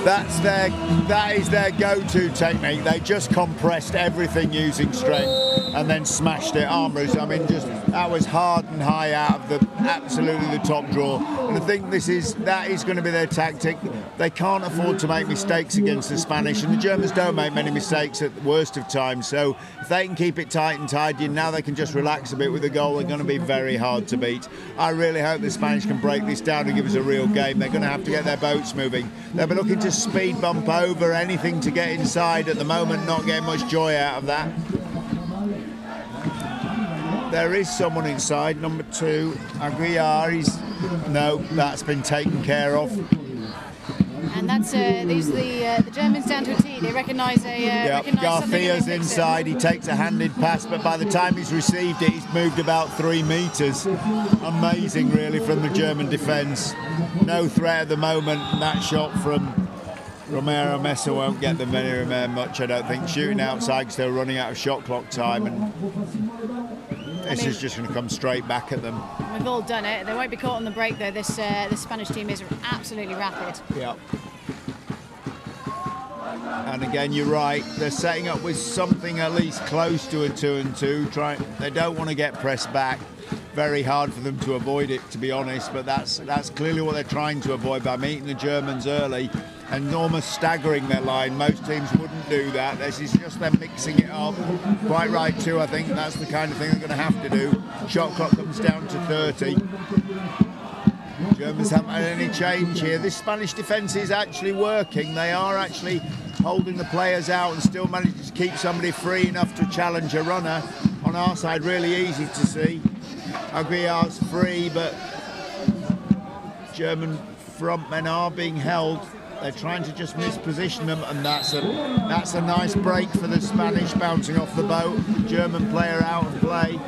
that is their go-to technique. They just compressed everything using strength and then smashed it. Armbruster, I mean, that was hard and high out of absolutely the top draw. And I think that is going to be their tactic. They can't afford to make mistakes against the Spanish, and the Germans don't make many mistakes at the worst of times. So if they can keep it tight and tidy, and now they can just relax a bit with the goal, they're going to be very hard to beat. I really hope the Spanish can break this down and give us a real game. They're going to have to get their boats moving. They'll be looking to speed bump over anything to get inside at the moment, not getting much joy out of that. There is someone inside, number 2, Aguiar. No, that's been taken care of. And that's the Germans down to a T. They recognise Garcia's inside. He takes a handed pass, but by the time he's received it, he's moved about 3 metres. Amazing, really, from the German defence. No threat at the moment. And that shot from Romero Mesa won't get them very much, I don't think. Shooting outside because they're running out of shot clock time, and this is just going to come straight back at them. We've all done it. They won't be caught on the break, though. This Spanish team is absolutely rapid. Yeah. And again, you're right. They're setting up with something at least close to a 2-2. They don't want to get pressed back. Very hard for them to avoid it, to be honest. But that's clearly what they're trying to avoid by meeting the Germans early and almost staggering their line. Most teams wouldn't do that. This is just them mixing it up. Quite right too. I think that's the kind of thing they're going to have to do. Shot clock comes down to 30. Germans haven't had any change here. This Spanish defence is actually working. They are actually holding the players out and still managing to keep somebody free enough to challenge a runner. On our side, really easy to see. Aguiar's free, but German front men are being held. They're trying to just misposition them, and that's a nice break for the Spanish, bouncing off the boat. German player out and play.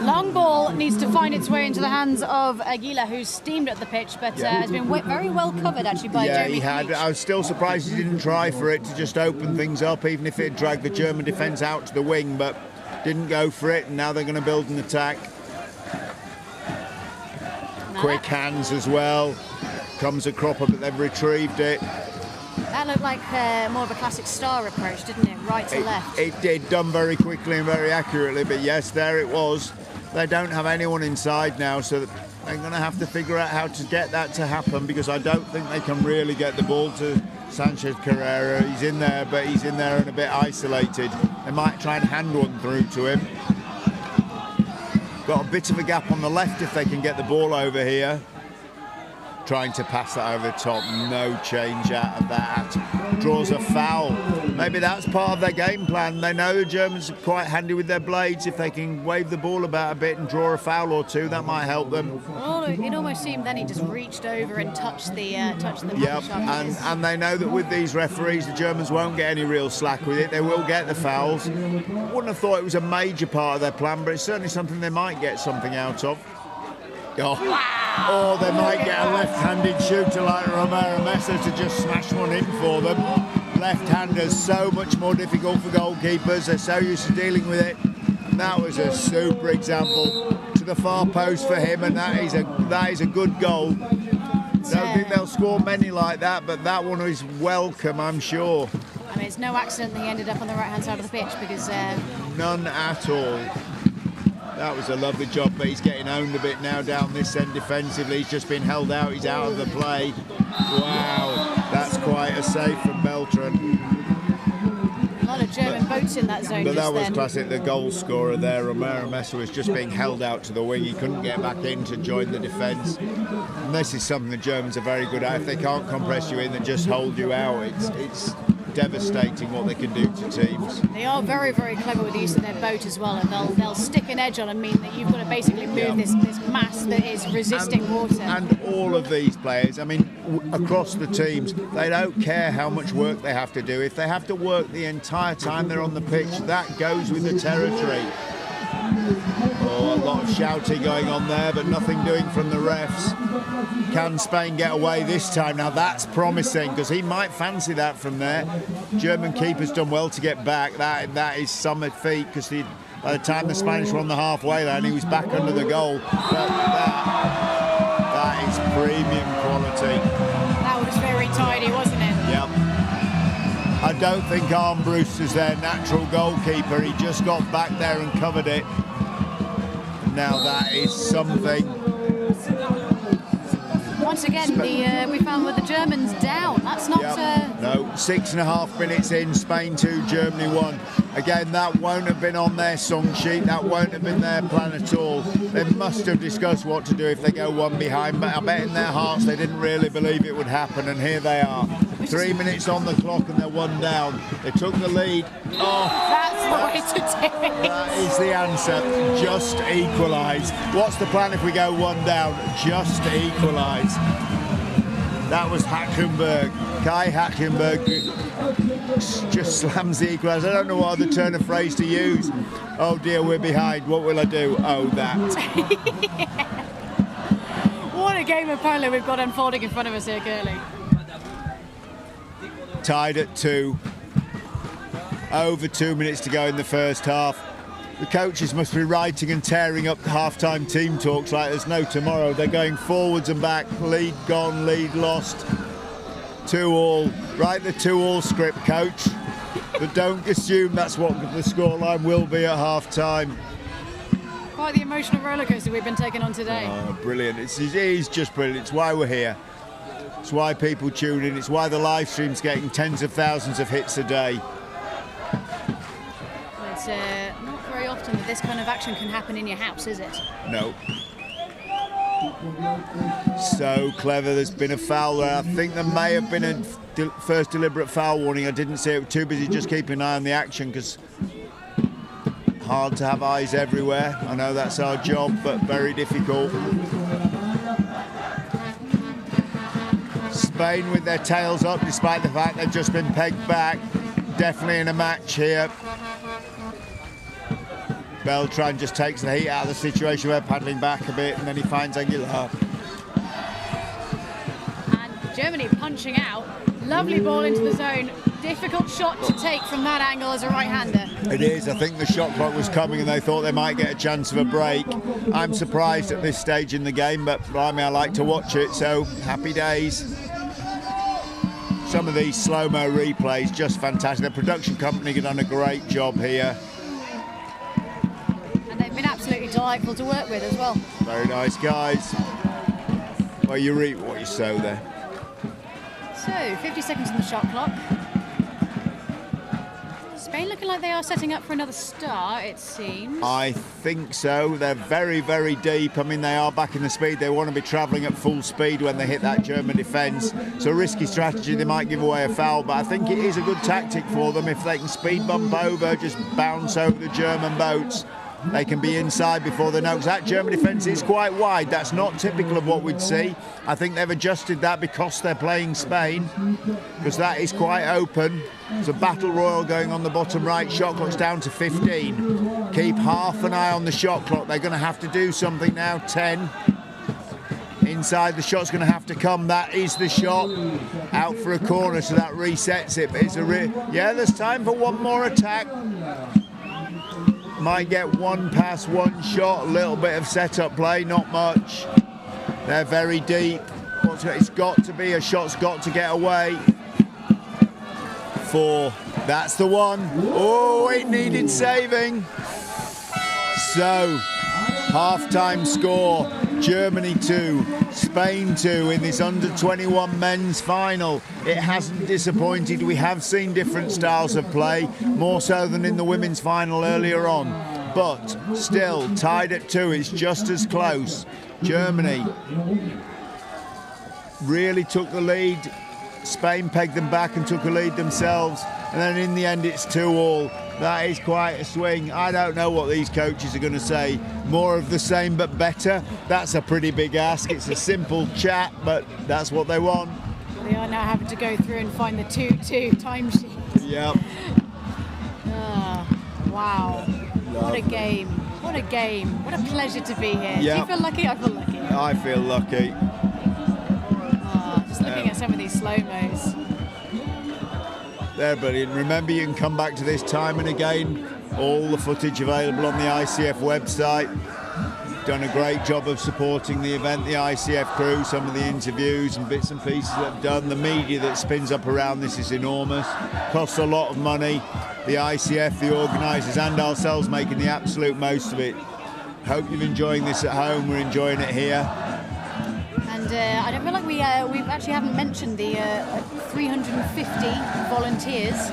Long ball needs to find its way into the hands of Aguila, who's steamed at the pitch, but has been very well covered actually by Jeremy. He had. I was still surprised he didn't try for it to just open things up, even if it dragged the German defence out to the wing, but didn't go for it, and now they're going to build an attack. Quick hands as well. Comes a cropper, but they've retrieved it. That looked like more of a classic Star approach, didn't it? Right to left. It did, done very quickly and very accurately, but yes, there it was. They don't have anyone inside now, so they're going to have to figure out how to get that to happen, because I don't think they can really get the ball to Sanchez Carrera. He's in there, but he's in there and a bit isolated. They might try and hand one through to him. Got a bit of a gap on the left if they can get the ball over here. Trying to pass that over the top, no change out of that. Draws a foul. Maybe that's part of their game plan. They know the Germans are quite handy with their blades. If they can wave the ball about a bit and draw a foul or two, that might help them. Well, it almost seemed then he just reached over and touched the Yep, and they know that with these referees, the Germans won't get any real slack with it. They will get the fouls. Wouldn't have thought it was a major part of their plan, but it's certainly something they might get something out of. Or they might get a left-handed shooter like Romero Mesa to just smash one in for them. Left-handers, so much more difficult for goalkeepers. They're so used to dealing with it. And that was a super example to the far post for him, and that is a good goal. Don't think they'll score many like that, but that one is welcome, I'm sure. I mean, it's no accident that he ended up on the right-hand side of the pitch, because... None at all. That was a lovely job, but he's getting owned a bit now down this end defensively. He's just been held out, he's out of the play. Wow, that's quite a save from Beltran. lot of German boats in that zone. But that was then. classic. The goal scorer there, Omer was just being held out to the wing. He couldn't get back in to join the defence. And this is something the Germans are very good at. If they can't compress you in, they just hold you out. It's devastating what they can do to teams. They are very, very clever with the use of their boat as well, and they'll stick an edge on and mean that you've got to basically move this mass that is resisting water. And all of these players, I mean, across the teams, they don't care how much work they have to do. If they have to work the entire time they're on the pitch, that goes with the territory. Oh, a lot of shouting going on there, but nothing doing from the refs. Can Spain get away this time? Now that's promising, because he might fancy that from there. German keeper's done well to get back. That is some feat, because by the time the Spanish were on the halfway line, he was back under the goal. But that is premium quality. That was very tidy, wasn't it? Yep. I don't think Armbruster is their natural goalkeeper. He just got back there and covered it. Now that is something. Once again, we found with the Germans down. That's not... No, 6.5 minutes in, Spain 2, Germany 1. Again, that won't have been on their song sheet. That won't have been their plan at all. They must have discussed what to do if they go one behind. But I bet in their hearts they didn't really believe it would happen. And here they are. 3 minutes on the clock and they're 1 down. They took the lead. Oh, that's the way to do it. That is the answer. Just equalise. What's the plan if we go 1 down? Just equalise. That was Hackenberg. Kai Hackenberg just slams the equaliser. I don't know what other turn of phrase to use. Oh dear, we're behind. What will I do? Oh, that. What a game of polo we've got unfolding in front of us here, Curly. Tied at 2. Over 2 minutes to go in the first half. The coaches must be writing and tearing up half-time team talks like there's no tomorrow. They're going forwards and back. Lead gone, lead lost. 2-2. Write the 2-2 script, coach. But don't assume that's what the scoreline will be at half-time. Quite the emotional rollercoaster we've been taking on today. Oh, brilliant. It is just brilliant. It's why we're here. It's why people tune in. It's why the live stream's getting tens of thousands of hits a day. It's not very often that this kind of action can happen in your house, is it? No. So clever. There's been a foul there. I think there may have been a first deliberate foul warning. I didn't see it. Too busy just keeping an eye on the action, because hard to have eyes everywhere. I know that's our job, but very difficult. Spain with their tails up, despite the fact they've just been pegged back. Definitely in a match here. Beltran just takes the heat out of the situation. We're paddling back a bit, and then he finds Aguilar. And Germany punching out. Lovely ball into the zone. Difficult shot to take from that angle as a right-hander. It is. I think the shot clock was coming and they thought they might get a chance of a break. I'm surprised at this stage in the game, but I mean, I like to watch it, so happy days. Some of these slow-mo replays, just fantastic. The production company have done a great job here. And they've been absolutely delightful to work with as well. Very nice guys. Well, you reap what you sow there. So, 50 seconds on the shot clock. Spain looking like they are setting up for another start, it seems. I think so. They're very, very deep. I mean, they are back in the speed. They want to be travelling at full speed when they hit that German defence. So, risky strategy. They might give away a foul, but I think it is a good tactic for them. If they can speed bump over, just bounce over the German boats, they can be inside before they know. Because that German defence is quite wide. That's not typical of what we'd see. I think they've adjusted that because they're playing Spain, because that is quite open. It's a battle royal going on the bottom right. Shot clock's down to 15. Keep half an eye on the shot clock. They're going to have to do something now. 10. Inside, the shot's going to have to come. That is the shot. Out for a corner, so that resets it. But it's yeah, there's time for one more attack. Might get one pass, one shot, a little bit of set-up play, not much. They're very deep. It's got to be, a shot's got to get away. 4. That's the one. Oh, it needed saving. So, Half-time score, Germany 2, Spain 2 in this under-21 men's final. It hasn't disappointed. We have seen different styles of play, more so than in the women's final earlier on. But still, tied at 2, it's just as close. Germany really took the lead. Spain pegged them back and took a lead themselves. And then in the end, it's 2-2. That is quite a swing. I don't know what these coaches are going to say. More of the same but better. That's a pretty big ask. It's a simple chat, but that's what they want. They are now having to go through and find the 2-2 timesheet. Yep. Wow. What a game. What a game. What a pleasure to be here. Yep. Do you feel lucky? I feel lucky. I feel lucky. Just looking at some of these slow-mos. They're brilliant. Remember, you can come back to this time and again. All the footage available on the ICF website. Done a great job of supporting the event, the ICF crew, some of the interviews and bits and pieces that have done. The media that spins up around this is enormous. Costs a lot of money. The ICF, the organisers and ourselves making the absolute most of it. Hope you're enjoying this at home. We're enjoying it here. And I don't feel like we actually haven't mentioned the 350 volunteers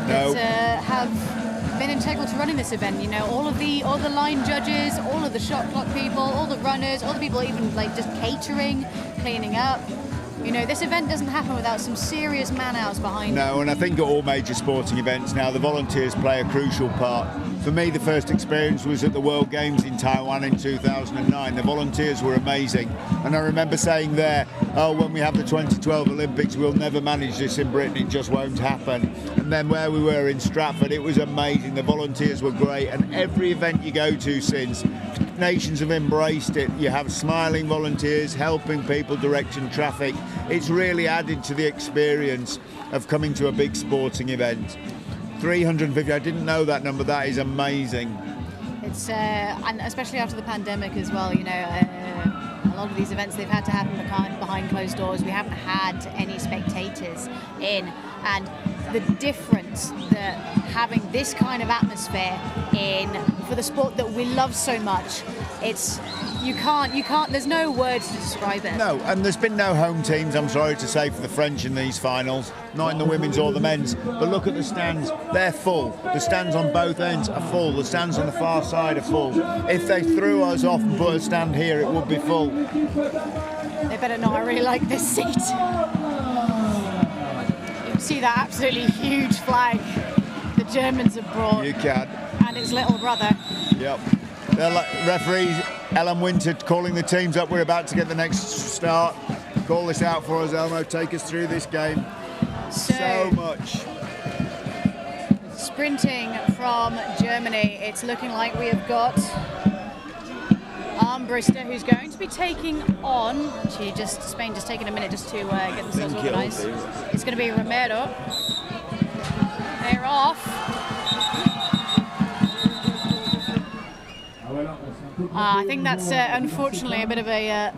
that have been integral to running this event. You know, all the line judges, all of the shot clock people, all the runners, all the people even like just catering, cleaning up. You know, this event doesn't happen without some serious man-hours behind it. No, and I think at all major sporting events now, the volunteers play a crucial part. For me, the first experience was at the World Games in Taiwan in 2009. The volunteers were amazing. And I remember saying there, oh, when we have the 2012 Olympics, we'll never manage this in Britain, it just won't happen. And then where we were in Stratford, it was amazing. The volunteers were great. And every event you go to since, nations have embraced it. You have smiling volunteers helping people, directing traffic. It's really added to the experience of coming to a big sporting event. 350, I didn't know that number. That is amazing. It's and especially after the pandemic as well, you know, a lot of these events, they've had to happen behind closed doors. We haven't had any spectators in, and the difference that having this kind of atmosphere in for the sport that we love so much, you can't, there's no words to describe it. No, and there's been no home teams, I'm sorry to say, for the French in these finals, not in the women's or the men's. But look at the stands, they're full. The stands on both ends are full. The stands on the far side are full. If they threw us off and put a stand here, it would be full. They better not, I really like this seat. You can see that absolutely huge flag the Germans have brought. You can. And its little brother. Yep. They're like referees, Ellen Winter calling the teams up. We're about to get the next start. Call this out for us, Elmo. Take us through this game. So much. Sprinting from Germany, it's looking like we have got Armbruster, who's going to be taking on, Spain just taking a minute just to get themselves organised. It's going to be Romero. They're off. I think that's unfortunately a bit of a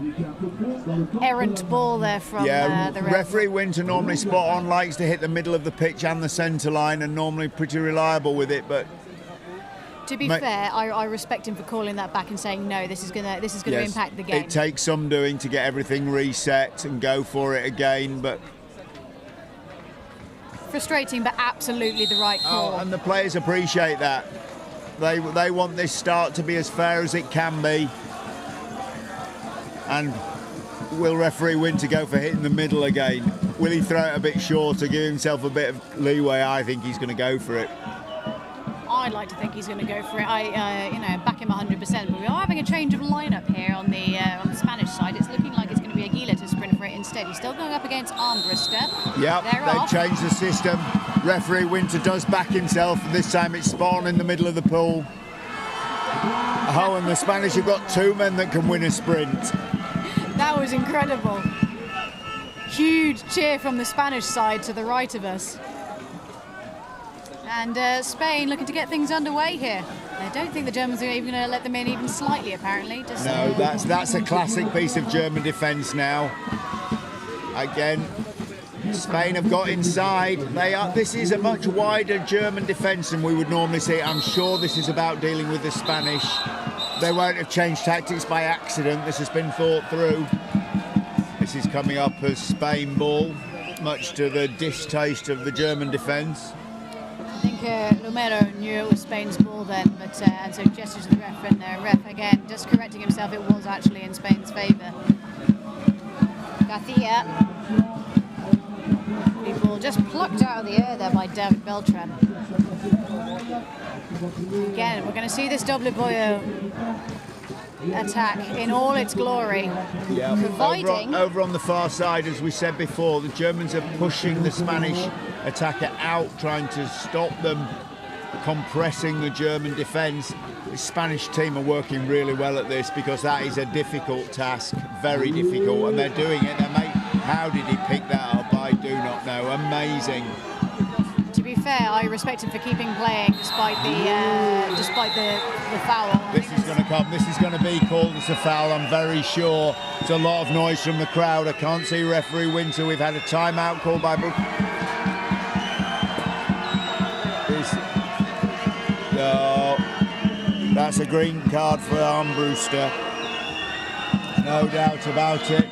errant ball there from the ref. Referee Winter, normally spot on, likes to hit the middle of the pitch and the centre line, and normally pretty reliable with it. But to be fair, I respect him for calling that back and saying no, this is gonna impact the game. It takes some doing to get everything reset and go for it again, but frustrating, but absolutely the right call. Oh, and the players appreciate that. They want this start to be as fair as it can be. And will referee Winter go for hitting the middle again? Will he throw it a bit short to give himself a bit of leeway? I think he's going to go for it. I'd like to think he's going to go for it. I back him 100%. But we are having a change of lineup here on the Spanish side. It's looking like it's going to be Aguila to sprint for it instead. He's still going up against Armbruster. Yep, they've changed the system. Referee Winter does back himself, and this time it's spot on in the middle of the pool. Oh, and the Spanish have got two men that can win a sprint. That was incredible. Huge cheer from the Spanish side to the right of us. And Spain looking to get things underway here. I don't think the Germans are even going to let them in even slightly, apparently. No, that's a classic piece of German defence now. Again, Spain have got inside. This is a much wider German defence than we would normally see. I'm sure this is about dealing with the Spanish. they won't have changed tactics by accident. This has been thought through. This is coming up as Spain ball, much to the distaste of the German defence. I think Romero knew it was Spain's ball then, but and so gestures to the ref, and ref again just correcting himself, it was actually in Spain's favour. Garcia. The ball just plucked out of the air there by David Beltran. Again, we're going to see this doble boyo attack in all its glory. Yeah. Providing over on the far side, as we said before, the Germans are pushing the Spanish attacker out, trying to stop them compressing the German defence. The Spanish team are working really well at this because that is a difficult task, very difficult, and they're doing it. How did he pick that up? I do not know. Amazing. To be fair, I respect him for keeping playing despite the foul. This is going to come. This is going to be called as a foul, I'm very sure. It's a lot of noise from the crowd. I can't see referee Winter. We've had a timeout called by Brook. No, that's a green card for Armbruster. No doubt about it.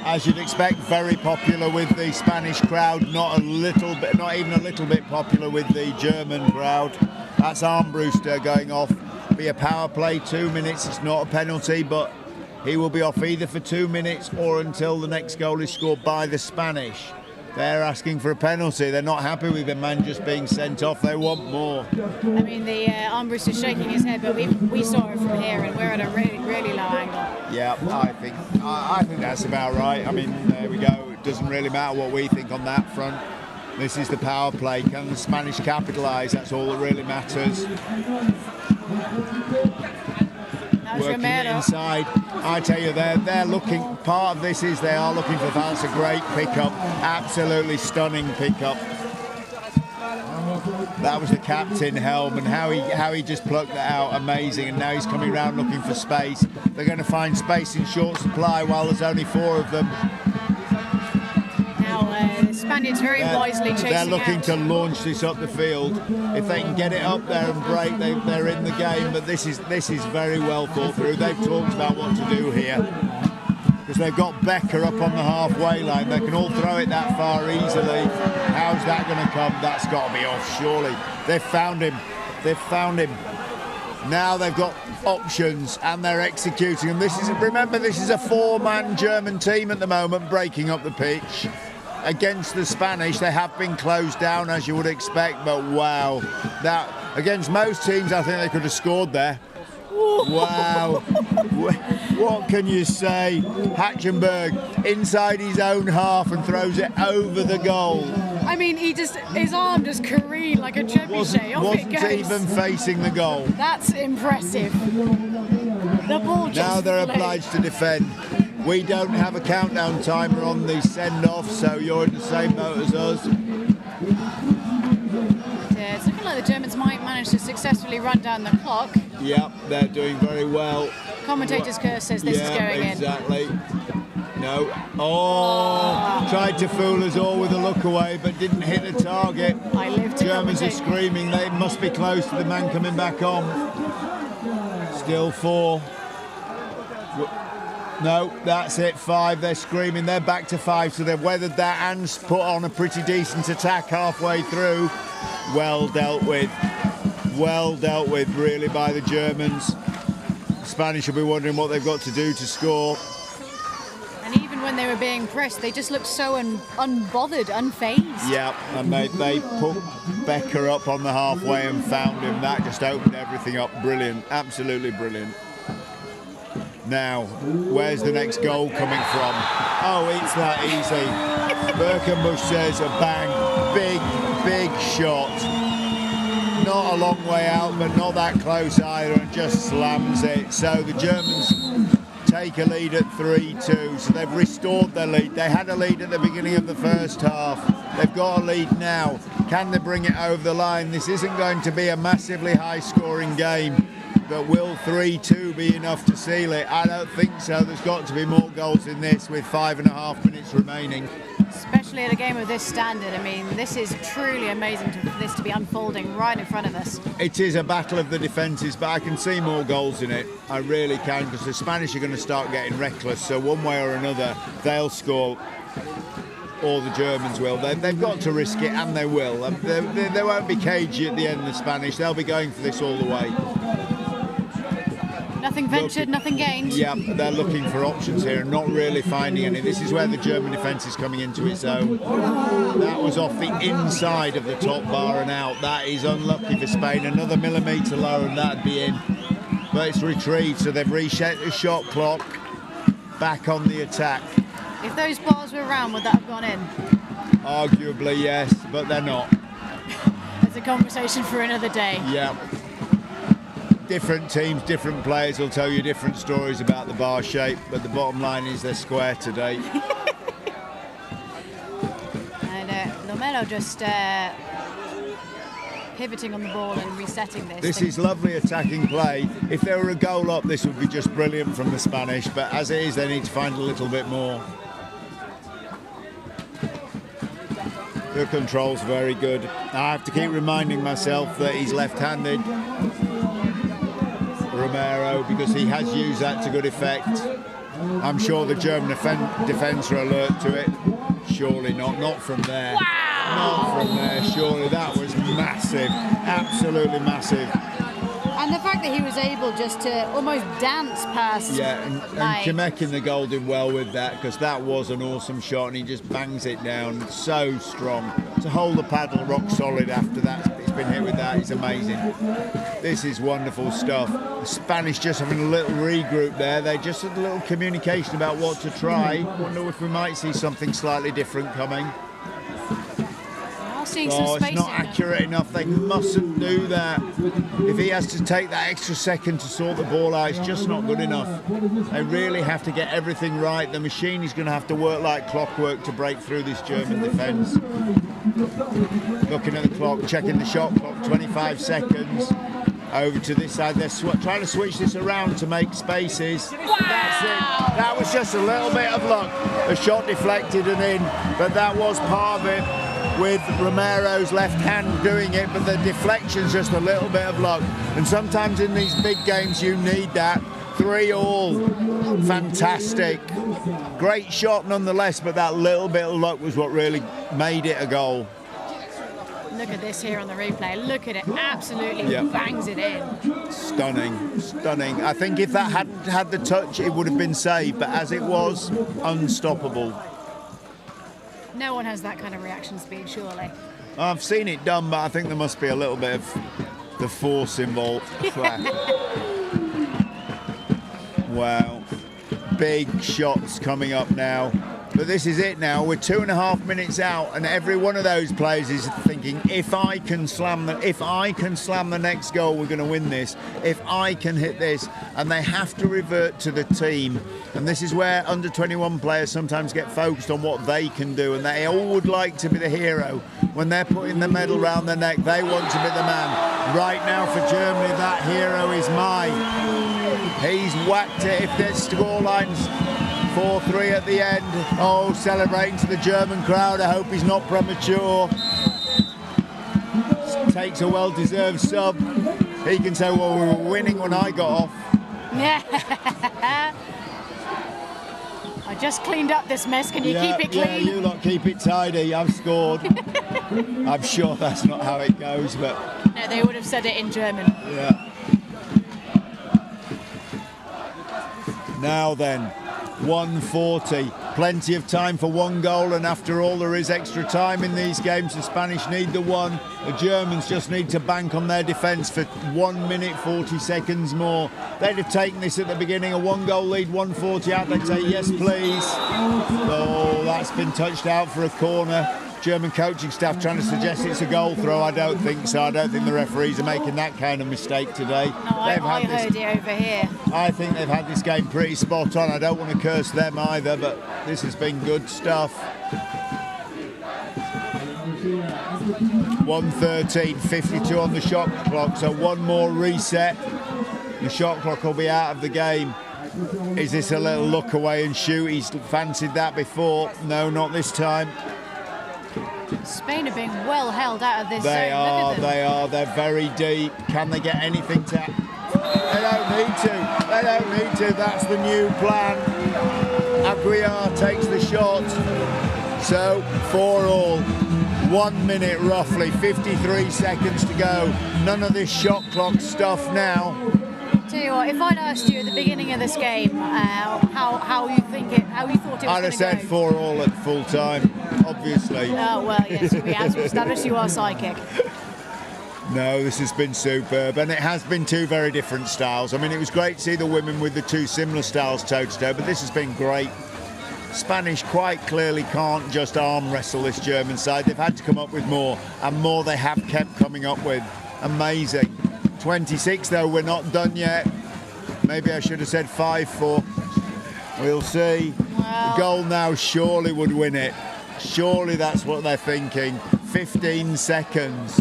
As you'd expect, very popular with the Spanish crowd, not even a little bit popular with the German crowd. That's Armbruster going off. Be a power play, 2 minutes. It's not a penalty, but he will be off either for 2 minutes or until the next goal is scored by the Spanish. They're asking for a penalty. They're not happy with the man just being sent off. They want more. I mean, the Armbruster's shaking his head, but we saw it from here, and we're at a really, really low angle. Yeah, I think that's about right. I mean, there we go. It doesn't really matter what we think on that front. This is the power play. Can the Spanish capitalise? That's all that really matters. Working inside. I tell you, they're looking. Part of this is they are looking for. That's a great pickup. Absolutely stunning pickup. That was the captain, Helm, and how he just plucked that out. Amazing. And now he's coming around looking for space. They're going to find space in short supply while there's only 4 of them. Now the Spaniards very wisely chasing They're looking to launch this up the field. If they can get it up there and break, they're in the game. But this is very well thought through. They've talked about what to do here. Because they've got Becker up on the halfway line. They can all throw it that far easily. How's that going to come? That's got to be off, surely. They've found him. They've found him. Now they've got options and they're executing them. Remember, this is a 4-man German team at the moment breaking up the pitch. Against the Spanish, they have been closed down, as you would expect, but wow. That against most teams, I think they could have scored there. Wow. What can you say? Hatchenberg inside his own half and throws it over the goal. I mean, his arm just careened like a trebuchet. Wasn't even facing the goal. That's impressive. The ball just now they're obliged to defend. We don't have a countdown timer on the send-off, so you're in the same boat as us. It's looking like the Germans might manage to successfully run down the clock. Yep, they're doing very well. Commentator's curse says this is going exactly. No. Oh, tried to fool us all with a look away, but didn't hit the target. I live to Germans are screaming. They must be close to the man coming back on. Still 4. No, that's it, 5. They're screaming. They're back to 5, so they've weathered that and put on a pretty decent attack halfway through. Well dealt with. Well dealt with, really, by the Germans. The Spanish will be wondering what they've got to do to score. And even when they were being pressed, they just looked so unbothered, unfazed. Yeah, and they put Becker up on the halfway and found him. That just opened everything up. Brilliant, absolutely brilliant. Now, where's the next goal coming from? Oh, it's that easy. Birkenbush says a bang, big shot. Not a long way out, but not that close either, and just slams it. So the Germans take a lead at 3-2, so they've restored their lead. They had a lead at the beginning of the first half. They've got a lead now. Can they bring it over the line? This isn't going to be a massively high-scoring game. But will 3-2 be enough to seal it? I don't think so. There's got to be more goals in this with 5.5 minutes remaining. Especially at a game of this standard. I mean, this is truly amazing for this to be unfolding right in front of us. It is a battle of the defences, but I can see more goals in it. I really can, because the Spanish are going to start getting reckless. So one way or another, they'll score, or the Germans will. They've got to risk it, and they will. They won't be cagey at the end, the Spanish. They'll be going for this all the way. Nothing ventured, nothing gained. Yeah, they're looking for options here and not really finding any. This is where the German defence is coming into its own. That was off the inside of the top bar and out. That is unlucky for Spain. Another millimetre lower and that'd be in. But it's retrieved, so they've reset the shot clock. Back on the attack. If those bars were round, would that have gone in? Arguably, yes, but they're not. It's a conversation for another day. Yeah. Different teams, different players will tell you different stories about the bar shape, but the bottom line is they're square today. And Lomelo just pivoting on the ball and resetting this. This is lovely attacking play. If there were a goal up, this would be just brilliant from the Spanish, but as it is, they need to find a little bit more. The control's very good. I have to keep reminding myself that he's left-handed, Romero, because he has used that to good effect. I'm sure the German defence are alert to it. Surely not from there. Wow! Not from there, surely. That was massive, absolutely massive. And the fact that he was able just to almost dance past. Yeah, and Kamek in the goal did well with that, because that was an awesome shot and he just bangs it down so strong. To hold the paddle rock solid after that, he's been hit with that, is amazing. This is wonderful stuff. The Spanish just having a little regroup there. They just had a little communication about what to try. Wonder if we might see something slightly different coming. It's not accurate enough. They mustn't do that. If he has to take that extra second to sort the ball out, it's just not good enough. They really have to get everything right. The machine is going to have to work like clockwork to break through this German defence. Looking at the clock, checking the shot clock, 25 seconds. Over to this side, they're trying to switch this around to make spaces. Wow. That's it. That was just a little bit of luck. The shot deflected and in, but that was part of it, with Romero's left hand doing it, but the deflection's just a little bit of luck. And sometimes in these big games you need that. 3-3, fantastic. Great shot nonetheless, but that little bit of luck was what really made it a goal. Look at this here on the replay. Look at it, absolutely bangs it in. Stunning, stunning. I think if that hadn't had the touch, it would have been saved, but as it was, unstoppable. No one has that kind of reaction speed, surely. I've seen it done, but I think there must be a little bit of the force involved. Wow. Big shots coming up now. But this is it now. We're 2.5 minutes out, and every one of those players is thinking, if I can slam the next goal, we're going to win this. If I can hit this, and they have to revert to the team. And this is where under 21 players sometimes get focused on what they can do, and they all would like to be the hero. When they're putting the medal round their neck, they want to be the man. Right now for Germany, that hero is mine. He's whacked it. If there's scorelines 4-3 at the end. Oh, celebrating to the German crowd. I hope he's not premature. Takes a well-deserved sub. He can say, well, we were winning when I got off. I just cleaned up this mess. Can you keep it clean? Yeah, you lot keep it tidy. I've scored. I'm sure that's not how it goes, but... No, they would have said it in German. Yeah. Now then, 1:40. Plenty of time for one goal, and after all, there is extra time in these games. The Spanish need the one. The Germans just need to bank on their defence for 1 minute 40 seconds more. They'd have taken this at the beginning, a one-goal lead, 1:40 out. They'd say, yes, please. Oh, that's been touched out for a corner. German coaching staff trying to suggest it's a goal throw. I don't think so. I don't think the referees are making that kind of mistake today. No, I heard it over here. I think they've had this game pretty spot on. I don't want to curse them either, but this has been good stuff. 1:13, 52 on the shot clock, so one more reset. The shot clock will be out of the game. Is this a little look away and shoot? He's fancied that before. No, not this time. Spain are being well held out of this zone. They are. They're very deep. Can they get anything to... They don't need to. They don't need to. That's the new plan. Aguiar takes the shot. So, 4-all. 1 minute roughly, 53 seconds to go. None of this shot clock stuff now. Tell you what, if I'd asked you at the beginning of this game how you thought it was I'd have said 4-all at full time, obviously. Oh, well, yes, as we established, you are psychic. No, this has been superb, and it has been two very different styles. I mean, it was great to see the women with the two similar styles toe-to-toe, but this has been great. Spanish quite clearly can't just arm wrestle this German side. They've had to come up with more, and more they have kept coming up with. Amazing. 26 though, we're not done yet. Maybe I should have said 5-4. We'll see. Wow. The goal now surely would win it. Surely that's what they're thinking. 15 seconds.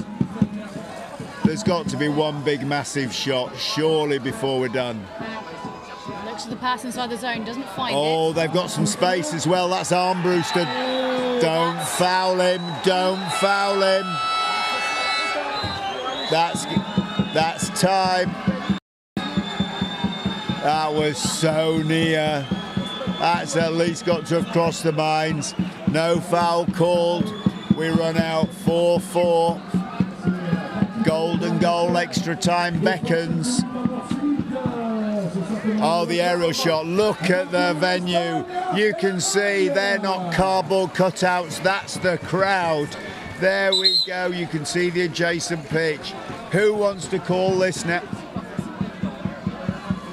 There's got to be one big massive shot, surely, before we're done. Looks at the pass inside the zone, doesn't find it. Oh, they've got some space as well. That's Armbruster. Don't foul him. Don't foul him. That's time. That was so near. That's at least got to have crossed the minds. No foul called. We run out 4-4. Golden goal, extra time beckons. Oh, the aerial shot. Look at the venue. You can see they're not cardboard cutouts. That's the crowd. There we go. You can see the adjacent pitch. Who wants to call this now?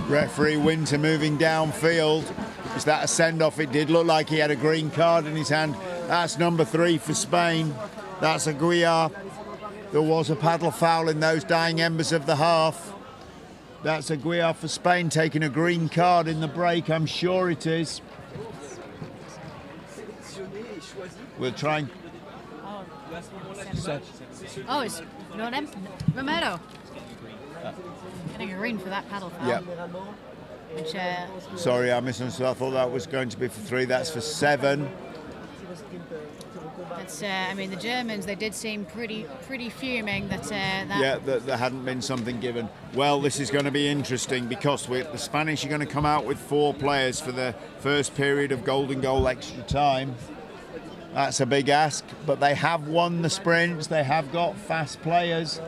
Referee Winter moving downfield. Is that a send-off? It did look like he had a green card in his hand. That's number 3 for Spain. That's Aguiar. There was a paddle foul in those dying embers of the half. That's Aguiar for Spain taking a green card in the break. I'm sure it is. We'll try and... Oh, it's not Romero. Getting a green for that paddle foul. Yep. Which, sorry, I misunderstood. I thought that was going to be for 3. That's for 7. That's, I mean, the Germans, they did seem pretty fuming that... that there hadn't been something given. Well, this is going to be interesting because the Spanish are going to come out with 4 players for the first period of golden goal extra time. That's a big ask, but they have won the sprints. They have got fast players.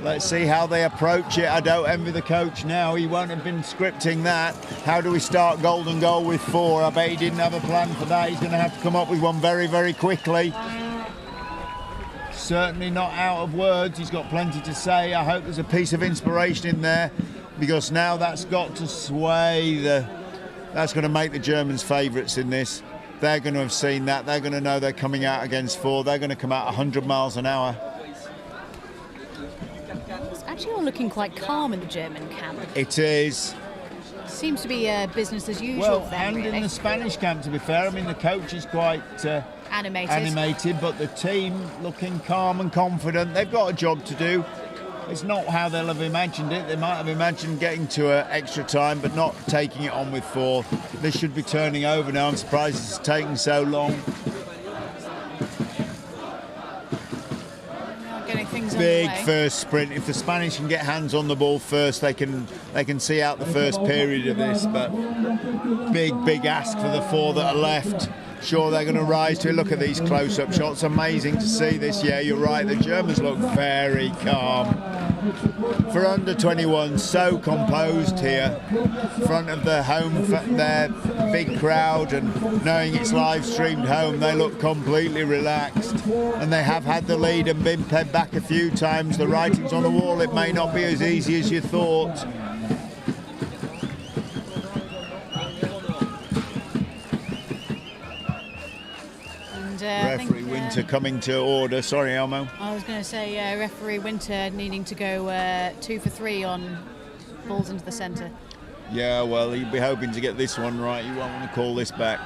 Let's see how they approach it. I don't envy the coach now. He won't have been scripting that. How do we start golden goal with 4? I bet he didn't have a plan for that. He's going to have to come up with one very, very quickly. Certainly not out of words. He's got plenty to say. I hope there's a piece of inspiration in there because now that's got to sway that's going to make the Germans favourites in this. They're going to have seen that. They're going to know they're coming out against 4. They're going to come out 100 miles an hour. It's actually all looking quite calm in the German camp. It is. Seems to be business as usual. Well, then, and really. in the Spanish camp, to be fair, I mean, the coach is quite animated, but the team looking calm and confident. They've got a job to do. It's not how they'll have imagined it. They might have imagined getting to extra time, but not taking it on with 4. This should be turning over now. I'm surprised it's taking so long. Getting things Big underway. first sprint. If the Spanish can get hands on the ball first, they can see out the first period of this. But big ask for the 4 that are left. Sure, they're going to rise to it. Look at these close-up shots. Amazing to see this. Yeah, you're right. The Germans look very calm. For under 21, so composed here. Front of the home, their big crowd, and knowing it's live streamed home, they look completely relaxed. And they have had the lead and been fed back a few times. The writing's on the wall. It may not be as easy as you thought. Referee Winter coming to order. Sorry, Elmo. I was going to say referee Winter needing to go 2 for 3 on balls into the centre. Yeah, well, he'd be hoping to get this one right. You won't want to call this back.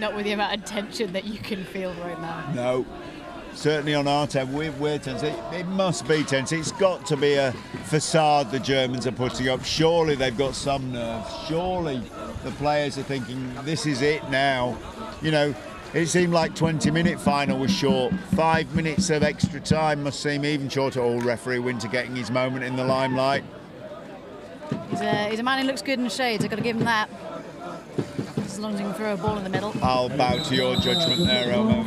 Not with the amount of tension that you can feel right now. No. certainly on our tense, we're tense. It must be tense. It's got to be a facade the Germans are putting up. Surely they've got some nerve. Surely the players are thinking, this is it now. You know, it seemed like 20-minute final was short. 5 minutes of extra time must seem even shorter. Oh, referee Winter getting his moment in the limelight. He's a man who looks good in the shades. I've got to give him that. As long as he can throw a ball in the middle. I'll bow to your judgment there, Omer.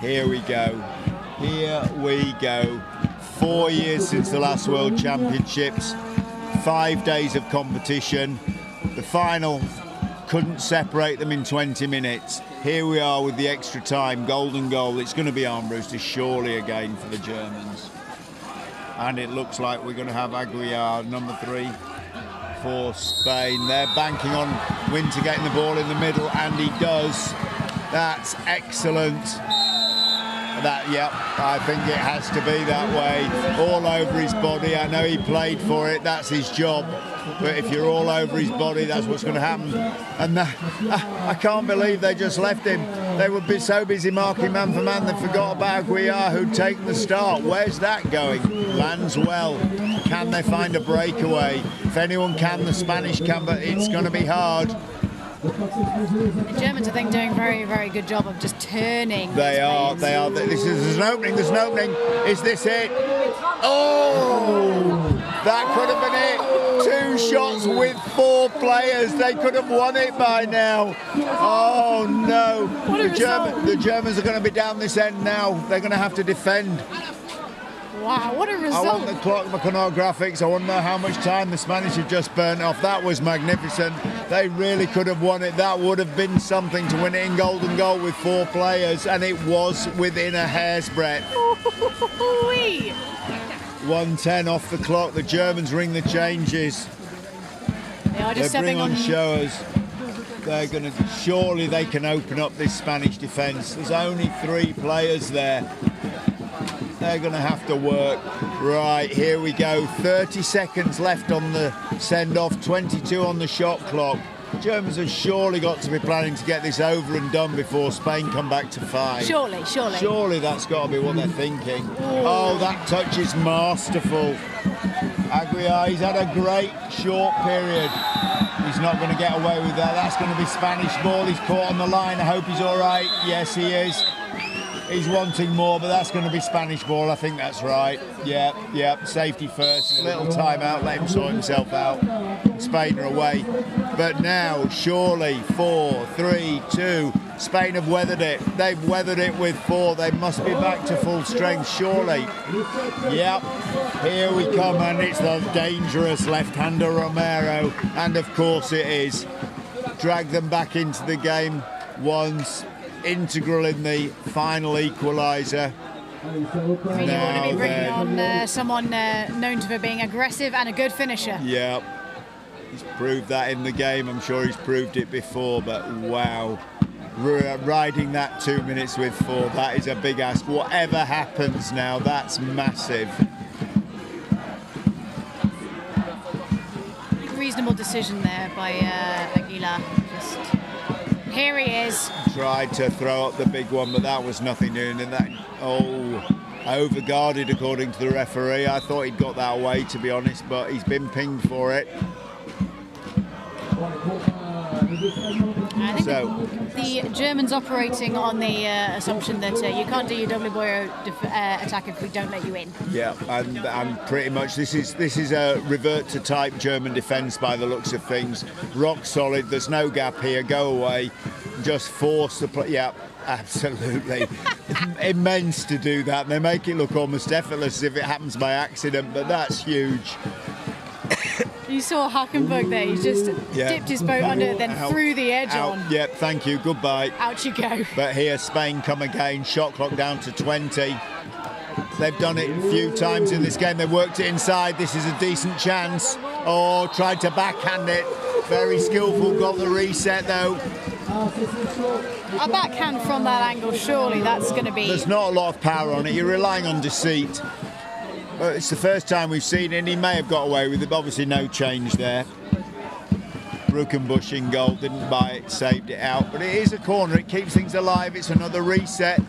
Here we go. Here we go. 4 years since the last World Championships. 5 days of competition. The final couldn't separate them in 20 minutes. Here we are with the extra time, golden goal. It's going to be armbruster surely again for the Germans. And it looks like we're going to have Aguiar, number 3, for Spain. They're banking on Winter getting the ball in the middle, and he does. That's excellent. I think it has to be that way. All over his body. I know he played for it. That's his job. But if you're all over his body, that's what's going to happen. And I can't believe they just left him. They would be so busy marking man for man, they forgot about Aguiar, who'd taken the start. Where's that going? Lands well. Can they find a breakaway? If anyone can, the Spanish can, but it's going to be hard. The Germans, I think, doing a very, very good job of just turning. They are. There's an opening. Is this it? Oh! That could have been it. 2 shots with 4 players. They could have won it by now. Oh, no. The Germans are going to be down this end now. They're going to have to defend. Wow, what a result. I want the clock graphics. I want to know how much time the Spanish have just burnt off. That was magnificent. They really could have won it. That would have been something to win it in golden goal with 4 players, and it was within a hair's breadth. 1:10 off the clock. The Germans ring the changes. They are just they bring on on showers. They're going to. Surely they can open up this Spanish defence. There's only 3 players there. They're going to have to work. Right, here we go. 30 seconds left on the send-off, 22 on the shot clock. Germans have surely got to be planning to get this over and done before Spain come back to 5. Surely. Surely that's got to be what they're thinking. Oh, that touch is masterful. Aguiar, he's had a great short period. He's not going to get away with that. That's going to be Spanish ball. He's caught on the line. I hope he's all right. Yes, he is. He's wanting more, but that's going to be Spanish ball. I think that's right. Yeah. Safety first. Little timeout. Let him sort himself out. Spain are away. But now, surely, 4, 3, 2. Spain have weathered it. They've weathered it with 4. They must be back to full strength, surely. Yep. Here we come, and it's the dangerous left-hander Romero. And of course it is. Drag them back into the game once. Integral in the final equaliser. You want to be bringing on someone known for being aggressive and a good finisher. Yeah, he's proved that in the game. I'm sure he's proved it before, but wow. Riding that 2 minutes with 4, that is a big ask. Whatever happens now, that's massive. Reasonable decision there by Aguilar. Here he is. Tried to throw up the big one, but that was nothing doing. And that, overguarded according to the referee. I thought he'd got that away, to be honest, but he's been pinged for it. I think the Germans operating on the assumption that you can't do your double boyo attack if we don't let you in. Yeah, and pretty much this is a revert to type German defence by the looks of things. Rock solid. There's no gap here. Go away. Just force the play. Yeah, absolutely. Immense to do that. They make it look almost effortless as if it happens by accident, but that's huge. You saw Hackenberg there. He just dipped his boat under it, then threw the edge on. Yep, thank you. Goodbye. Out you go. But here Spain come again. Shot clock down to 20. They've done it a few times in this game. They've worked it inside. This is a decent chance. Oh, tried to backhand it. Very skillful. Got the reset though. A backhand from that angle, surely that's going to be... There's not a lot of power on it. You're relying on deceit. It's the first time we've seen it, and he may have got away with it, but obviously no change there. Ruckenbush in goal, didn't buy it, saved it out. But it is a corner, it keeps things alive, it's another reset.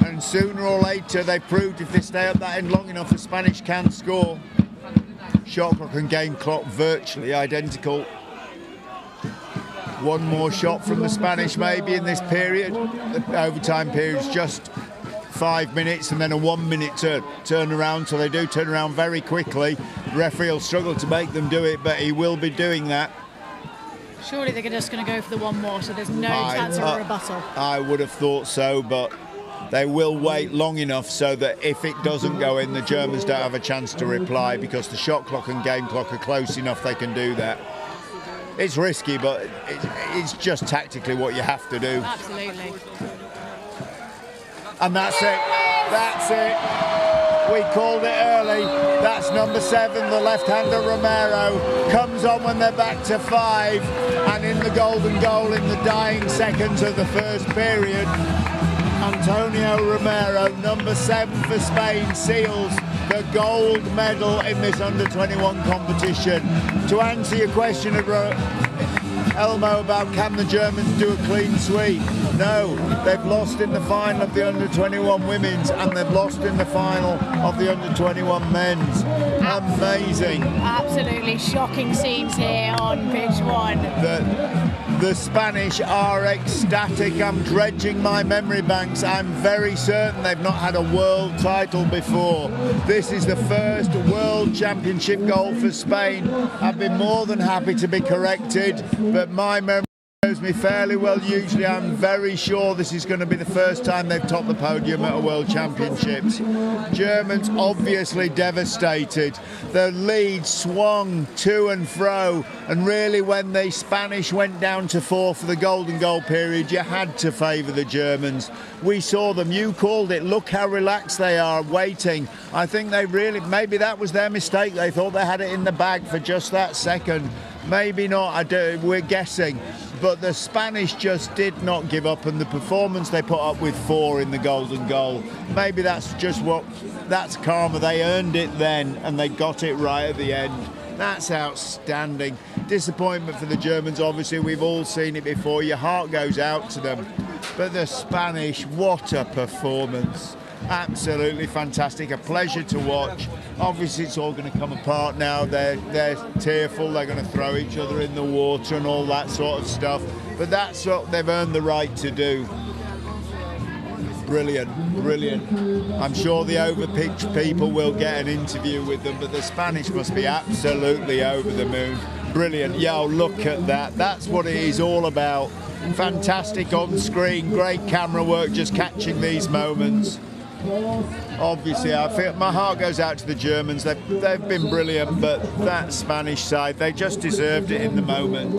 And sooner or later, they've proved if they stay up that end long enough, the Spanish can score. Shot clock and game clock virtually identical. One more shot from the Spanish maybe in this period. The overtime period is just 5 minutes and then a 1 minute turn around, so they do turn around very quickly. The referee will struggle to make them do it, but he will be doing that. Surely they're just going to go for the one more, so there's no chance of a rebuttal. I would have thought so, but they will wait long enough so that if it doesn't go in, the Germans don't have a chance to reply, because the shot clock and game clock are close enough they can do that. It's risky, but it's just tactically what you have to do. Absolutely. And that's it. That's it. We called it early. That's number 7, the left-hander Romero. Comes on when they're back to 5. And in the golden goal in the dying seconds of the first period, Antonio Romero, number 7 for Spain, seals the gold medal in this under-21 competition. To answer your question, Elmo, about can the Germans do a clean sweep? No, they've lost in the final of the under-21 women's and they've lost in the final of the under-21 men's. Amazing. Absolutely shocking scenes here on pitch 1. The Spanish are ecstatic. I'm dredging my memory banks. I'm very certain they've not had a world title before. This is the first world championship goal for Spain. I've been more than happy to be corrected, but my memory knows me fairly well. Usually I'm very sure this is going to be the first time they've topped the podium at a World Championships. Germans obviously devastated. The lead swung to and fro, and really when the Spanish went down to 4 for the golden goal period, you had to favour the Germans. We saw them, you called it, look how relaxed they are waiting. I think they really, maybe that was their mistake. They thought they had it in the bag for just that second. Maybe not, we're guessing. But the Spanish just did not give up, and the performance they put up with 4 in the golden goal, maybe that's karma. They earned it then and they got it right at the end. That's outstanding. Disappointment for the Germans, obviously, we've all seen it before. Your heart goes out to them. But the Spanish, what a performance. Absolutely fantastic, a pleasure to watch. Obviously it's all going to come apart now. They're tearful, they're going to throw each other in the water and all that sort of stuff, but that's what they've earned the right to do. Brilliant, brilliant. I'm sure the overpitch people will get an interview with them, but the Spanish must be absolutely over the moon. Brilliant. Yo, look at that. That's what it is all about. Fantastic on screen, great camera work, just catching these moments. Obviously, I feel my heart goes out to the Germans. They've been brilliant, but that Spanish side, they just deserved it in the moment.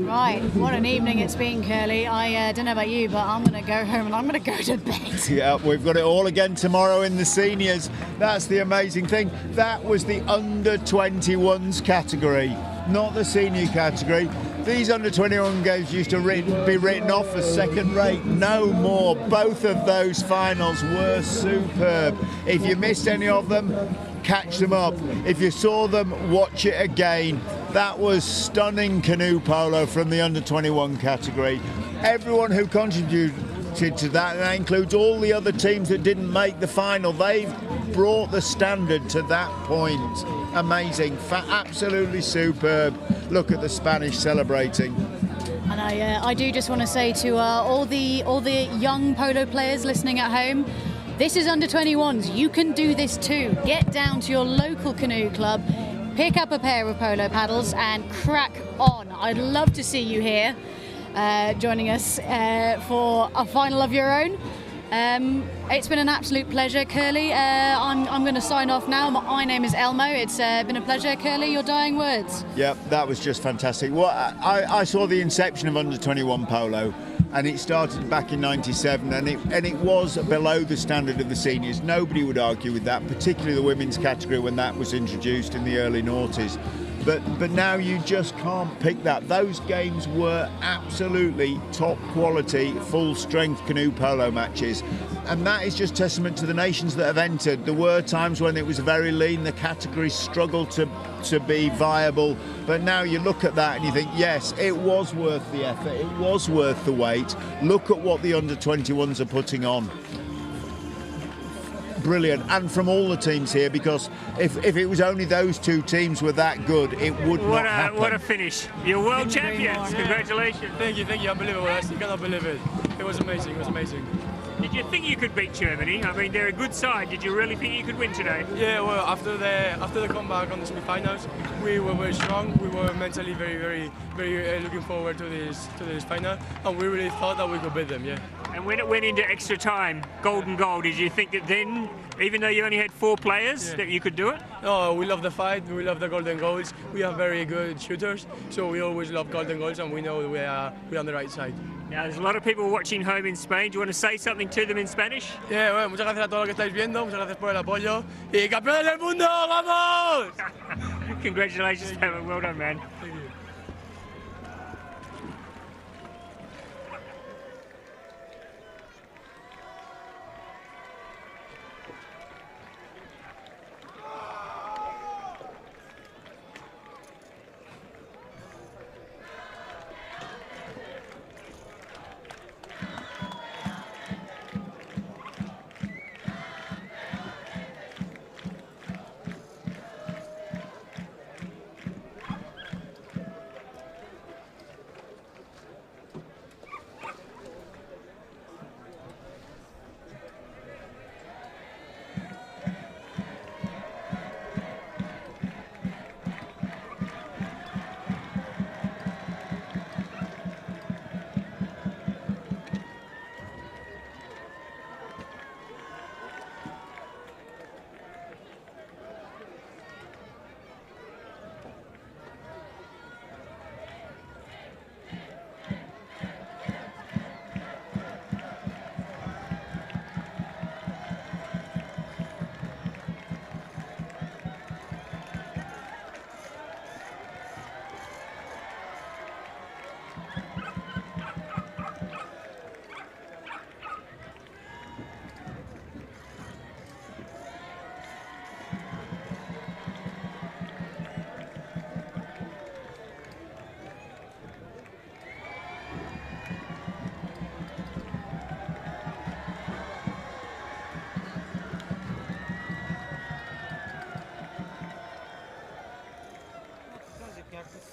Right, what an evening it's been, Curly. I don't know about you, but I'm going to go home and I'm going to go to bed. Yeah, we've got it all again tomorrow in the seniors. That's the amazing thing. That was the under-21s category, not the senior category. These under-21 games used to be written off as second-rate. No more. Both of those finals were superb. If you missed any of them, catch them up. If you saw them, watch it again. That was stunning canoe polo from the under-21 category. Everyone who contributed to that, and that includes all the other teams that didn't make the final, they've brought the standard to that point. Amazing, absolutely superb. Look at the Spanish celebrating. And I do just want to say to all the young polo players listening at home, this is under-21s. You can do this too. Get down to your local canoe club, pick up a pair of polo paddles and crack on. I'd love to see you here joining us for a final of your own. It's been an absolute pleasure, Curly. I'm going to sign off now. My name is Elmo. It's been a pleasure. Curly, your dying words. Yep, that was just fantastic. Well, I saw the inception of under-21 polo, and it started back in '97, and it was below the standard of the seniors. Nobody would argue with that, particularly the women's category when that was introduced in the early noughties. But now you just can't pick that. Those games were absolutely top quality, full strength canoe polo matches. And that is just testament to the nations that have entered. There were times when it was very lean, the categories struggled to be viable. But now you look at that and you think, yes, it was worth the effort, it was worth the wait. Look at what the under-21s are putting on. Brilliant, and from all the teams here, because if it was only those two teams were that good, it would not happen. What a finish. You're world champions. Congratulations. Thank you. Unbelievable. I cannot believe it. It was amazing. Did you think you could beat Germany? I mean, they're a good side. Did you really think you could win today? Yeah, well, after the comeback on the semi-finals, we were very strong. We were mentally very looking forward to this final, and we really thought that we could beat them. Yeah. And when it went into extra time, golden goal, did you think that then, even though you only had 4 players, that you could do it? No, we love the fight. We love the golden goals. We have very good shooters, so we always love golden goals, and we know we're on the right side. Now, there's a lot of people watching home in Spain. Do you want to say something to them in Spanish? Yeah, bueno, muchas gracias a todos los que estáis viendo. Muchas gracias por el apoyo. Y campeones del mundo, vamos! Congratulations, well done, man. Thank you.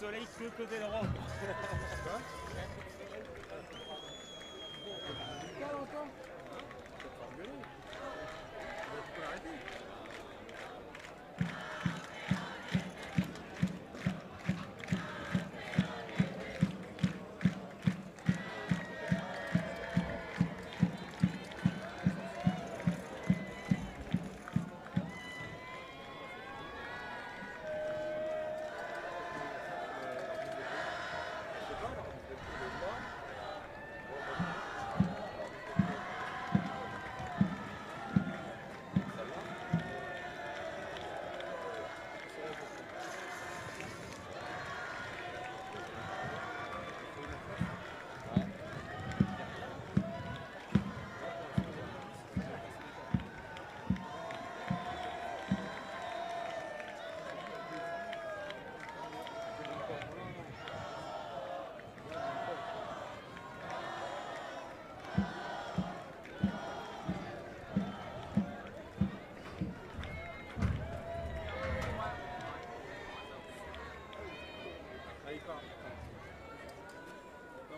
soleil sur le côté droit.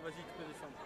Vas-y, tu peux descendre.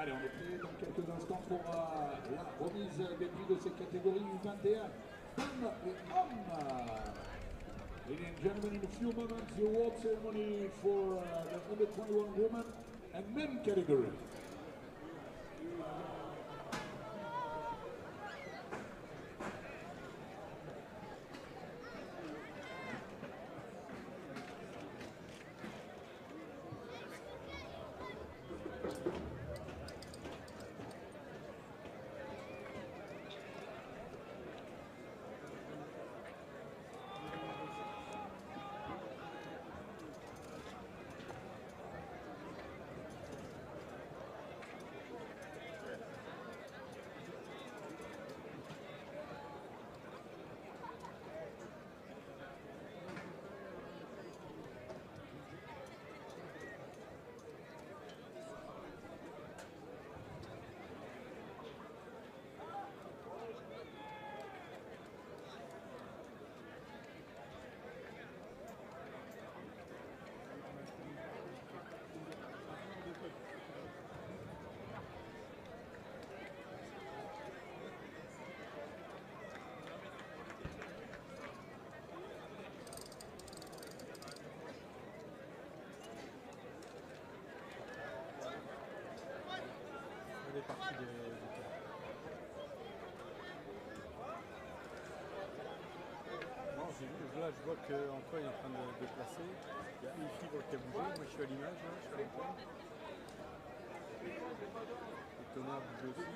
Allez, on est prêt dans quelques instants pour la remise des prix de ces catégories U21, femmes et hommes. Ladies and gentlemen, in a few moments, the award ceremony for the under 21 women and men category. Là, je vois qu'Antoine est en train de déplacer. Il y a une fibre qui a bougé. Moi, je suis à l'image, je suis à l'écran. Et Thomas bouge aussi.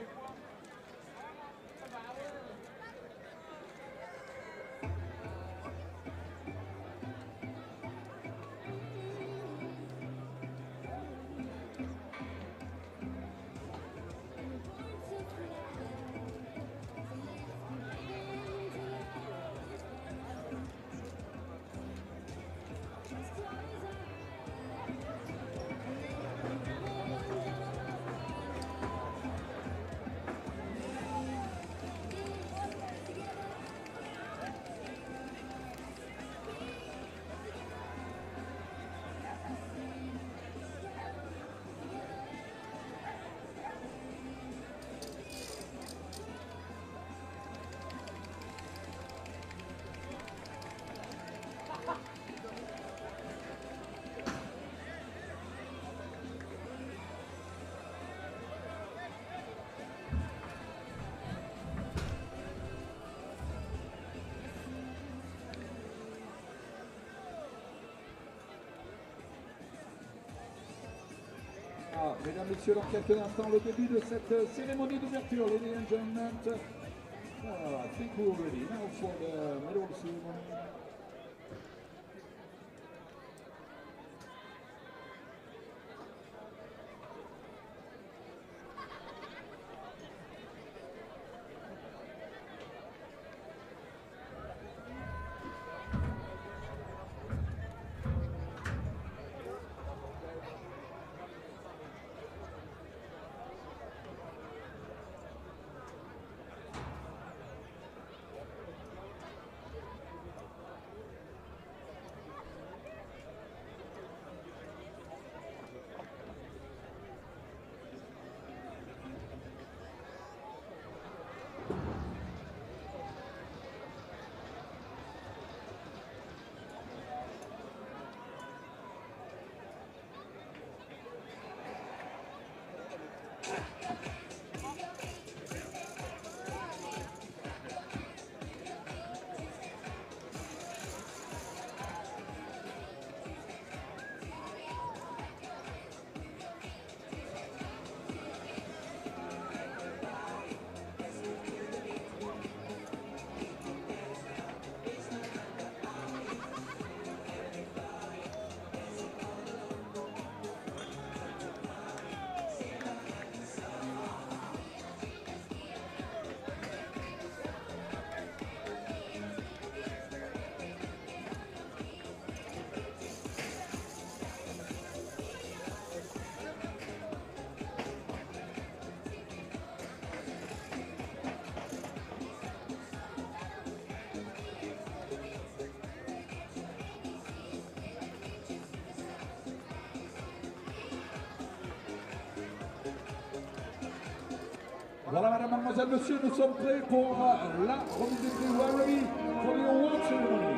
Mesdames, Messieurs, dans quelques instants, le début de cette cérémonie d'ouverture, ladies and gentlemen. I think we're ready now for the medal ceremony. Voilà, madame, mademoiselle, monsieur, nous sommes prêts pour la remise des prix. We are ready for the award ceremony.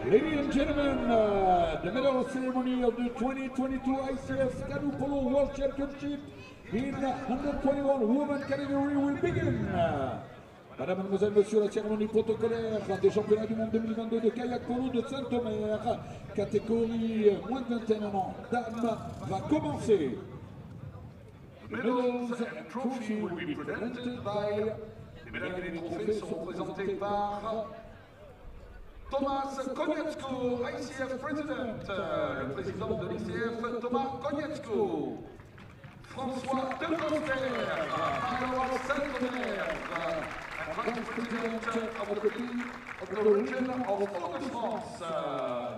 Ladies and gentlemen, the medal ceremony of the 2022 ICF Canoe-Polo World Championship in 121 women category will begin. Madame, mademoiselle, monsieur, la cérémonie protocolaire des championnats du monde 2022 de kayak polo de Saint-Omer, catégorie moins de 21 ans, dames, va commencer. The medals and trophy will be presented by. Les médailles et les trophées sont présentés par Thomas Konietzko, ICF President, le président de l'ICF, Thomas Konietzko. François Decoster, Mayor of Saint-Omer, Vice President of the region of Hauts-de-France.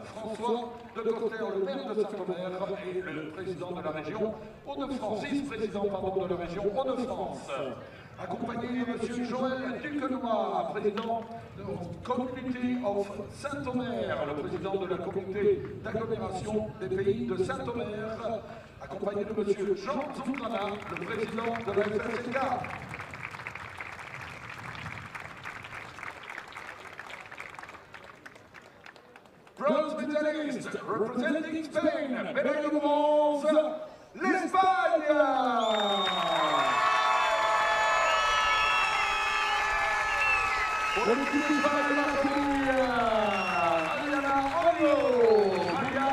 François Decoster, le maire de Saint-Omer, et le président de la région Hauts-de-France, vice-président de la région Hauts-de-France. Accompagné de M. Joël Duquenois, président de la Community of Saint-Omer, le président de la communauté d'agglomération des pays de Saint-Omer, accompagné de M. Jean Zoutrana, le président de la FSK. Bronze medalist representing Spain, médaille de bronze, l'Espagne. Pour l'équipe d'Espagne de la famille, Adriana Olio, Maria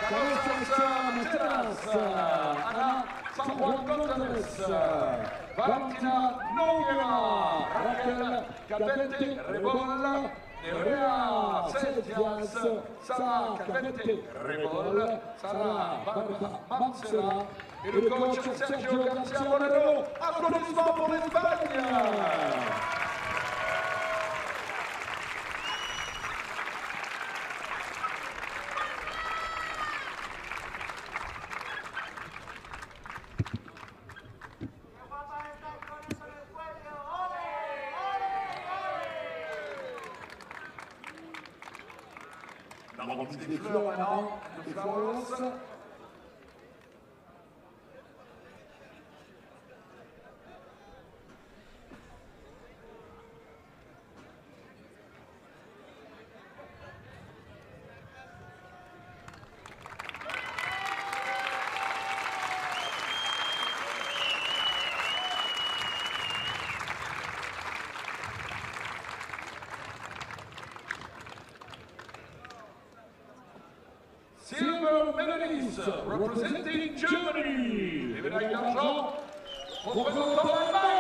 Carosasa Materas, Ana San Juan González, Valentina Noguera, Raquel Cadente Rebolla, Nerea Celsias, Sara Cadente Rebolla, Sara Barbara Mancera et le coach Sergio Garcia Moreno. Applaudissements pour l'Espagne. La remise des fleurs maintenant, des fleurs. Silver medalist representing Germany. Les médailles d'argent représentant l'Allemagne.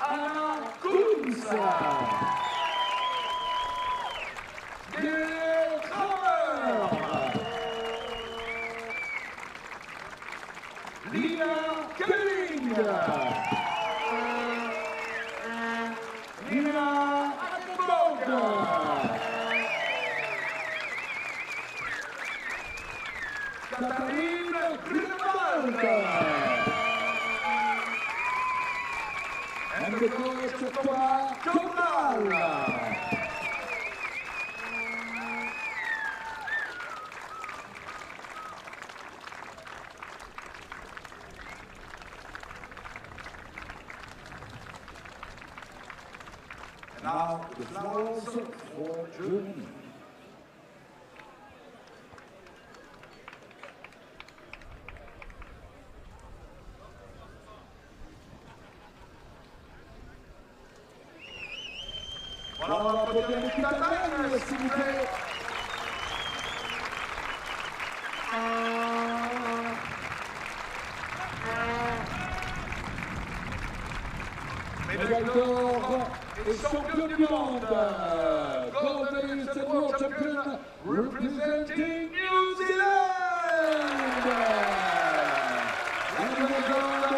Anna Kunz. Gail Kramer. Lina Kelling. Nina Akkenborg. Catherine Grunewald. And the coach Thomas Jobral. Now the flowers for Germany. Voilà, on va applaudir l'équipe allemande, s'il vous plaît. Médaille d'or et champion du monde. Gold medalist and world champion representing New Zealand. La médaille d'or.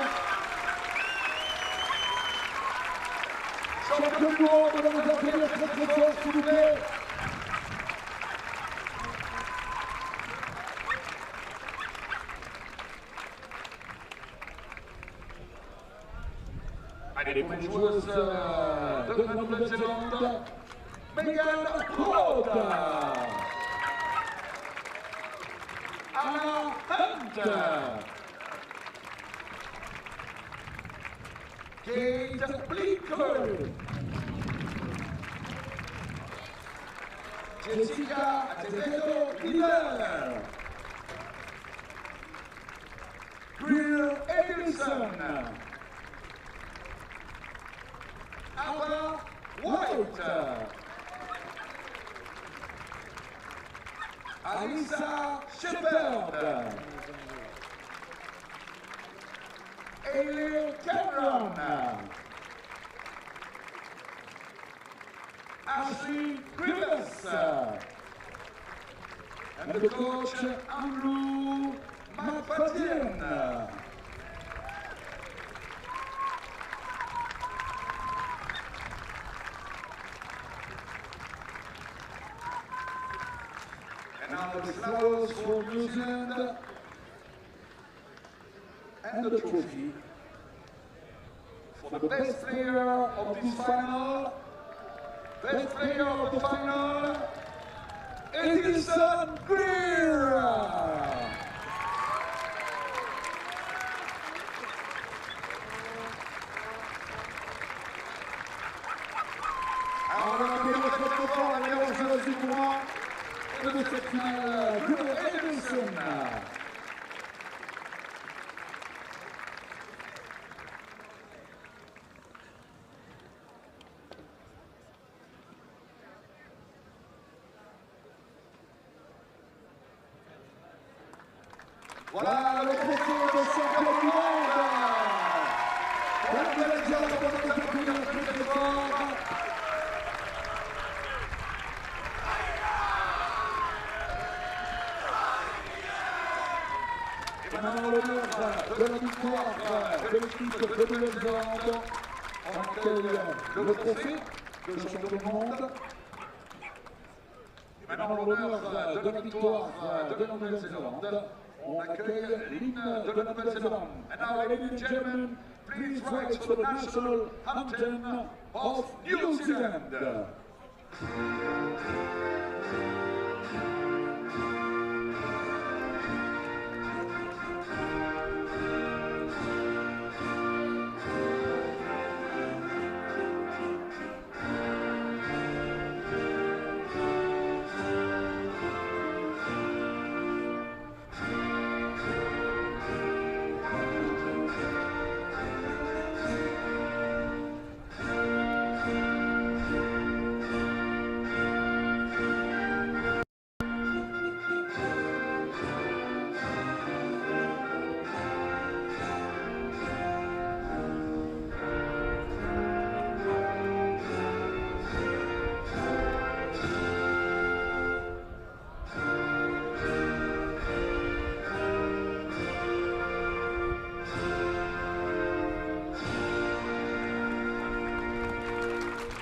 Champion du monde, on va vous applaudir très très fort, s'il vous plaît. Allez, pour les joueuses de la Nouvelle-Zélande, Megan Rode, Anna Hunt, Kate Blinker, Jessica Azevedo-Miller, Greer Edison, Ava White, Alisa Shepard, Ailey Cameron, Ashley Grievous, and the coach Andrew McFadden. And now the flowers for New Zealand and the trophy for the best player of this final. Best player of the final, Edison Greer. Alors on va appeler très très fort la meilleure joueuse du tournoi et de cette finale, Greer Edison. Voilà le trophée de champion du monde. La Nouvelle-Zélande va nous applaudir très très fort. Et maintenant l'honneur de la victoire de l'équipe de Nouvelle-Zélande. On accueille le trophée de champion du monde. Et maintenant l'honneur de la victoire de la Nouvelle-Zélande. On accueille l'hymne de la Nouvelle-Zélande. And now, ladies and gentlemen, please rise for the national anthem of New Zealand.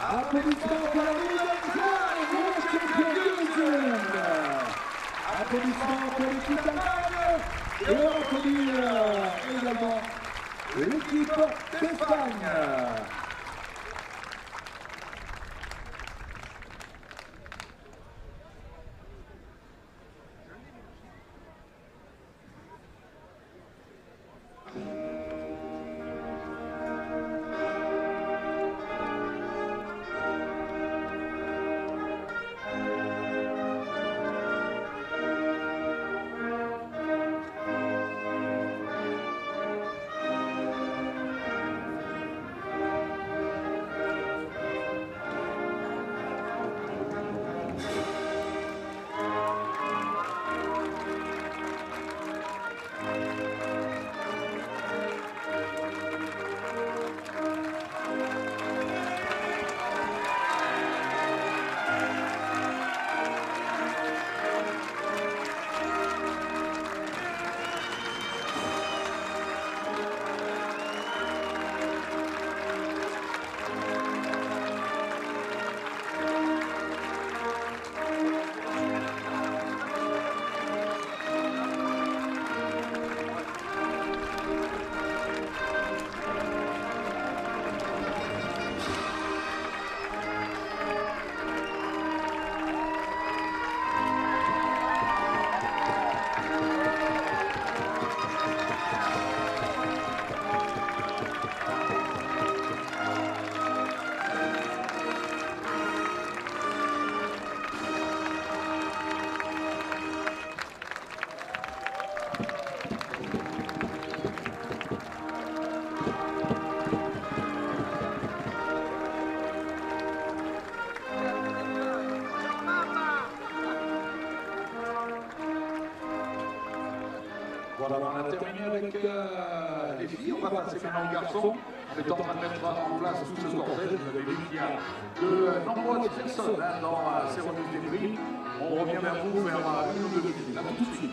Applaudissements pour la nouvelle fois, World Champion New Zealand. Applaudissements pour l'équipe d'Allemagne. Et on applaudit également l'équipe d'Espagne. Voilà, on a terminé avec les filles, on va passer maintenant aux garçons. On est en train de mettre en place tout ce cortège. Vous avez vu qu'il y a de nombreuses personnes dans la cérémonie des prix. On revient vers vous vers une ou deux minutes, là tout de suite.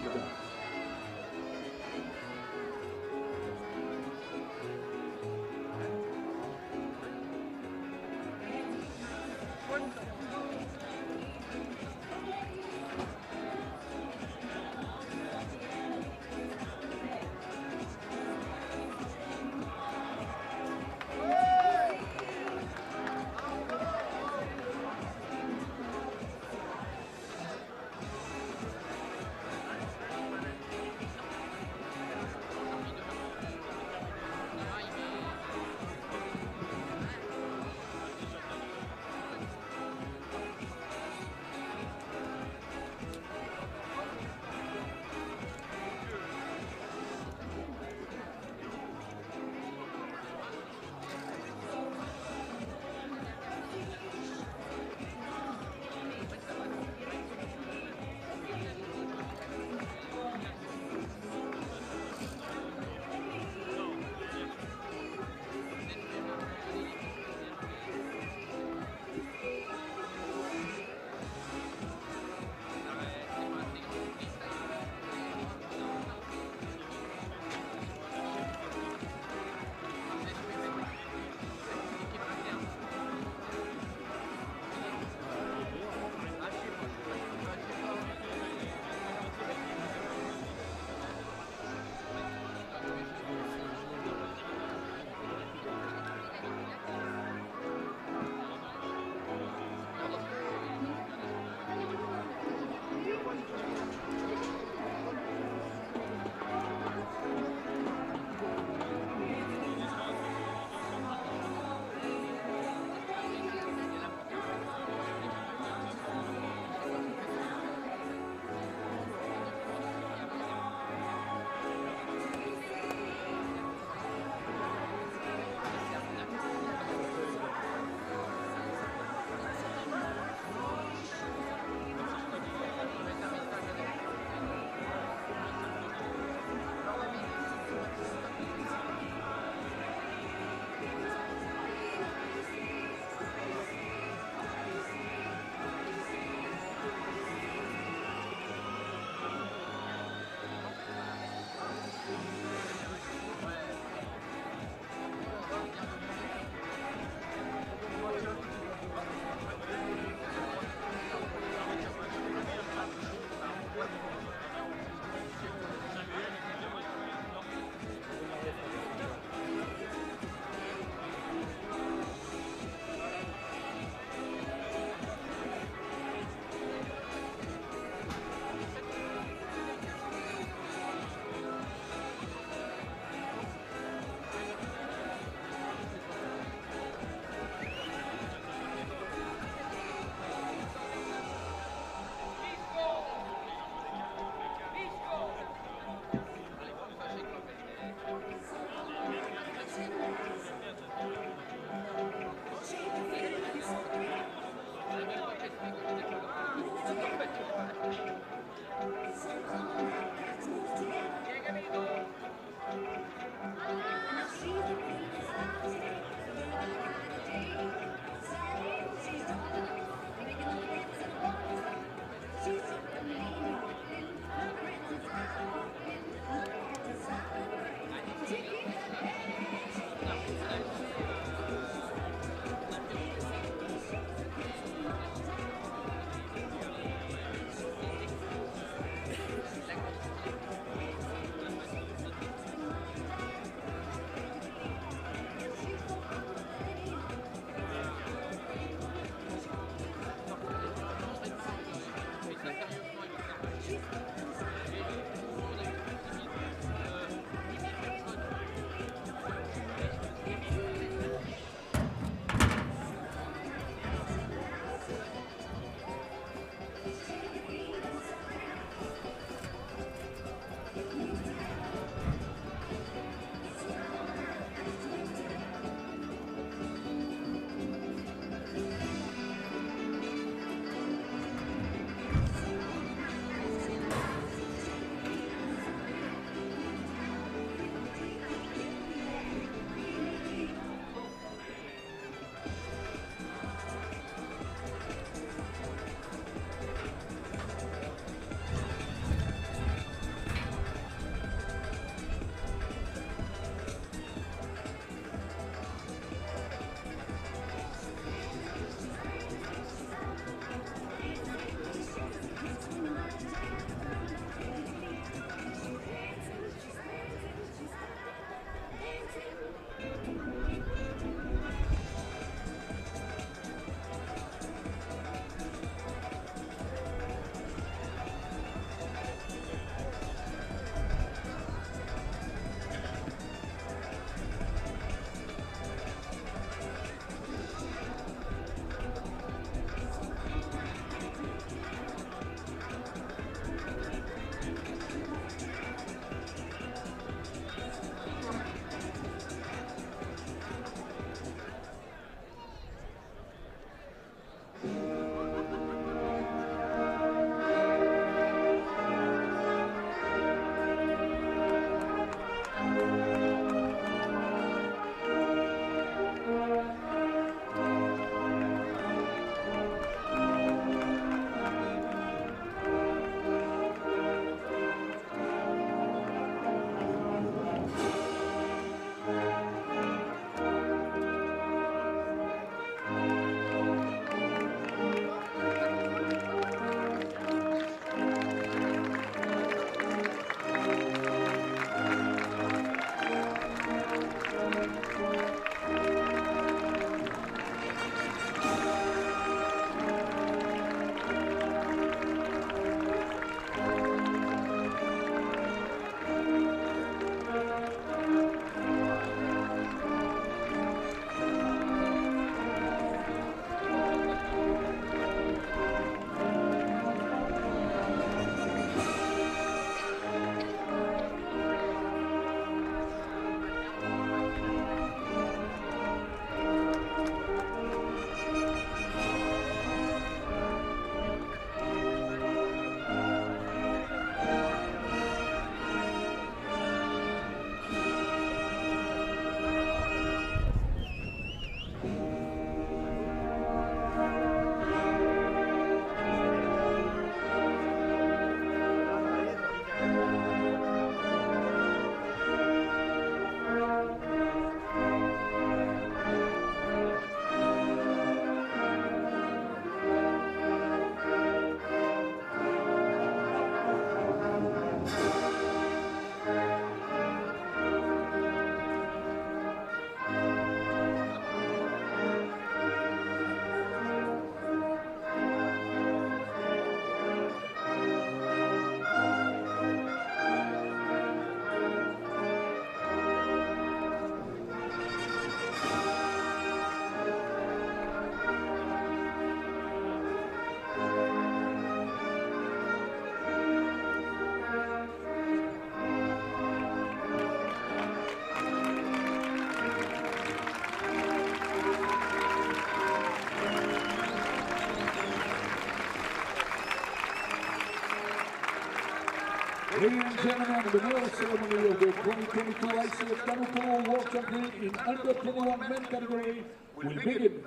Ladies and gentlemen, the medal ceremony of the 2022 ICF Canoe-Polo World Championship in Under 21 men category will begin.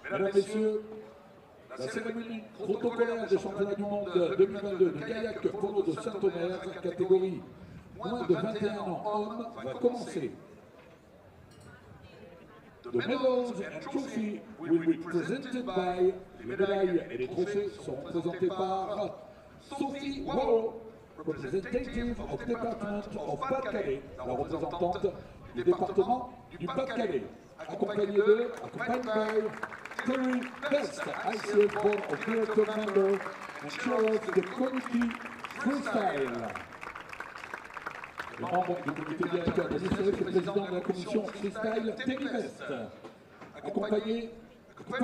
Mesdames, Messieurs, la cérémonie protocolaire des championnats du monde 2022 de kayak polo de Saint-Omer, catégorie moins de 21 ans hommes, va commencer. The medals and trophy will be presented by, les médailles et les trophées seront présentés par Sophie Warrow, representative of Department of Pas-de-Calais, la représentante du département du Pas-de-Calais, accompagnée by Terry Best, ICF Board of Director Member and Chair of the Committee Freestyle. Le membre du comité directeur de l'ICF et président de la commission Freestyle, Terry Best, accompagné by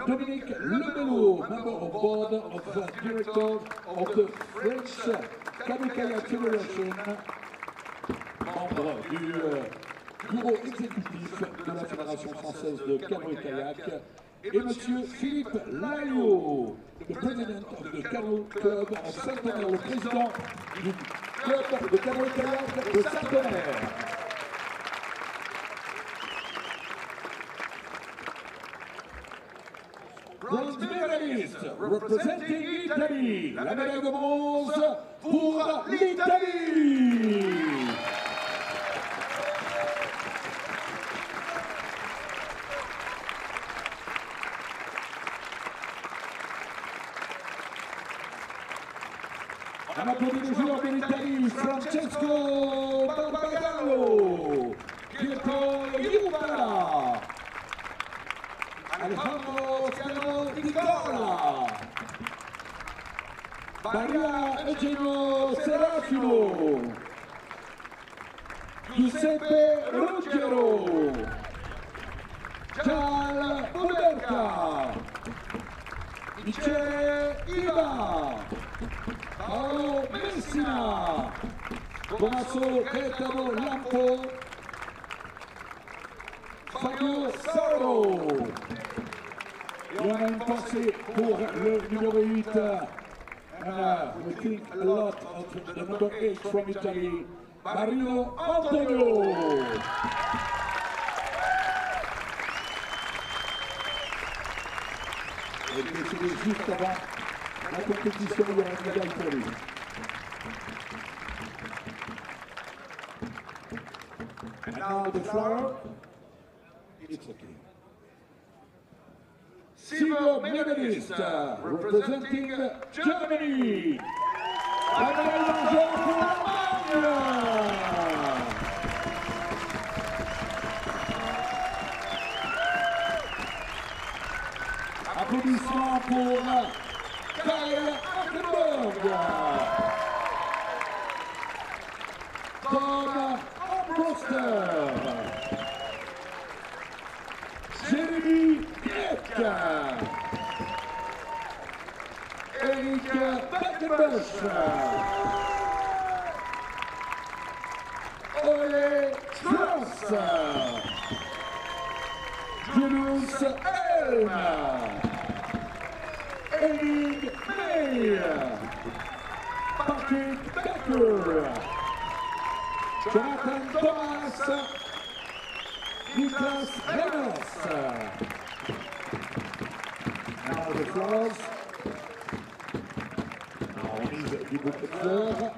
Dominique Lebelot, member of board of director of the French Canoe-Kayak Federation, membre du bureau exécutif de la Fédération française de canoë-kayak, et monsieur Philippe Laillot, le président du Canoe Club of Saint-Omer, le président du club de canoë-kayak de Saint-Omer. Bronze medalist representing Italy, la médaille de bronze pour l'Italie. On applaudit les joueurs de l'Italie, Francesco Barbagallo, Pietro Iubara, Alejandro Scano Nicola, Maria Eugenio Serafino, Giuseppe Ruggero, Charles Moderca, Michele Iva, Paolo Messina, Tommaso Gaetano Lampo, Fabio Sauro. Et on a une pensée pour le numéro 8. We think a lot of the number 8 from Italy, Mario Antonio. Et décidé juste avant la compétition, il y a une médaille pour lui. And now the flower, it's okay. Silver medalist representing Germany, la médaille d'argent pour l'Allemagne. Applaudissements pour Kyle Ackenberg, Tom Ambroster, Jeremy Piek, Eric Beckenbusch, Ole Schloss, Julius Elm, Henning May, Patrick Becker, Jonathan Thomas, Niklas Remmers. Now the flowers. Now on mise du bouquet de fleurs.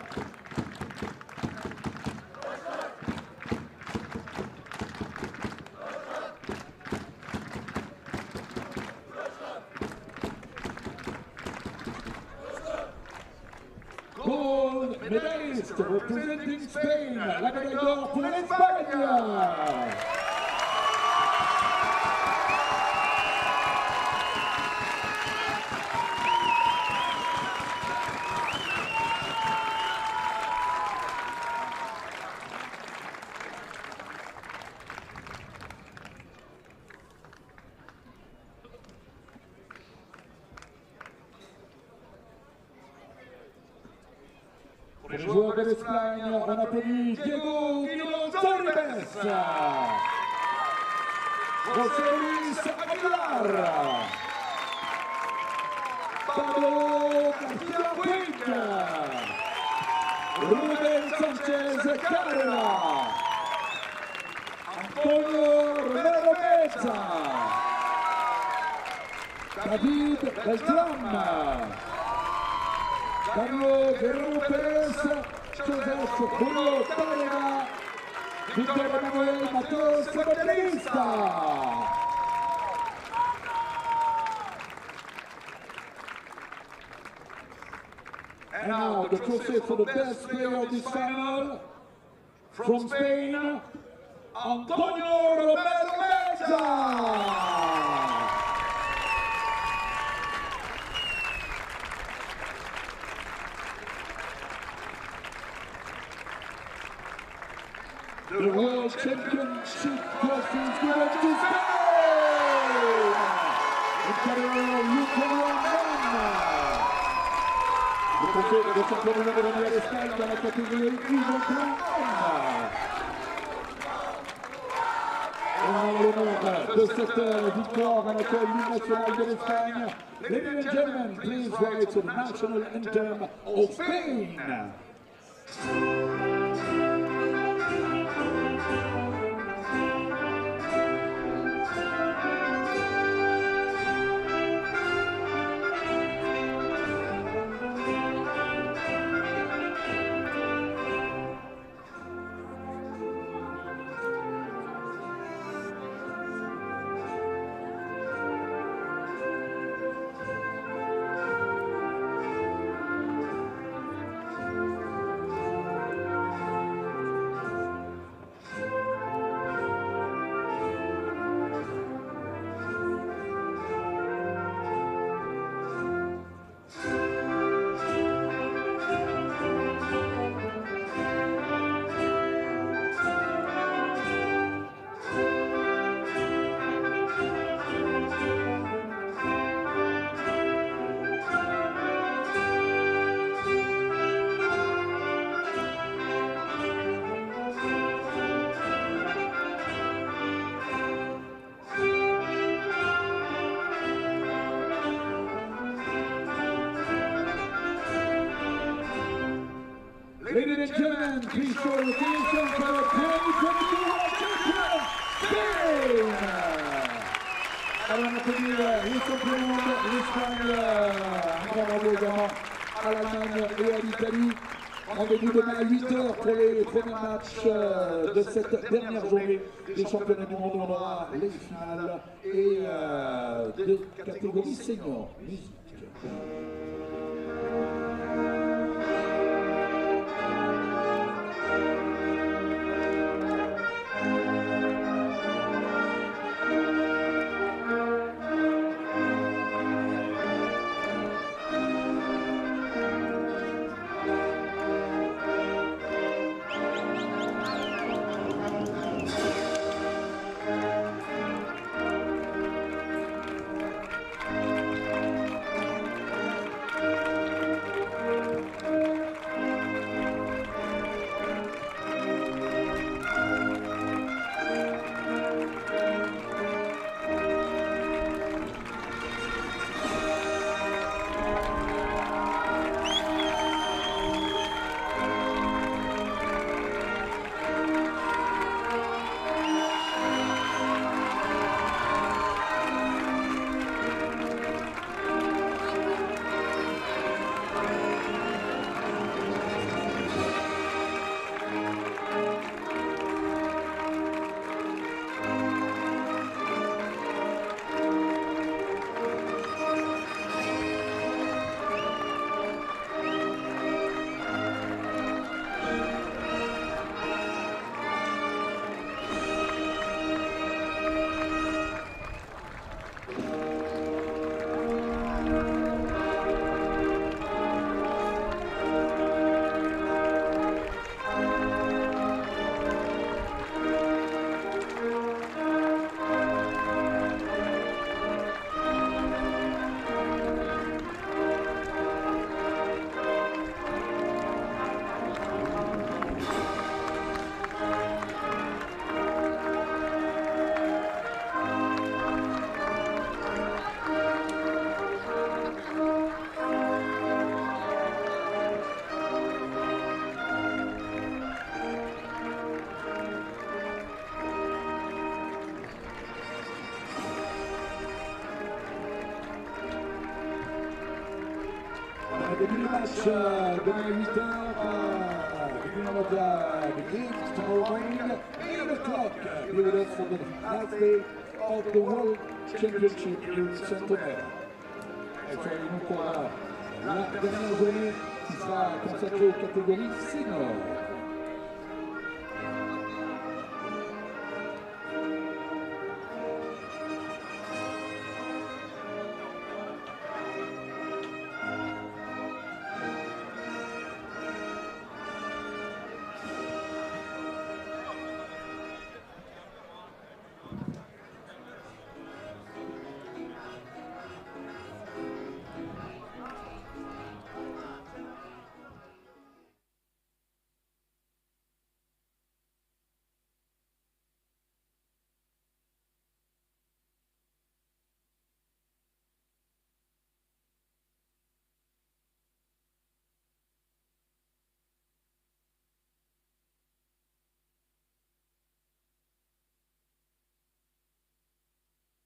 Gold medalist representing Spain, la médaille d'or pour l'Espagne. Les joueurs de l'Espagne, on applaudit Diego González, José Luis Aguilar, Pablo García Puig, Sanchez Carrera, Antonio Romero Meza, David Beltram, Dario Guerrero Perez, Joseph Bruno Tarega, Victor Emanuel Mateos Baterista. And now the trophy for the best player of this final, from Spain, Antonio Romero Meza. The World Championship trophy is given to Spain! In category Le trophée de champion du monde remis à l'Espagne dans la catégorie U21. Et en l'honneur de cette victoire à laquelle l'hymne national de l'Espagne, ladies and gentlemen, please rise to the national anthem of Spain. Ladies and gentlemen, please show your attention for the 2022 World Champion, Spain! Allons applaudir les champions du monde, l'Espagne, un grand bravo également à l'Allemagne et à l'Italie. Rendez-vous demain à 8h pour les premiers matchs de cette dernière journée des championnats du monde. On aura les finales et des catégories seniors. Musique. début du match demain à 8h. Beginning of the games tomorrow morning, 8 o'clock. Be with us for the last day of the World Championship in Saint-Omer. Et soyez-nous pour la dernière journée qui sera consacrée aux catégories seniors.